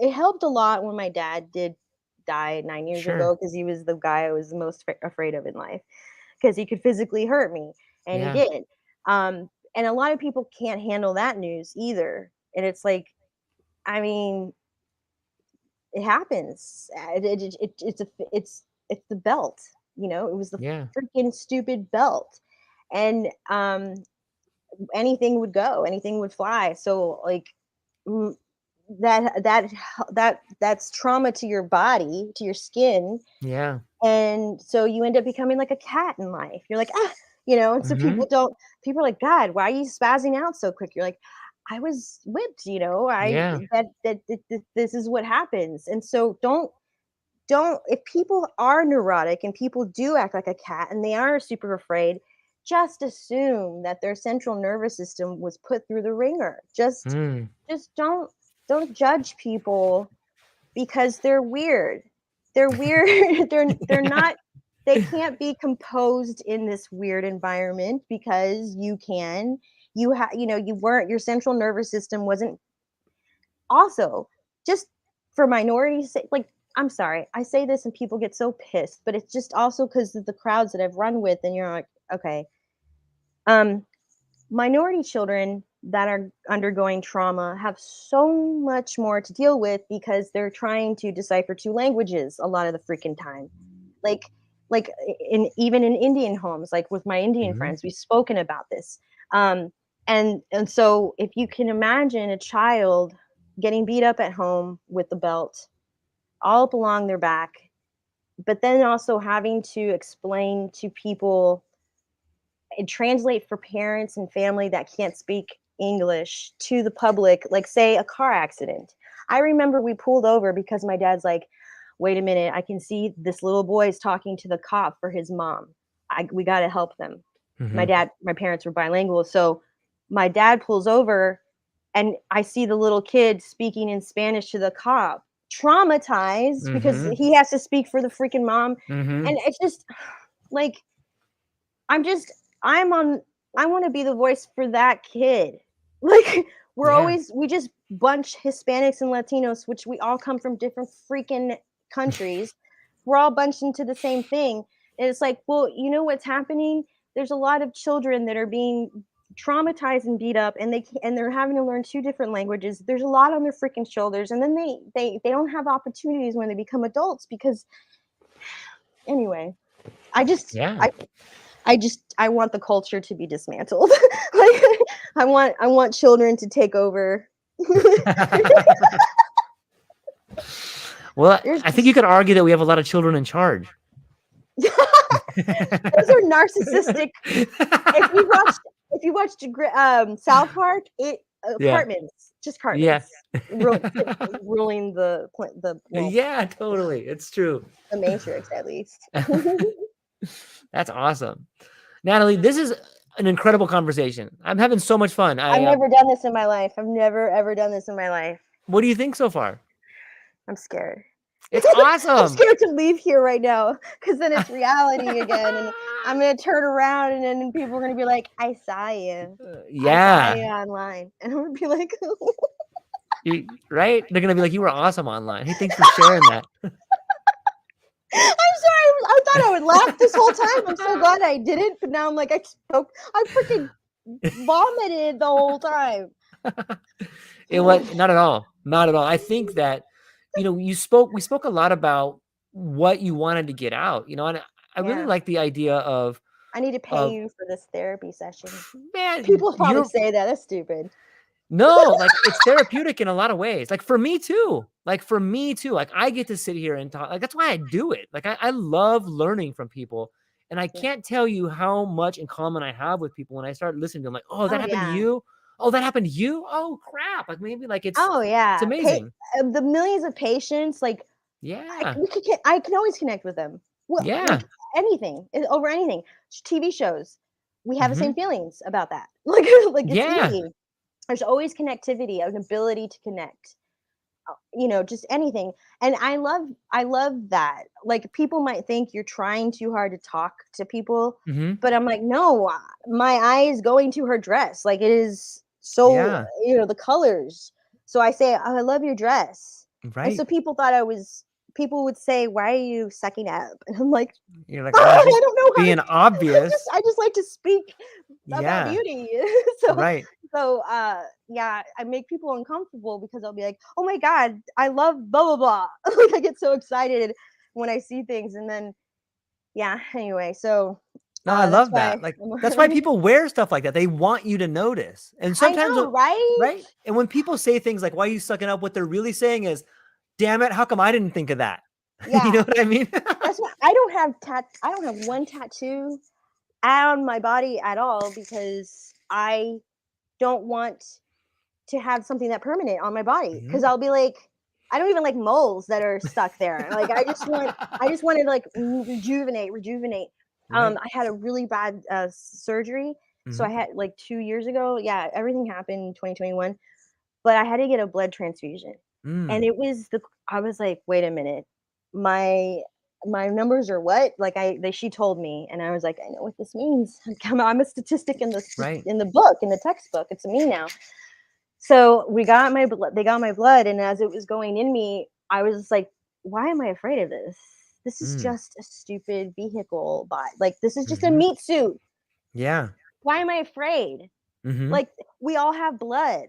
Speaker 2: it helped a lot when my dad did die 9 years
Speaker 3: Sure.
Speaker 2: ago because he was the guy I was the most afraid of in life because he could physically hurt me, and he
Speaker 3: Yeah.
Speaker 2: did. And a lot of people can't handle that news either. And it's like, I mean, it happens. It's the belt. You know, it was the
Speaker 3: Yeah.
Speaker 2: freaking stupid belt, and anything would fly. So like mm, that's trauma to your body, to your skin,
Speaker 3: Yeah.
Speaker 2: and so you end up becoming like a cat in life. You're like you know, and so
Speaker 3: Mm-hmm.
Speaker 2: people are like, God, why are you spazzing out so quick? You're like, I was whipped, you know. I
Speaker 3: Yeah.
Speaker 2: that this is what happens. And so don't if people are neurotic and people do act like a cat and they are super afraid, just assume that their central nervous system was put through the ringer.
Speaker 3: Mm.
Speaker 2: Just don't judge people because they're weird. They're weird. They're
Speaker 3: Yeah.
Speaker 2: not, they can't be composed in this weird environment because you can. You know, you weren't, your central nervous system wasn't. Also, just for minorities, like, I'm sorry, I say this and people get so pissed, but it's just also because of the crowds that I've run with, and you're like, okay, um, minority children that are undergoing trauma have so much more to deal with because they're trying to decipher two languages a lot of the freaking time. Like, like in even in Indian homes, like with my Indian
Speaker 3: Mm-hmm.
Speaker 2: friends, we've spoken about this. Um, and so if you can imagine a child getting beat up at home with the belt all up along their back, but then also having to explain to people and translate for parents and family that can't speak English to the public, like say a car accident. I remember we pulled over because my dad's like, wait a minute, I can see this little boy is talking to the cop for his mom. We got to help them.
Speaker 3: Mm-hmm.
Speaker 2: My parents were bilingual. So my dad pulls over and I see the little kid speaking in Spanish to the cop, traumatized because
Speaker 3: Mm-hmm.
Speaker 2: he has to speak for the freaking mom.
Speaker 3: Mm-hmm.
Speaker 2: And it's just like, I'm just I'm on I want to be the voice for that kid. Like
Speaker 3: Yeah.
Speaker 2: we just bunch Hispanics and Latinos, which we all come from different freaking countries. We're all bunched into the same thing. And it's like, well, you know what's happening? There's a lot of children that are being traumatized and beat up, and they're having to learn two different languages. There's a lot on their freaking shoulders, and then they don't have opportunities when they become adults because anyway, I just
Speaker 3: Yeah.
Speaker 2: I want the culture to be dismantled. Like I want children to take over
Speaker 3: Well,
Speaker 2: There's
Speaker 3: I think you could argue that we have a lot of children in charge.
Speaker 2: those are narcissistic. If you watched South Park,
Speaker 3: Yeah.
Speaker 2: apartments, just
Speaker 3: Yeah.
Speaker 2: apartments, ruling the
Speaker 3: Yeah, totally. It's true.
Speaker 2: the Matrix at least.
Speaker 3: That's awesome. Natalie, this is an incredible conversation. I'm having so much fun.
Speaker 2: I've never done this in my life. I've never ever done this in my life.
Speaker 3: What do you think so far?
Speaker 2: I'm scared.
Speaker 3: It's
Speaker 2: I'm
Speaker 3: awesome.
Speaker 2: scared to leave here right now because then it's reality again, and I'm gonna turn around and then people are gonna be like, "I saw you. I saw you
Speaker 3: Yeah.
Speaker 2: online," and I'm gonna be like,
Speaker 3: Right? They're gonna be like, you were awesome online. Hey, thanks for sharing that.
Speaker 2: "I'm sorry. I thought I would laugh this whole time. I'm so glad I didn't, but now I'm like, I freaking vomited the whole time."
Speaker 3: It was not at all. Not at all. I think that, we spoke a lot about what you wanted to get out, and I really
Speaker 2: Yeah.
Speaker 3: like the idea of,
Speaker 2: I need to pay you for this therapy session.
Speaker 3: man,
Speaker 2: People probably say that. That's stupid.
Speaker 3: no, like it's therapeutic in a lot of ways. Like for me too. Like I get to sit here and talk. Like that's why I do it. Like I love learning from people. And I can't tell you how much in common I have with people when I start listening to them. Like, oh, that happened to you? Oh, that happened to you? Oh, crap. Like maybe like it's it's amazing.
Speaker 2: The millions of patients, like
Speaker 3: yeah.
Speaker 2: I can always connect with them. Well,
Speaker 3: yeah.
Speaker 2: Like over anything. TV shows. We have the same feelings about that. Like it's easy. There's always connectivity, an ability to connect. Just anything. And I love that. Like people might think you're trying too hard to talk to people, but I'm like, no, my eye is going to her dress. Like it is so, the colors. So I say, oh, I love your dress. Right. And so people would say, why are you sucking up? And I'm like,
Speaker 3: you're like,
Speaker 2: I don't know.
Speaker 3: Being obvious.
Speaker 2: I just like to speak about beauty.
Speaker 3: Right.
Speaker 2: So, I make people uncomfortable because I'll be like, oh my God, I love blah, blah, blah. Like I get so excited when I see things. And then, anyway, so.
Speaker 3: No, I love that. Like, that's why people wear stuff like that. They want you to notice. And sometimes,
Speaker 2: I know, right?
Speaker 3: Right. And when people say things like, why are you sucking up? What they're really saying is, damn it, how come I didn't think of that?
Speaker 2: Yeah.
Speaker 3: You know what I mean?
Speaker 2: That's why I don't have one tattoo on my body at all because I don't want to have something that permanent on my body because I'll be like, I don't even like moles that are stuck there. Like I just want to like rejuvenate. Right. I had a really bad surgery. So I had like 2 years ago. Yeah, everything happened in 2021, but I had to get a blood transfusion. And it was I was like, wait a minute, my numbers are what? Like she told me, and I was like, I know what this means. I'm a statistic in the book, in the textbook. It's me now. So they got my blood, and as it was going in me, I was just like, why am I afraid of this? This is just a stupid vehicle bot. Like this is just a meat suit.
Speaker 3: Yeah.
Speaker 2: Why am I afraid? Like we all have blood.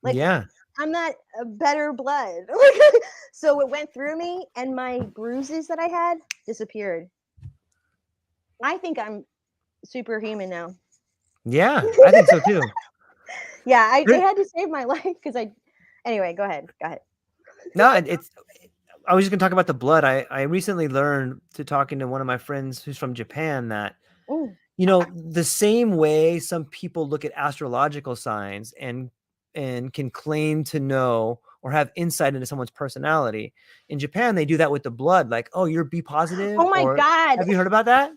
Speaker 2: Like I'm not a better blood. So it went through me and my bruises that I had disappeared. I think I'm superhuman now.
Speaker 3: Yeah, I think so too.
Speaker 2: Yeah, they had to save my life because anyway, go ahead.
Speaker 3: No, I was just gonna talk about the blood. I recently learned to talking to one of my friends who's from Japan that the same way some people look at astrological signs and can claim to know or have insight into someone's personality. In Japan, they do that with the blood. Like, oh, you're B positive.
Speaker 2: Oh my God.
Speaker 3: Have you heard about that?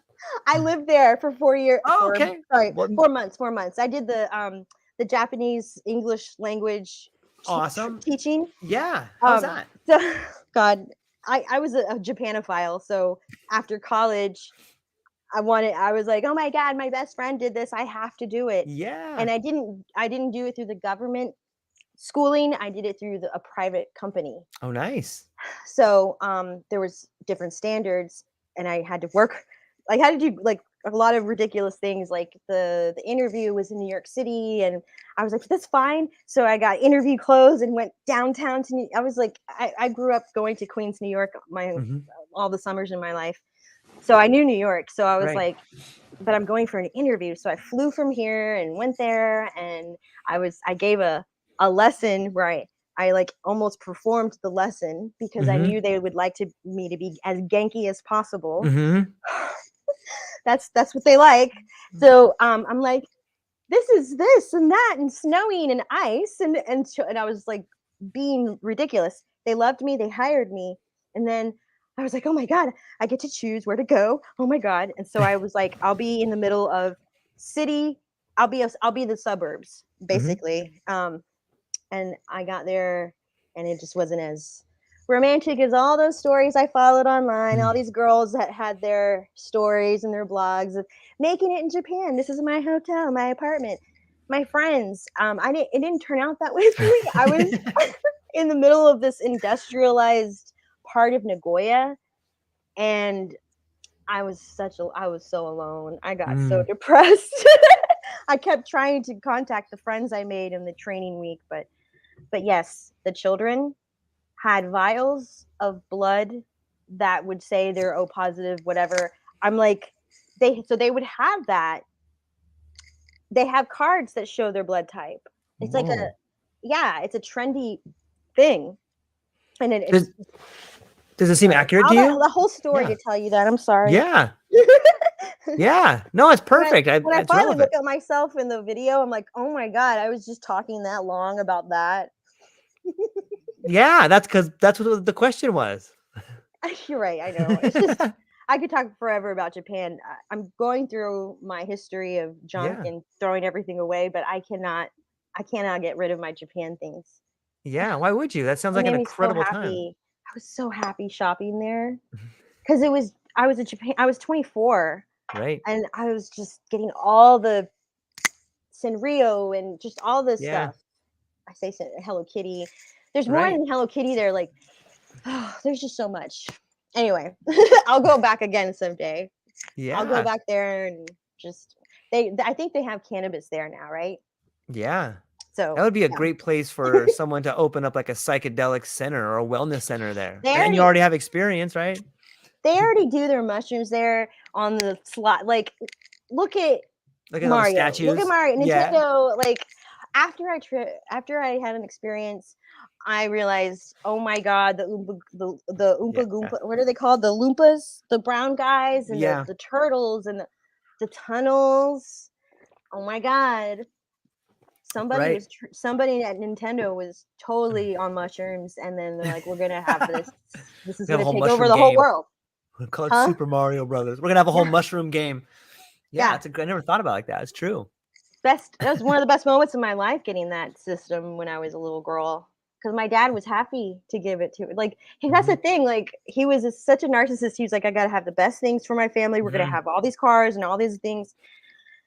Speaker 2: I lived there for 4 years.
Speaker 3: Oh, okay.
Speaker 2: Sorry, 4 months. 4 months. I did the Japanese English language teaching.
Speaker 3: Yeah. How's that?
Speaker 2: So, God, I was a Japanophile. So after college, I was like, oh my God, my best friend did this. I have to do it.
Speaker 3: Yeah.
Speaker 2: And I didn't do it through the government schooling. I did it through a private company.
Speaker 3: Oh, nice.
Speaker 2: So there was different standards, and I had to work. I had to do like a lot of ridiculous things. Like the interview was in New York City, and I was like, that's fine. So I got interview clothes and went downtown to I was like, I grew up going to Queens, New York, all the summers in my life. So I knew New York. So I was like, but I'm going for an interview. So I flew from here and went there, and I gave a a lesson where I like almost performed the lesson because I knew they would like me to be as genki as possible. That's what they like. So I'm like, this is this and that and snowing and ice and I was like being ridiculous. They loved me, they hired me, and then I was like, oh my God, I get to choose where to go. Oh my God. And so I was like, I'll be in the middle of city, I'll be the suburbs, basically. And I got there and it just wasn't as romantic as all those stories I followed online, all these girls that had their stories and their blogs of making it in Japan. This is my hotel, my apartment, my friends. It didn't turn out that way for me. I was in the middle of this industrialized part of Nagoya, and I was so alone. I got so depressed. I kept trying to contact the friends I made in the training week, but yes, the children had vials of blood that would say they're O positive, whatever. I'm like, they would have that. They have cards that show their blood type. It's like it's a trendy thing. And
Speaker 3: does it seem accurate to you?
Speaker 2: The whole story to tell you that. I'm sorry.
Speaker 3: Yeah. Yeah. No, it's perfect.
Speaker 2: When I finally look at myself in the video, I'm like, oh my God, I was just talking that long about that.
Speaker 3: Yeah, that's what the question was.
Speaker 2: You're right. I know. It's just, I could talk forever about Japan. I'm going through my history of junk and throwing everything away, but I cannot get rid of my Japan things.
Speaker 3: Yeah. Why would you? That sounds like an incredible time.
Speaker 2: I was so happy shopping there because I was in Japan. I was 24.
Speaker 3: Right.
Speaker 2: And I was just getting all the Sanrio and just all this stuff. I say Hello Kitty. There's more than Hello Kitty there. Like, there's just so much. Anyway, I'll go back again someday. Yeah. I'll go back there and just I think they have cannabis there now, right?
Speaker 3: Yeah.
Speaker 2: So
Speaker 3: that would be a great place for someone to open up like a psychedelic center or a wellness center there. And you already have experience, right?
Speaker 2: They already do their mushrooms there on the slot. Like, look at Mario.
Speaker 3: Statues.
Speaker 2: Look at Mario. Nintendo. Like, after I had an experience, I realized, oh my God, the Oompa Goompa. What are they called? The Loompas, the brown guys, and the turtles, and the tunnels. Oh my God. Somebody at Nintendo was totally on mushrooms, and then they're like, we're gonna have this. This is gonna take over the whole world.
Speaker 3: We're call it Super Mario Brothers. We're gonna have a whole mushroom game. Yeah. I never thought about it like that. It's true.
Speaker 2: That was one of the best moments of my life, getting that system when I was a little girl, because my dad was happy to give it to me. Like, that's the thing. Like, he was such a narcissist. He was like, I gotta have the best things for my family. We're gonna have all these cars and all these things.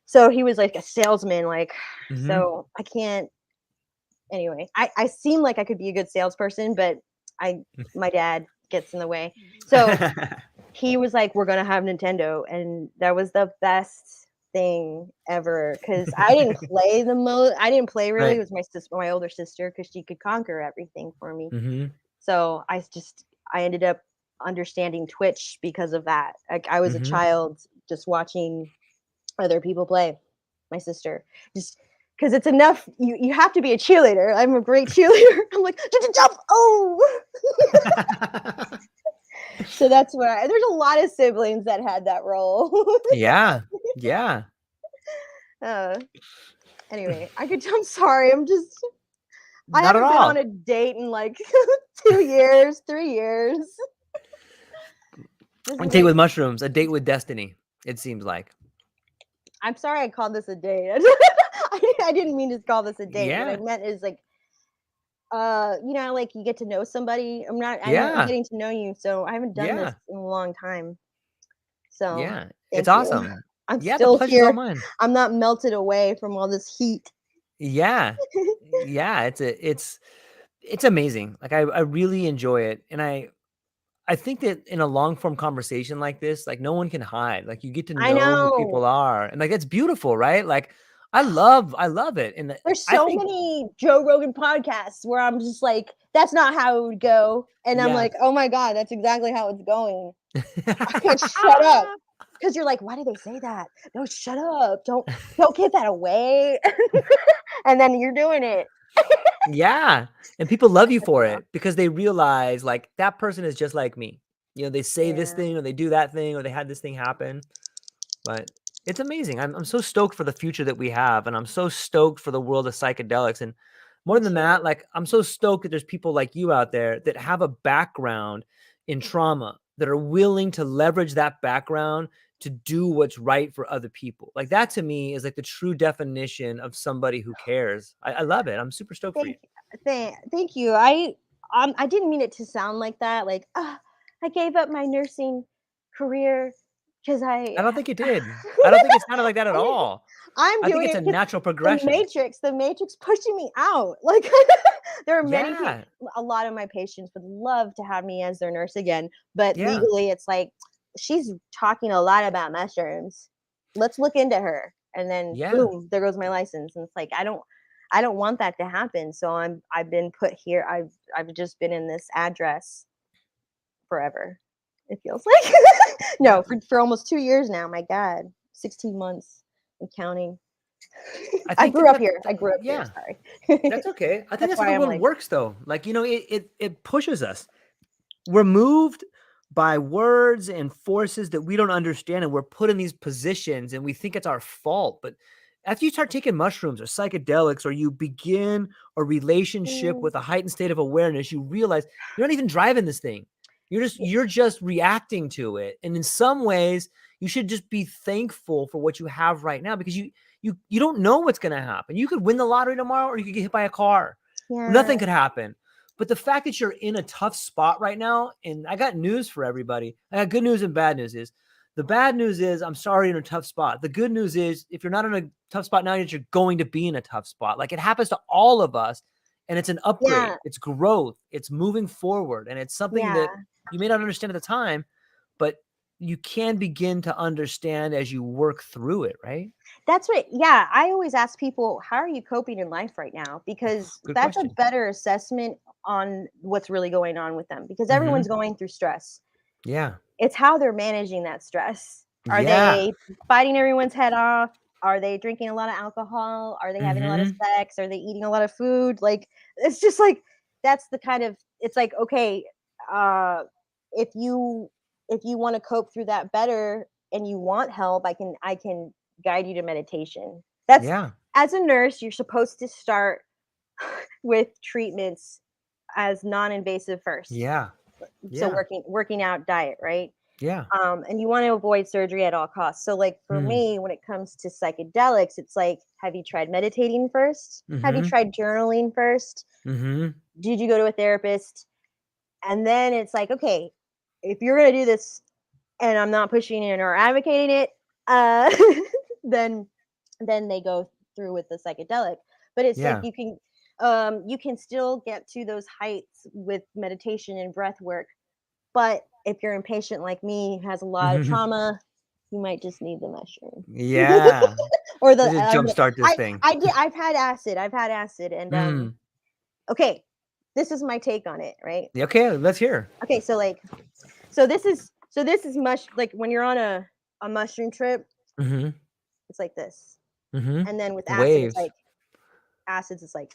Speaker 2: So he was like a salesman. Like, so I can't. Anyway, I seem like I could be a good salesperson, but my dad gets in the way. So he was like, we're gonna have Nintendo, and that was the best thing ever, because I didn't play I didn't play really. It was my older sister, because she could conquer everything for me. So I ended up understanding Twitch because of that. Like, I was a child just watching other people play. My sister, just because it's enough. You have to be a cheerleader. I'm a great cheerleader. I'm like, jump. Oh. So that's where there's a lot of siblings that had that role. Yeah. Anyway, I'm sorry. I haven't been on a date in like 2 years, 3 years.
Speaker 3: A date with mushrooms, a date with destiny. It seems like.
Speaker 2: I'm sorry I called this a date. I didn't mean to call this a date. What I meant is like, like you get to know somebody. I'm getting to know you, so I haven't done this in a long time. So
Speaker 3: it's awesome.
Speaker 2: I'm still here. I'm not melted away from all this heat.
Speaker 3: Yeah. It's amazing. Like, I really enjoy it, and I think that in a long form conversation like this, like, no one can hide. Like, you get to know who people are, and like, that's beautiful, right? Like, I love it. And
Speaker 2: there's so many Joe Rogan podcasts where I'm just like, that's not how it would go, and I'm like, oh my God, that's exactly how it's going. I can't shut up, because you're like, why did they say that? No, shut up! Don't give that away. And then you're doing it.
Speaker 3: Yeah. And people love you for it because they realize like that person is just like me. You know, they say this
Speaker 2: Yeah.
Speaker 3: thing or they do that thing or they had this thing happen. But it's amazing. I'm so stoked for the future that we have. And I'm so stoked for the world of psychedelics. And more
Speaker 2: Me
Speaker 3: than
Speaker 2: too.
Speaker 3: that, like I'm so stoked that there's people like you out there that have a background in trauma that are willing to leverage that background to do what's right for other people. Like that to me is like the true definition of somebody who cares. I love it. I'm super stoked for you.
Speaker 2: Thank you. I didn't mean it to sound like that. Like, I gave up my nursing career because
Speaker 3: I don't think it did. I don't think it sounded like that at all.
Speaker 2: I'm
Speaker 3: I think
Speaker 2: doing
Speaker 3: it's
Speaker 2: it
Speaker 3: a
Speaker 2: because
Speaker 3: natural progression.
Speaker 2: the Matrix pushing me out. Like, there are many people.
Speaker 3: Yeah.
Speaker 2: A lot of my patients would love to have me as their nurse again, but
Speaker 3: Yeah.
Speaker 2: legally, it's like she's talking a lot about mushrooms. Let's look into her, and then
Speaker 3: Yeah.
Speaker 2: boom, there goes my license. And it's like I don't want that to happen. So I've been put here. I've just been in this address forever. It feels like
Speaker 3: Yeah.
Speaker 2: no, for almost 2 years now. My God, 16 months and counting.
Speaker 3: I
Speaker 2: I
Speaker 3: think
Speaker 2: grew up
Speaker 3: that
Speaker 2: here. I grew up here.
Speaker 3: yeah,
Speaker 2: Sorry.
Speaker 3: that's okay. I think
Speaker 2: That's
Speaker 3: that's how the
Speaker 2: why I'm
Speaker 3: world
Speaker 2: like,
Speaker 3: works though. Like, you know, it pushes us. We're moved by words and forces that we don't understand, and we're put in these positions and we think it's our fault. But after you start taking mushrooms or psychedelics, or you begin a relationship
Speaker 2: mm,
Speaker 3: with a heightened state of awareness, you realize you're not even driving this thing. You're just reacting to it. And in some ways, you should just be thankful for what you have right now, because you don't know what's going to happen. You could win the lottery tomorrow, or you could get hit by a car.
Speaker 2: yeah,
Speaker 3: Nothing could happen. But the fact that you're in a tough spot right now, and I got news for everybody. I got good news and bad news. Is the bad news is I'm sorry you're in a tough spot. The good news is if you're not in a tough spot now, you're going to be in a tough spot. Like it happens to all of us, and it's an upgrade.
Speaker 2: yeah,
Speaker 3: It's growth. It's moving forward, and it's something
Speaker 2: yeah.
Speaker 3: that you may not understand at the time, but you can begin to understand as you work through it. Right?
Speaker 2: That's what. Yeah, I always ask people, how are you coping in life right now? Because
Speaker 3: Good
Speaker 2: that's a
Speaker 3: question.
Speaker 2: better assessment on what's really going on with them. Because
Speaker 3: Mm-hmm.
Speaker 2: everyone's going through stress.
Speaker 3: Yeah.
Speaker 2: It's how they're managing that stress. Are
Speaker 3: Yeah.
Speaker 2: they biting everyone's head off? Are they drinking a lot of alcohol? Are they having a lot of
Speaker 3: Mm-hmm.
Speaker 2: sex? Are they eating a lot of food? Like it's just like that's the kind of it's like okay, uh if you want to cope through that better and you want help, I can guide you to meditation. That's
Speaker 3: Yeah.
Speaker 2: as a nurse, you're supposed to start with treatments as non-invasive first.
Speaker 3: Yeah.
Speaker 2: So
Speaker 3: Yeah.
Speaker 2: working out, diet, right?
Speaker 3: Yeah.
Speaker 2: And you want to avoid surgery at all costs. So, like for
Speaker 3: Mm.
Speaker 2: me, when it comes to psychedelics, it's like, have you tried meditating first? Have you
Speaker 3: Mhm.
Speaker 2: tried journaling first?
Speaker 3: Mhm.
Speaker 2: Did you go to a therapist? And then it's like, okay, if you're gonna do this, and I'm not pushing it or advocating it, uh, then they go through with the psychedelic. But it's like
Speaker 3: Yeah.
Speaker 2: you can still get to those heights with meditation and breath work. But if you're impatient like me, who has a lot of
Speaker 3: Mhm.
Speaker 2: trauma, you might just need the mushroom.
Speaker 3: Yeah.
Speaker 2: Or the
Speaker 3: Let's just jumpstart this thing.
Speaker 2: I've had acid and
Speaker 3: Mm.
Speaker 2: okay, this is my take on it, right?
Speaker 3: Okay, let's hear.
Speaker 2: Okay, so like this is mush like when you're on a mushroom trip,
Speaker 3: Mhm.
Speaker 2: it's like this.
Speaker 3: Mhm.
Speaker 2: And then with acid, it's
Speaker 3: Waves.
Speaker 2: like acids, it's like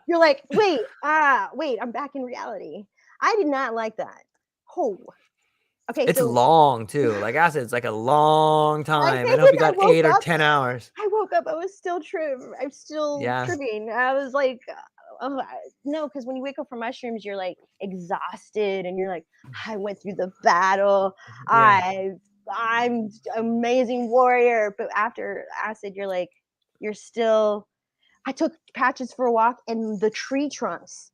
Speaker 2: you're like, wait, I'm back in reality. I did not like that. Oh, okay,
Speaker 3: It's
Speaker 2: so
Speaker 3: long too. Like I said, it's like a long
Speaker 2: I
Speaker 3: time. I
Speaker 2: think
Speaker 3: hope you
Speaker 2: I
Speaker 3: got
Speaker 2: woke
Speaker 3: 8 or
Speaker 2: up
Speaker 3: 10 hours.
Speaker 2: I woke up, I was still I'm still
Speaker 3: Yeah.
Speaker 2: tripping. I was like, no, because when you wake up from mushrooms, you're like exhausted, and you're like, I went through the battle.
Speaker 3: Yeah.
Speaker 2: I'm amazing warrior. But after acid, you're like, you're still. I took patches for a walk, and the tree trunks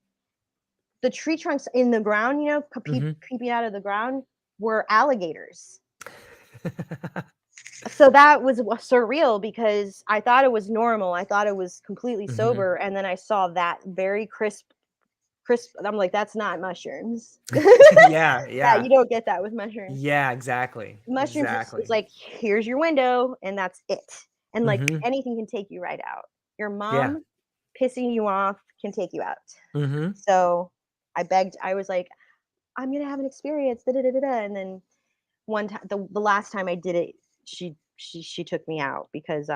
Speaker 2: in the ground, you know,
Speaker 3: Mhm.
Speaker 2: peeping out of the ground, were alligators. So that was surreal because I thought it was normal. I thought it was completely
Speaker 3: Mhm.
Speaker 2: sober, and then I saw that very crisp. I'm like, that's not mushrooms.
Speaker 3: Yeah,
Speaker 2: That
Speaker 3: yeah.
Speaker 2: you don't get that with mushrooms.
Speaker 3: Yeah, exactly.
Speaker 2: Mushrooms is
Speaker 3: Exactly.
Speaker 2: like, here's your window, and that's it. And like
Speaker 3: Mhm.
Speaker 2: anything can take you right out. Your
Speaker 3: Yeah.
Speaker 2: mom pissing you off can take you out.
Speaker 3: Mhm.
Speaker 2: So I begged. I was like, I'm gonna have an experience. Da, da, da, da, da. And then one time, the last time I did it, she took me out because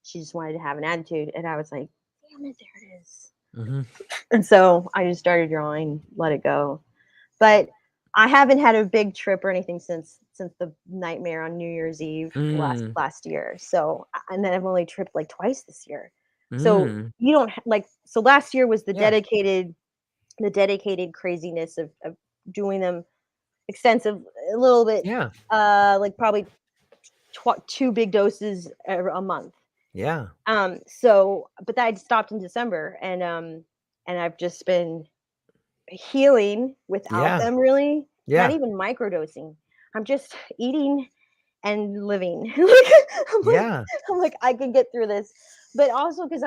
Speaker 2: she just wanted to have an attitude. And I was like, damn it, there it is.
Speaker 3: Mhm.
Speaker 2: And so I just started drawing, let it go. But I haven't had a big trip or anything since the nightmare on New Year's Eve
Speaker 3: Mm.
Speaker 2: last year. So, and then I've only tripped like twice this year. So
Speaker 3: Mm.
Speaker 2: you don't like, so last year was the
Speaker 3: Yeah.
Speaker 2: dedicated craziness of doing them extensive, a little bit,
Speaker 3: Yeah.
Speaker 2: like probably 2 big doses a month.
Speaker 3: Yeah.
Speaker 2: So, but that stopped in December, and I've just been healing without
Speaker 3: Yeah.
Speaker 2: them, really. Not
Speaker 3: Yeah.
Speaker 2: even microdosing. I'm just eating and living. Like, I'm like,
Speaker 3: Yeah.
Speaker 2: I'm like, I can get through this, but also because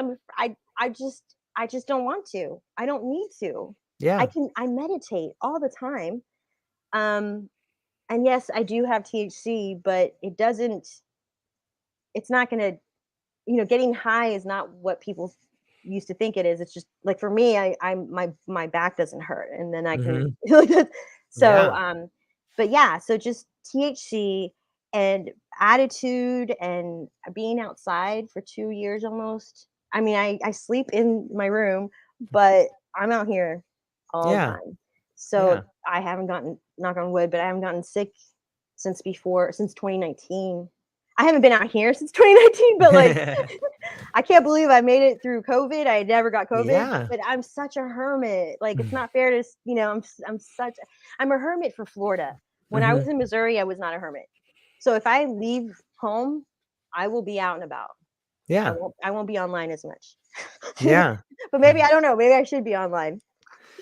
Speaker 2: I just don't want to. I don't need to.
Speaker 3: Yeah.
Speaker 2: I meditate all the time. And yes, I do have THC, but it's not going to, getting high is not what people used to think it is. It's just like, for me, my back doesn't hurt, and then I can,
Speaker 3: Mhm.
Speaker 2: so,
Speaker 3: Yeah.
Speaker 2: but yeah, so just THC and attitude and being outside for 2 years almost. I mean, I sleep in my room, but I'm out here all the
Speaker 3: Yeah.
Speaker 2: time. So
Speaker 3: Yeah.
Speaker 2: I haven't gotten, knock on wood, but I haven't gotten sick since 2019. I haven't been out here since 2019, but like, I can't believe I made it through COVID. I never got COVID,
Speaker 3: Yeah.
Speaker 2: but I'm such a hermit. Like, it's not fair to, I'm a hermit for Florida. When I was
Speaker 3: Mhm.
Speaker 2: in Missouri, I was not a hermit. So if I leave home, I will be out and about.
Speaker 3: Yeah.
Speaker 2: I won't be online as much.
Speaker 3: Yeah.
Speaker 2: But maybe, I don't know, maybe I should be online.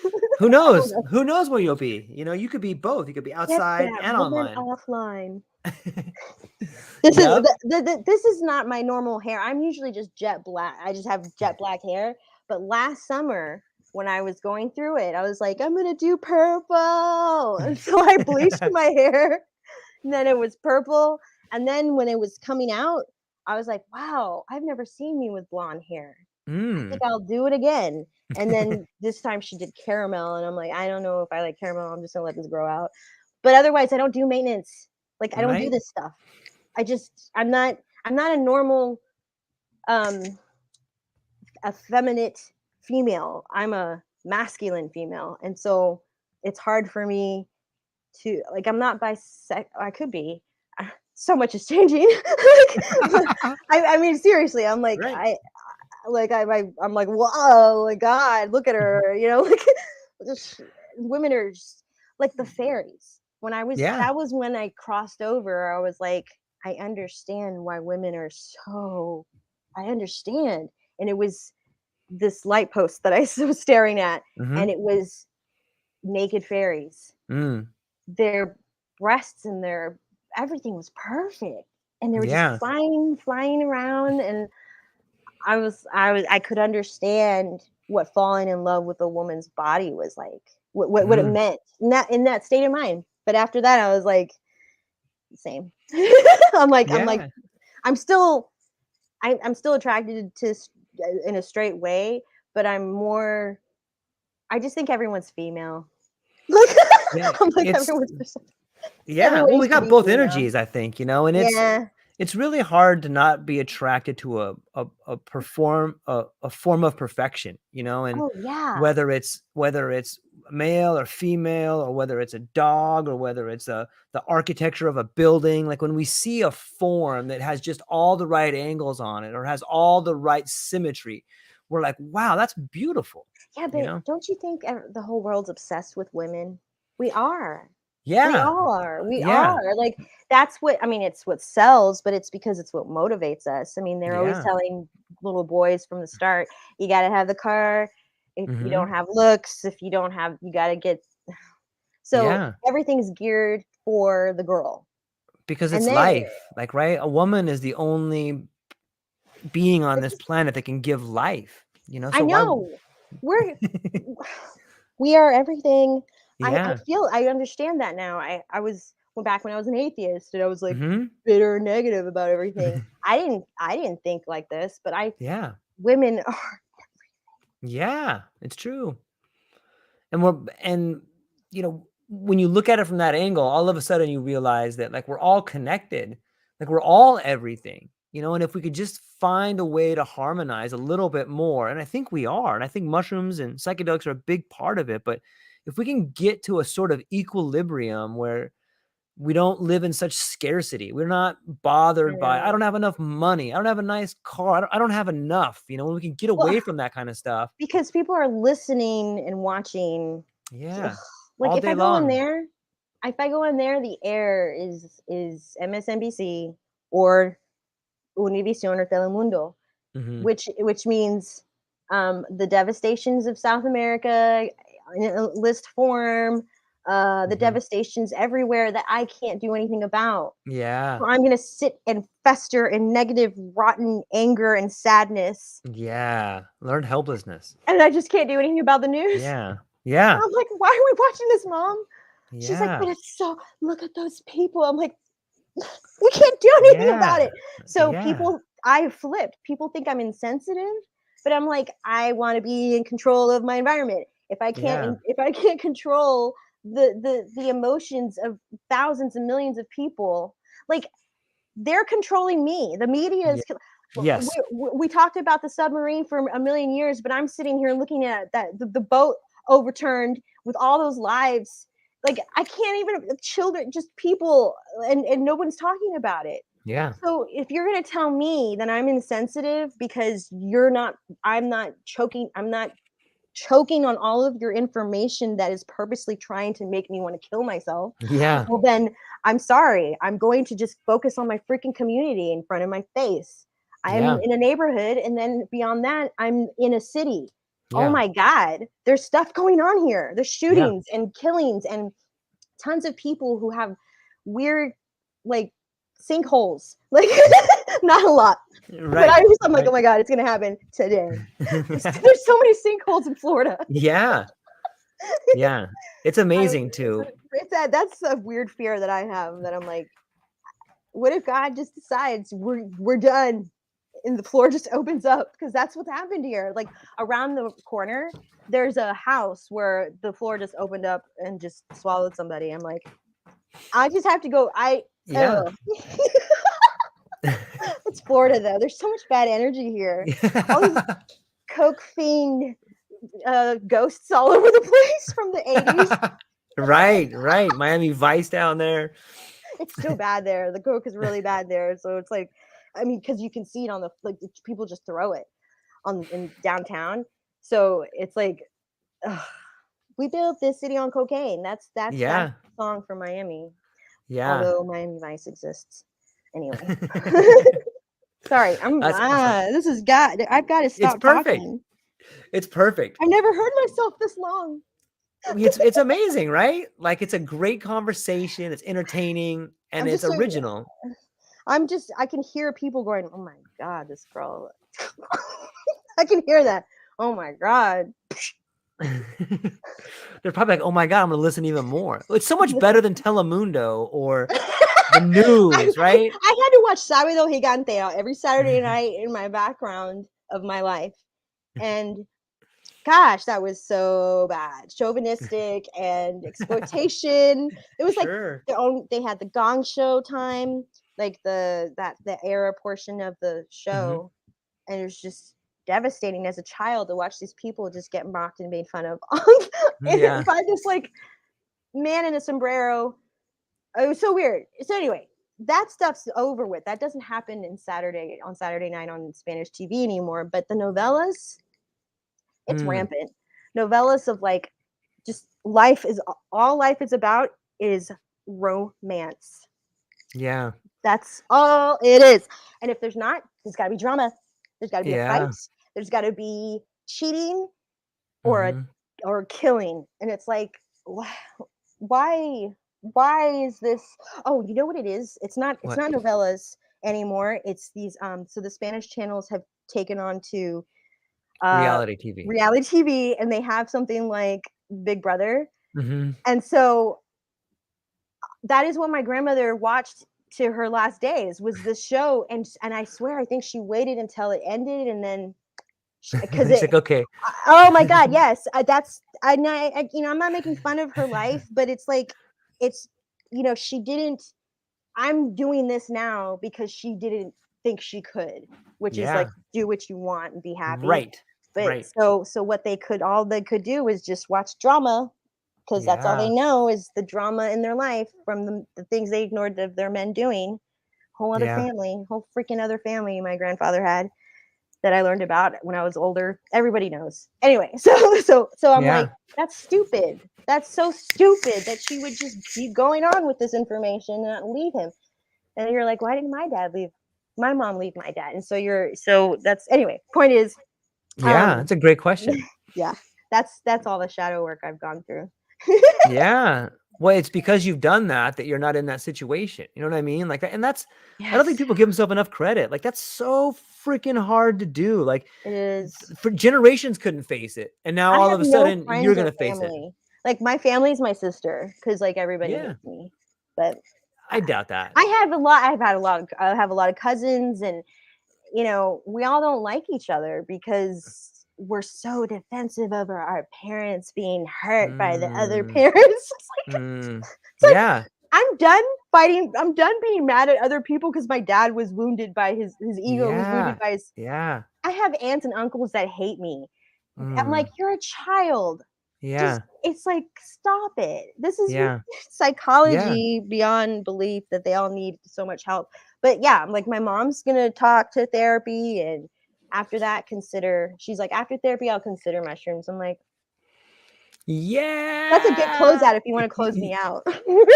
Speaker 3: Who
Speaker 2: I don't
Speaker 3: knows?
Speaker 2: know.
Speaker 3: Who knows where you'll be? You could be both. You could be
Speaker 2: Get
Speaker 3: outside
Speaker 2: that
Speaker 3: and
Speaker 2: woman
Speaker 3: online.
Speaker 2: offline.
Speaker 3: Yep.
Speaker 2: This is not my normal hair. I'm usually just jet black. I just have jet black hair. But last summer, when I was going through it, I was like, I'm gonna do purple. And so I bleached my hair. And then it was purple. And then when it was coming out, I was like, wow, I've never seen me with blonde hair. I think
Speaker 3: Mm.
Speaker 2: I'll do it again. And then this time she did caramel, and I'm like, I don't know if I like caramel. I'm just gonna let this grow out. But otherwise, I don't do maintenance. Like, I don't do
Speaker 3: Right?
Speaker 2: this stuff. I'm not a normal um effeminate female. I'm a masculine female. And so it's hard for me to, like, I'm not bisexual. I could be. So much is changing. Like, I mean, seriously, I'm like,
Speaker 3: Right.
Speaker 2: I'm like, whoa, like, God, look at her, like, just, women are just like the fairies.
Speaker 3: Yeah.
Speaker 2: That was when I crossed over. I was like, I understand why women are so, I understand. And it was this light post that I was staring at,
Speaker 3: Mhm.
Speaker 2: and it was naked fairies.
Speaker 3: Mm.
Speaker 2: Their breasts and their everything was perfect. And they were just
Speaker 3: Yeah.
Speaker 2: flying around, and I could understand what falling in love with a woman's body was like, what it
Speaker 3: Mm.
Speaker 2: meant in that state of mind. But after that, I was like, same. I'm like,
Speaker 3: Yeah.
Speaker 2: I'm still, I'm still attracted to in a straight way, but I just think everyone's female. Like,
Speaker 3: Yeah.
Speaker 2: I'm like,
Speaker 3: It's yeah.
Speaker 2: everyone
Speaker 3: Well, we
Speaker 2: needs to
Speaker 3: got
Speaker 2: be
Speaker 3: both
Speaker 2: female.
Speaker 3: energies, I think, and
Speaker 2: Yeah.
Speaker 3: it's really hard to not be attracted to a form of perfection, and
Speaker 2: Oh yeah.
Speaker 3: whether it's male or female, or whether it's a dog, or whether it's the architecture of a building. Like, when we see a form that has just all the right angles on it, or has all the right symmetry, we're like, wow, that's beautiful,
Speaker 2: Yeah,
Speaker 3: you
Speaker 2: but
Speaker 3: know?
Speaker 2: don't you think the whole world's obsessed with women? We are. We
Speaker 3: Yeah.
Speaker 2: are. We
Speaker 3: Yeah.
Speaker 2: are. Like, that's what, I mean, it's what sells, but it's because it's what motivates us. I mean, they're always
Speaker 3: Yeah.
Speaker 2: telling little boys from the start, you got to have the car. If you
Speaker 3: Hmm.
Speaker 2: don't have looks, if you don't have, you got to get. So
Speaker 3: Yeah.
Speaker 2: everything's geared for the girl.
Speaker 3: Because
Speaker 2: And
Speaker 3: it's
Speaker 2: then,
Speaker 3: life, like, right? A woman is the only being on this planet that can give life,
Speaker 2: I
Speaker 3: so why
Speaker 2: know we're, we are everything. I
Speaker 3: Yeah.
Speaker 2: feel, I understand that now. I was, well, back when I was an atheist, and I was like
Speaker 3: Hmm.
Speaker 2: bitter and negative about everything. I didn't think like this, but
Speaker 3: Yeah.
Speaker 2: women are,
Speaker 3: Yeah, it's true. And when you look at it from that angle, all of a sudden you realize that, like, we're all connected, like, we're all everything, you know, and if we could just find a way to harmonize a little bit more, and I think we are, and I think mushrooms and psychedelics are a big part of it, but if we can get to a sort of equilibrium where we don't live in such scarcity, we're not bothered by, I don't have enough money, I don't have a nice car, I don't have enough, you know, when we can get away from that kind of stuff.
Speaker 2: Because people are listening and watching.
Speaker 3: Yeah.
Speaker 2: Like
Speaker 3: all
Speaker 2: if
Speaker 3: day
Speaker 2: I go in
Speaker 3: long.
Speaker 2: there, the air is MSNBC or Univision or Telemundo,
Speaker 3: Mhm.
Speaker 2: which means the devastations of South America in a list form, the
Speaker 3: Mhm.
Speaker 2: devastations everywhere that I can't do anything about.
Speaker 3: Yeah.
Speaker 2: So I'm gonna sit and fester in negative, rotten anger and sadness,
Speaker 3: Yeah. Learn helplessness.
Speaker 2: and I just can't do anything about the news.
Speaker 3: Yeah. Yeah.
Speaker 2: I'm like, why are we watching this, Mom? She's like,
Speaker 3: Yeah.
Speaker 2: but it's so, look at those people. I'm like, we can't do anything about
Speaker 3: Yeah.
Speaker 2: it. So
Speaker 3: Yeah.
Speaker 2: I flipped. People think I'm insensitive, but I'm like, I want to be in control of my environment. If I
Speaker 3: Yeah.
Speaker 2: can't control the emotions of thousands and millions of people, like they're controlling me. The media is.
Speaker 3: Yes.
Speaker 2: We talked about the submarine for a million years, but I'm sitting here looking at the boat overturned with all those lives. Like I can't even, children, just people, and no one's talking about it.
Speaker 3: Yeah.
Speaker 2: So if you're gonna tell me that I'm insensitive because I'm not choking on all of your information that is purposely trying to make me want to kill myself,
Speaker 3: Yeah.
Speaker 2: well then I'm sorry. I'm going to just focus on my freaking community in front of my face. I'm
Speaker 3: Yeah.
Speaker 2: in a neighborhood, and then beyond that, I'm in a city. Oh
Speaker 3: Yeah.
Speaker 2: my God, there's stuff going on here. There's
Speaker 3: Yeah.
Speaker 2: shootings and killings and tons of people who have weird, like, sinkholes. Like, not a lot. But
Speaker 3: Right.
Speaker 2: I'm like,
Speaker 3: Right.
Speaker 2: oh my God, it's gonna happen today. There's so many sinkholes in Florida.
Speaker 3: Yeah. Yeah. It's amazing too.
Speaker 2: That's a weird fear that I have, that I'm like, what if God just decides we're done and the floor just opens up? Because that's what's happened here. Like around the corner, there's a house where the floor just opened up and just swallowed somebody. I'm like, I just have to go.
Speaker 3: Yeah.
Speaker 2: It's Florida though. There's so much bad energy here. All these coke fiend ghosts all over the place from the 80s.
Speaker 3: Right. Right. Miami Vice down there.
Speaker 2: It's still bad there. The coke is really bad there. So it's like, I mean, because you can see it on the, like, people just throw it in downtown. So it's like, ugh, we built this city on cocaine. That's
Speaker 3: Yeah.
Speaker 2: the song from Miami.
Speaker 3: Yeah.
Speaker 2: Although Miami Vice exists. Anyway. Sorry,
Speaker 3: That's awesome.
Speaker 2: this is God. I've got to stop
Speaker 3: It's perfect.
Speaker 2: talking.
Speaker 3: It's perfect.
Speaker 2: I've never heard myself this long.
Speaker 3: I mean, it's amazing, right? Like it's a great conversation. It's entertaining and it's original.
Speaker 2: I can hear people going, oh my God, this girl. I can hear that. Oh my God.
Speaker 3: They're probably like, oh my God, I'm gonna listen even more. It's so much better than Telemundo or the news, right?
Speaker 2: I had to watch Sábado Gigante every Saturday night in my background of my life. And gosh, that was so bad. Chauvinistic and exploitation. It was
Speaker 3: Sure.
Speaker 2: like they had the Gong Show time, like the era portion of the show. And it was just devastating as a child to watch these people just get mocked and made fun of
Speaker 3: Yeah.
Speaker 2: by this like man in a sombrero. It was so weird. So anyway, that stuff's over with. That doesn't happen on Saturday night on Spanish TV anymore. But the novellas, it's rampant. Novellas of like just all life is about is romance.
Speaker 3: Yeah.
Speaker 2: That's all it is. And if there's not, there's got to be drama. There's got to be a fight. There's got to be cheating or killing. And it's like, why is this? Oh, you know what it is? It's not novellas anymore. It's these so the Spanish channels have taken on to reality TV, and they have something like Big Brother. And so that is what my grandmother watched to her last days, was this show. And I swear, I think she waited until it ended, and then because
Speaker 3: it's like, okay.
Speaker 2: Oh my God, yes. I'm not making fun of her life, but it's like, she didn't. I'm doing this now because she didn't think she could, which is
Speaker 3: Yeah.
Speaker 2: like do what you want and be happy.
Speaker 3: Right.
Speaker 2: But
Speaker 3: Right.
Speaker 2: so what all they could do was just watch drama, because that's all they
Speaker 3: Yeah.
Speaker 2: know is the drama in their life from the things they ignored of their men doing. Whole other
Speaker 3: Yeah.
Speaker 2: family, whole freaking other family my grandfather had that I learned about when I was older. Everybody knows. Anyway, so I'm
Speaker 3: Yeah.
Speaker 2: like, that's stupid. That's so stupid that she would just keep going on with this information and not leave him. And you're like, why didn't my mom leave my dad? And so that's anyway. Point is,
Speaker 3: Yeah. That's a great question.
Speaker 2: yeah, that's all the shadow work I've gone through.
Speaker 3: Yeah. Well, it's because you've done that you're not in that situation. You know what I mean? Like that, and that's I don't think
Speaker 2: Yes,
Speaker 3: people give themselves enough credit. Like that's so freaking hard to do. Like
Speaker 2: it is.
Speaker 3: for generations couldn't face it, and now
Speaker 2: I
Speaker 3: all
Speaker 2: have
Speaker 3: of a
Speaker 2: no
Speaker 3: sudden you're
Speaker 2: friends or
Speaker 3: gonna face it.
Speaker 2: family. Like my family's my sister, because like everybody
Speaker 3: Yeah.
Speaker 2: hates me. But
Speaker 3: I doubt that.
Speaker 2: I have a lot of cousins, and you know, we all don't like each other because we're so defensive over our parents being hurt by the other
Speaker 3: Mm,
Speaker 2: parents.
Speaker 3: mm.
Speaker 2: It's like
Speaker 3: Yeah.
Speaker 2: I'm done fighting. I'm done being mad at other people because my dad was wounded by his ego was
Speaker 3: Yeah.
Speaker 2: wounded by his.
Speaker 3: Yeah.
Speaker 2: I have aunts and uncles that hate me. I'm like,
Speaker 3: Mm.
Speaker 2: you're a child.
Speaker 3: Yeah.
Speaker 2: Just it's like, stop it. This is
Speaker 3: Yeah.
Speaker 2: psychology beyond belief that they all need so much help. But yeah, I'm like, my mom's gonna talk to therapy, and after that she's like, after therapy I'll consider mushrooms. I'm like,
Speaker 3: Yeah.
Speaker 2: that's a good closeout if you want to close me out.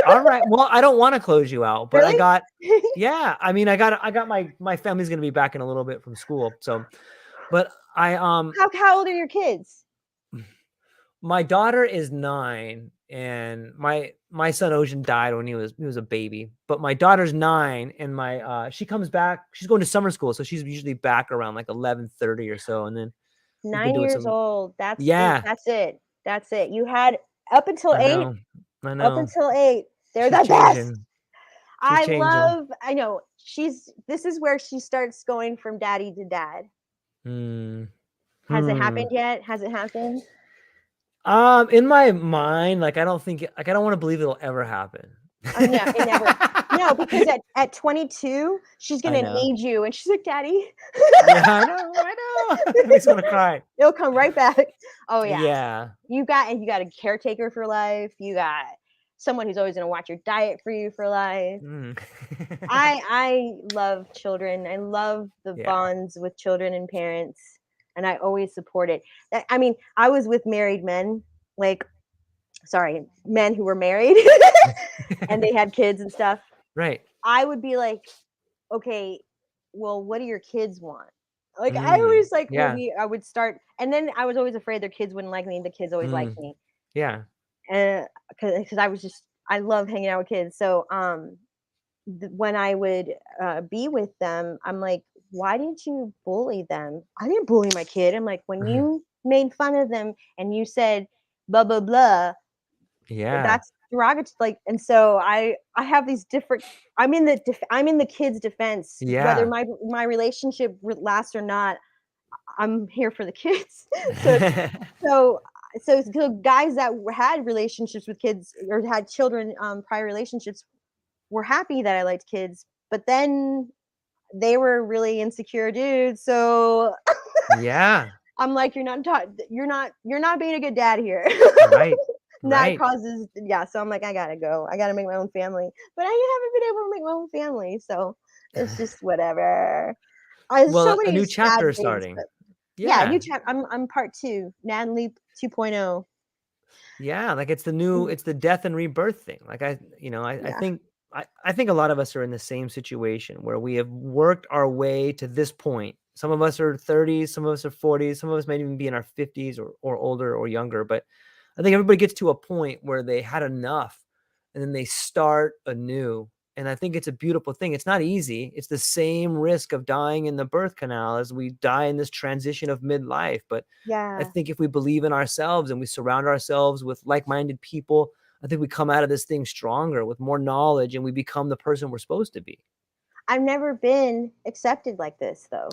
Speaker 3: All right. Well, I don't want to close you out, but
Speaker 2: Really?
Speaker 3: I mean, I got my family's going to be back in a little bit from school. So, but
Speaker 2: How old are your kids?
Speaker 3: my daughter is 9 and my son Ocean died when he was a baby, but my daughter's 9 and she comes back, she's going to summer school. So she's usually back around like 11:30 or so. And then
Speaker 2: 9 years old. That's
Speaker 3: yeah,
Speaker 2: it. That's it. You had up until
Speaker 3: I
Speaker 2: 8.
Speaker 3: know.
Speaker 2: Up until 8. They're
Speaker 3: She's
Speaker 2: the best.
Speaker 3: changing. She's changing.
Speaker 2: I know this is where she starts going from daddy to dad. Has it happened yet? Has it happened?
Speaker 3: In my mind, like I don't want to believe it'll ever happen.
Speaker 2: No, it never. No, because at 22, she's gonna need you, and she's like, "Daddy."
Speaker 3: Yeah, I know. It makes me want to cry.
Speaker 2: It'll come right back. Oh yeah.
Speaker 3: Yeah.
Speaker 2: You got a caretaker for life. You got someone who's always gonna watch your diet for you for life. I love children. I love the bonds with children and parents, and I always support it. I mean, I was with married men, men who were married and they had kids and stuff.
Speaker 3: Right.
Speaker 2: I would be like, okay, well, what do your kids want? Like I always like I would start, and then I was always afraid their kids wouldn't like me. The kids always liked me.
Speaker 3: Yeah.
Speaker 2: And because I love hanging out with kids. So when I would be with them, I'm like, why didn't you bully them? I didn't bully my kid. I'm like, when you made fun of them and you said blah blah blah, that's derogatory. Like, and so I have these different. I'm in the kid's defense. Whether my relationship lasts or not, I'm here for the kids. So guys that had relationships with kids or had children, prior relationships, were happy that I liked kids, but then they were really insecure dudes. So
Speaker 3: yeah,
Speaker 2: I'm like, you're not being a good dad here.
Speaker 3: Right.
Speaker 2: That causes, so I'm like, I gotta go. I gotta make my own family, but I haven't been able to make my own family, so it's just whatever.
Speaker 3: Well, a new chapter is starting.
Speaker 2: New chapter. I'm part 2, Natalie 2.0.
Speaker 3: Yeah, like it's the death and rebirth thing. Like I think a lot of us are in the same situation where we have worked our way to this point. Some of us are 30s, some of us are 40s, some of us might even be in our 50s or older or younger. But I think everybody gets to a point where they had enough and then they start anew. And I think it's a beautiful thing. It's not easy. It's the same risk of dying in the birth canal as we die in this transition of midlife. But I think if we believe in ourselves and we surround ourselves with like-minded people, I think we come out of this thing stronger with more knowledge and we become the person we're supposed to be.
Speaker 2: I've never been accepted like this, though.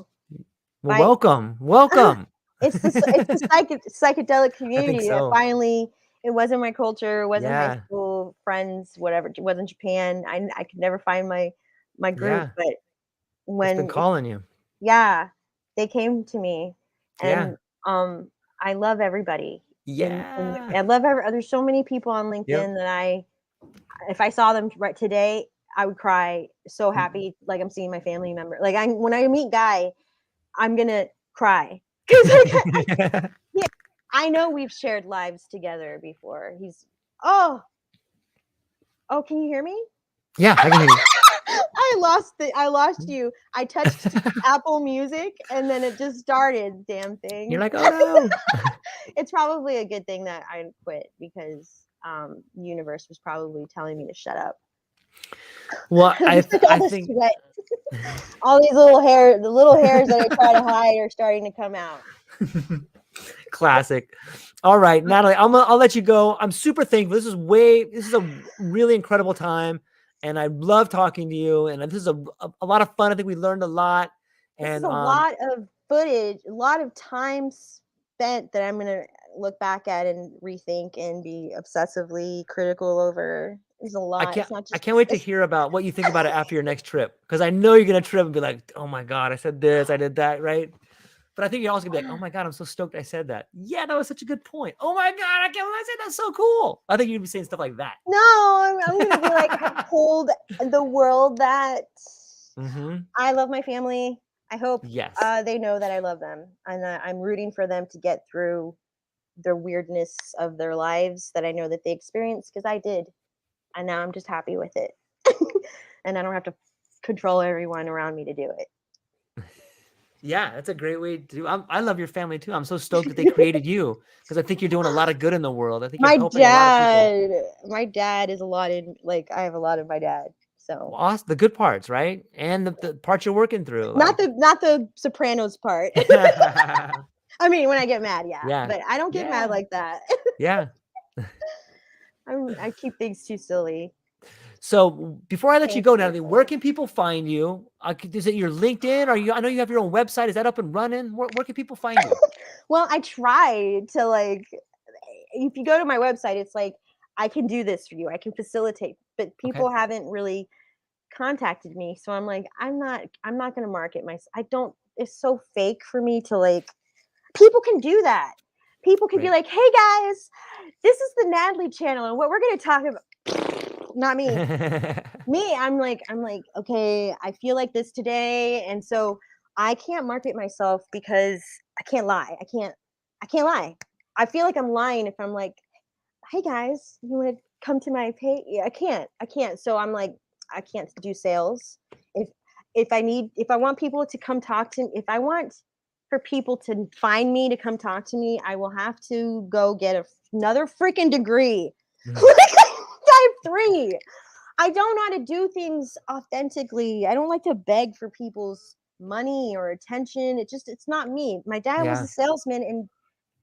Speaker 3: Well, welcome.
Speaker 2: It's the psychedelic community
Speaker 3: so.
Speaker 2: that finally, it wasn't my culture, it wasn't high school friends, whatever. It wasn't Japan. I could never find my group, but
Speaker 3: It's been calling you.
Speaker 2: Yeah, they came to me,
Speaker 3: Yeah.
Speaker 2: and I love everybody.
Speaker 3: Yeah.
Speaker 2: I love there's so many people on
Speaker 3: Yep.
Speaker 2: LinkedIn that if I saw them right today, I would cry so happy, like I'm seeing my family member. Like when I meet Guy, I'm gonna cry because I know we've shared lives together before. Oh, can you hear me?
Speaker 3: Yeah, I can hear you.
Speaker 2: I lost you. I touched Apple Music and then it just started, damn thing.
Speaker 3: You're like, oh no.
Speaker 2: It's probably a good thing that I quit because the universe was probably telling me to shut up.
Speaker 3: Well, I think
Speaker 2: sweat. All these the little hairs that I try to hide are starting to come out.
Speaker 3: Classic. All right, Natalie, I'll let you go. I'm super thankful. This is a really incredible time, and I love talking to you. And this is a lot of fun. I think we learned a lot.
Speaker 2: This is
Speaker 3: And
Speaker 2: a lot of footage, a lot of time spent that I'm gonna look back at and rethink and be obsessively critical over. There's a lot.
Speaker 3: I can't wait to hear about what you think about it after your next trip, because I know you're gonna trip and be like, oh my God, I said this, I did that, right? But I think you're also gonna be like, oh my God, I'm so stoked I said that. Yeah, that was such a good point. Oh my God, I can't believe I said that's so cool. I think you'd be saying stuff like that.
Speaker 2: No, I'm gonna be like, I told the world that I love my family. I hope they know that I love them, and I'm rooting for them to get through the weirdness of their lives that I know that they experienced, because I did, and now I'm just happy with it, and I don't have to control everyone around me to do it.
Speaker 3: Yeah, that's a great way to do. I love your family too. I'm so stoked that they created you, because I think you're doing a lot of good in the world. I think you're helping a lot of people.
Speaker 2: My dad is a lot in, like, I have a lot of my dad. So
Speaker 3: Awesome. The good parts, right? And the parts you're working through.
Speaker 2: Not the Sopranos part. I mean, when I get mad,
Speaker 3: Yeah.
Speaker 2: but I don't get mad like that.
Speaker 3: Yeah.
Speaker 2: I keep things too silly.
Speaker 3: So before I let you go, Natalie, where can people find you? Is it your LinkedIn? I know you have your own website. Is that up and running? Where can people find you?
Speaker 2: Well, I try to, like, if you go to my website, it's like, I can do this for you. I can facilitate, but people haven't really contacted me. So I'm like, I'm not going to market myself. It's so fake for me to, like, people can do that. People can be like, hey guys, this is the Natalie channel, and what we're going to talk about. Not me. I'm like, okay, I feel like this today, and so I can't market myself because I can't lie. I can't lie. I feel like I'm lying if I'm like, hey guys, you want to come to my page? Yeah, I can't. So I'm like, I can't do sales. If I want people to come talk to me, if I want for people to find me to come talk to me, I will have to go get another freaking degree. Type 3. I don't know how to do things authentically. I don't like to beg for people's money or attention. It's not me. My dad was a salesman and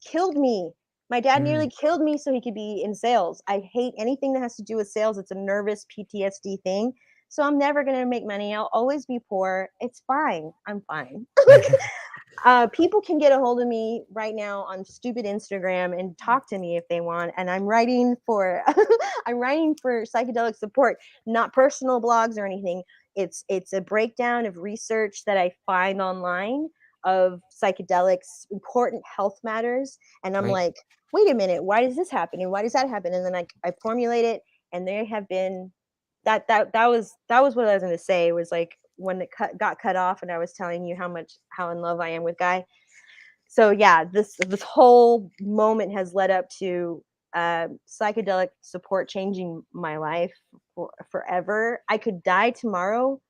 Speaker 2: killed me. My dad nearly killed me so he could be in sales. I hate anything that has to do with sales. It's a nervous PTSD thing. So I'm never going to make money. I'll always be poor. It's fine. I'm fine. People can get a hold of me right now on stupid Instagram and talk to me if they want. And I'm writing for psychedelic support, not personal blogs or anything. It's a breakdown of research that I find online of psychedelics, important health matters. And I'm like, wait a minute, why does this happen? And why does that happen? And then I formulate it, and there have been that was what I was going to say, was like, when it got cut off and I was telling you how in love I am with Guy. So yeah, this whole moment has led up to psychedelic support changing my life forever. I could die tomorrow,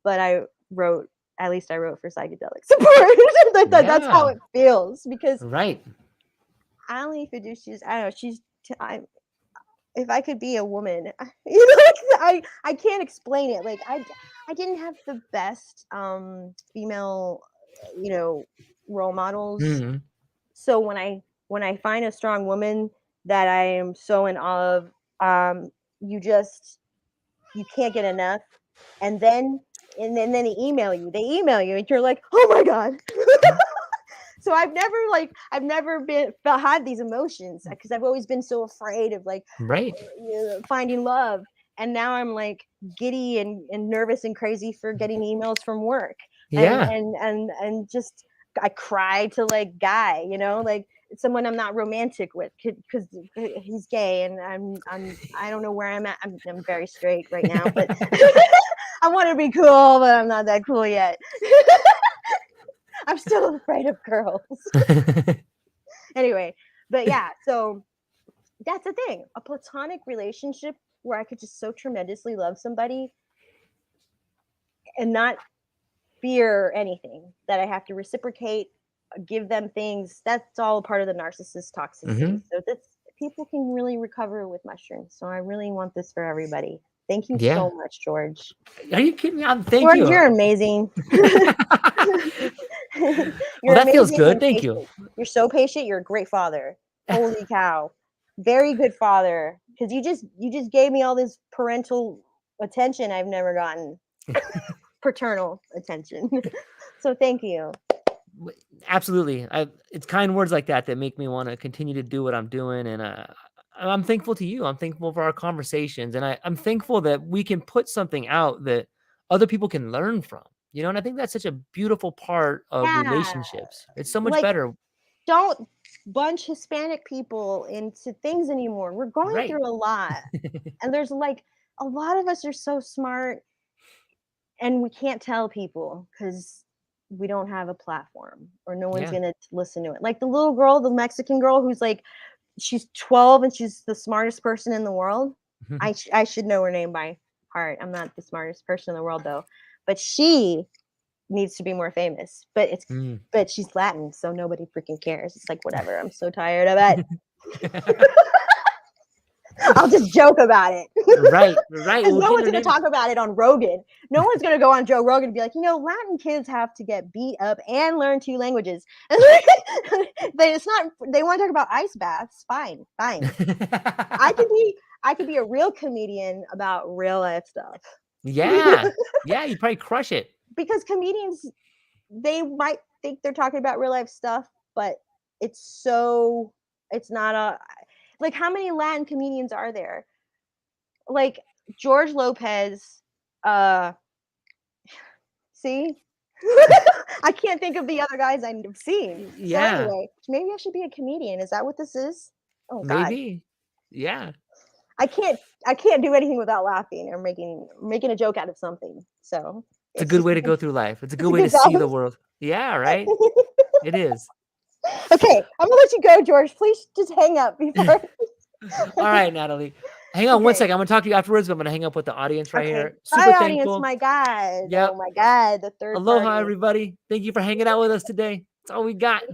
Speaker 2: but I wrote for psychedelic support. That's how it feels, because Ali Fiducious, I don't know, if I could be a woman, I can't explain it. Like, I didn't have the best female, role models. So when I find a strong woman that I am so in awe of, you can't get enough. And then they email you, and you're like, oh my God. So I've never had these emotions, because I've always been so afraid of, like, finding love. and now I'm like giddy and nervous and crazy for getting emails from work.
Speaker 3: Yeah.
Speaker 2: And just I cry to like Guy, you know, like someone I'm not romantic with because he's gay, and I don't know where I'm at. I'm very straight right now, but I want to be cool, but I'm not that cool yet. I'm still afraid of girls. Anyway, but yeah, so that's the thing. A platonic relationship where I could just so tremendously love somebody and not fear anything that I have to reciprocate, give them things. That's all part of the narcissist toxicity. So that's people can really recover with mushrooms. So I really want this for everybody. Thank you so much, George.
Speaker 3: Are you kidding me? Thank
Speaker 2: George,
Speaker 3: you.
Speaker 2: you're amazing.
Speaker 3: Well, that feels good. Thank you.
Speaker 2: You're so patient. You're a great father. Holy cow. Very good father. Because you just gave me all this parental attention I've never gotten. Paternal attention. So thank you.
Speaker 3: Absolutely. It's kind words like that that make me want to continue to do what I'm doing. And I'm thankful to you. I'm thankful for our conversations. And I'm thankful that we can put something out that other people can learn from. You know, and I think that's such a beautiful part of relationships. It's so much better.
Speaker 2: Don't bunch Hispanic people into things anymore. We're going through a lot. And there's like a lot of us are so smart and we can't tell people because we don't have a platform or no one's going to listen to it. Like the little girl, the Mexican girl who's like, she's 12 and she's the smartest person in the world. I should know her name by heart. I'm not the smartest person in the world though. But she needs to be more famous. But but she's Latin, so nobody freaking cares. It's like whatever. I'm so tired of it. I'll just joke about it.
Speaker 3: Right.
Speaker 2: Because no one's going to talk about it on Rogan. No one's going to go on Joe Rogan and be like, you know, Latin kids have to get beat up and learn 2 languages. They want to talk about ice baths. Fine. I could be a real comedian about real life stuff.
Speaker 3: Yeah, you'd probably crush it.
Speaker 2: Because comedians, they might think they're talking about real life stuff, but it's not like, how many Latin comedians are there? Like George Lopez, see? I can't think of the other guys I've seen.
Speaker 3: Yeah.
Speaker 2: So anyway, maybe I should be a comedian. Is that what this is? Oh God.
Speaker 3: Maybe. Yeah.
Speaker 2: I can't do anything without laughing or making a joke out of something. So
Speaker 3: it's a good way to go through life. It's a good way to see the world. Yeah, right? It is.
Speaker 2: Okay, I'm gonna let you go, George. Please just hang up before.
Speaker 3: All right, Natalie. Hang on one second. I'm gonna talk to you afterwards, but I'm gonna hang up with the audience right here. Super
Speaker 2: Bye,
Speaker 3: thankful.
Speaker 2: Audience, my God.
Speaker 3: Yep.
Speaker 2: Oh my God, the third.
Speaker 3: Aloha, everybody. Thank you for hanging out with us today. That's all we got.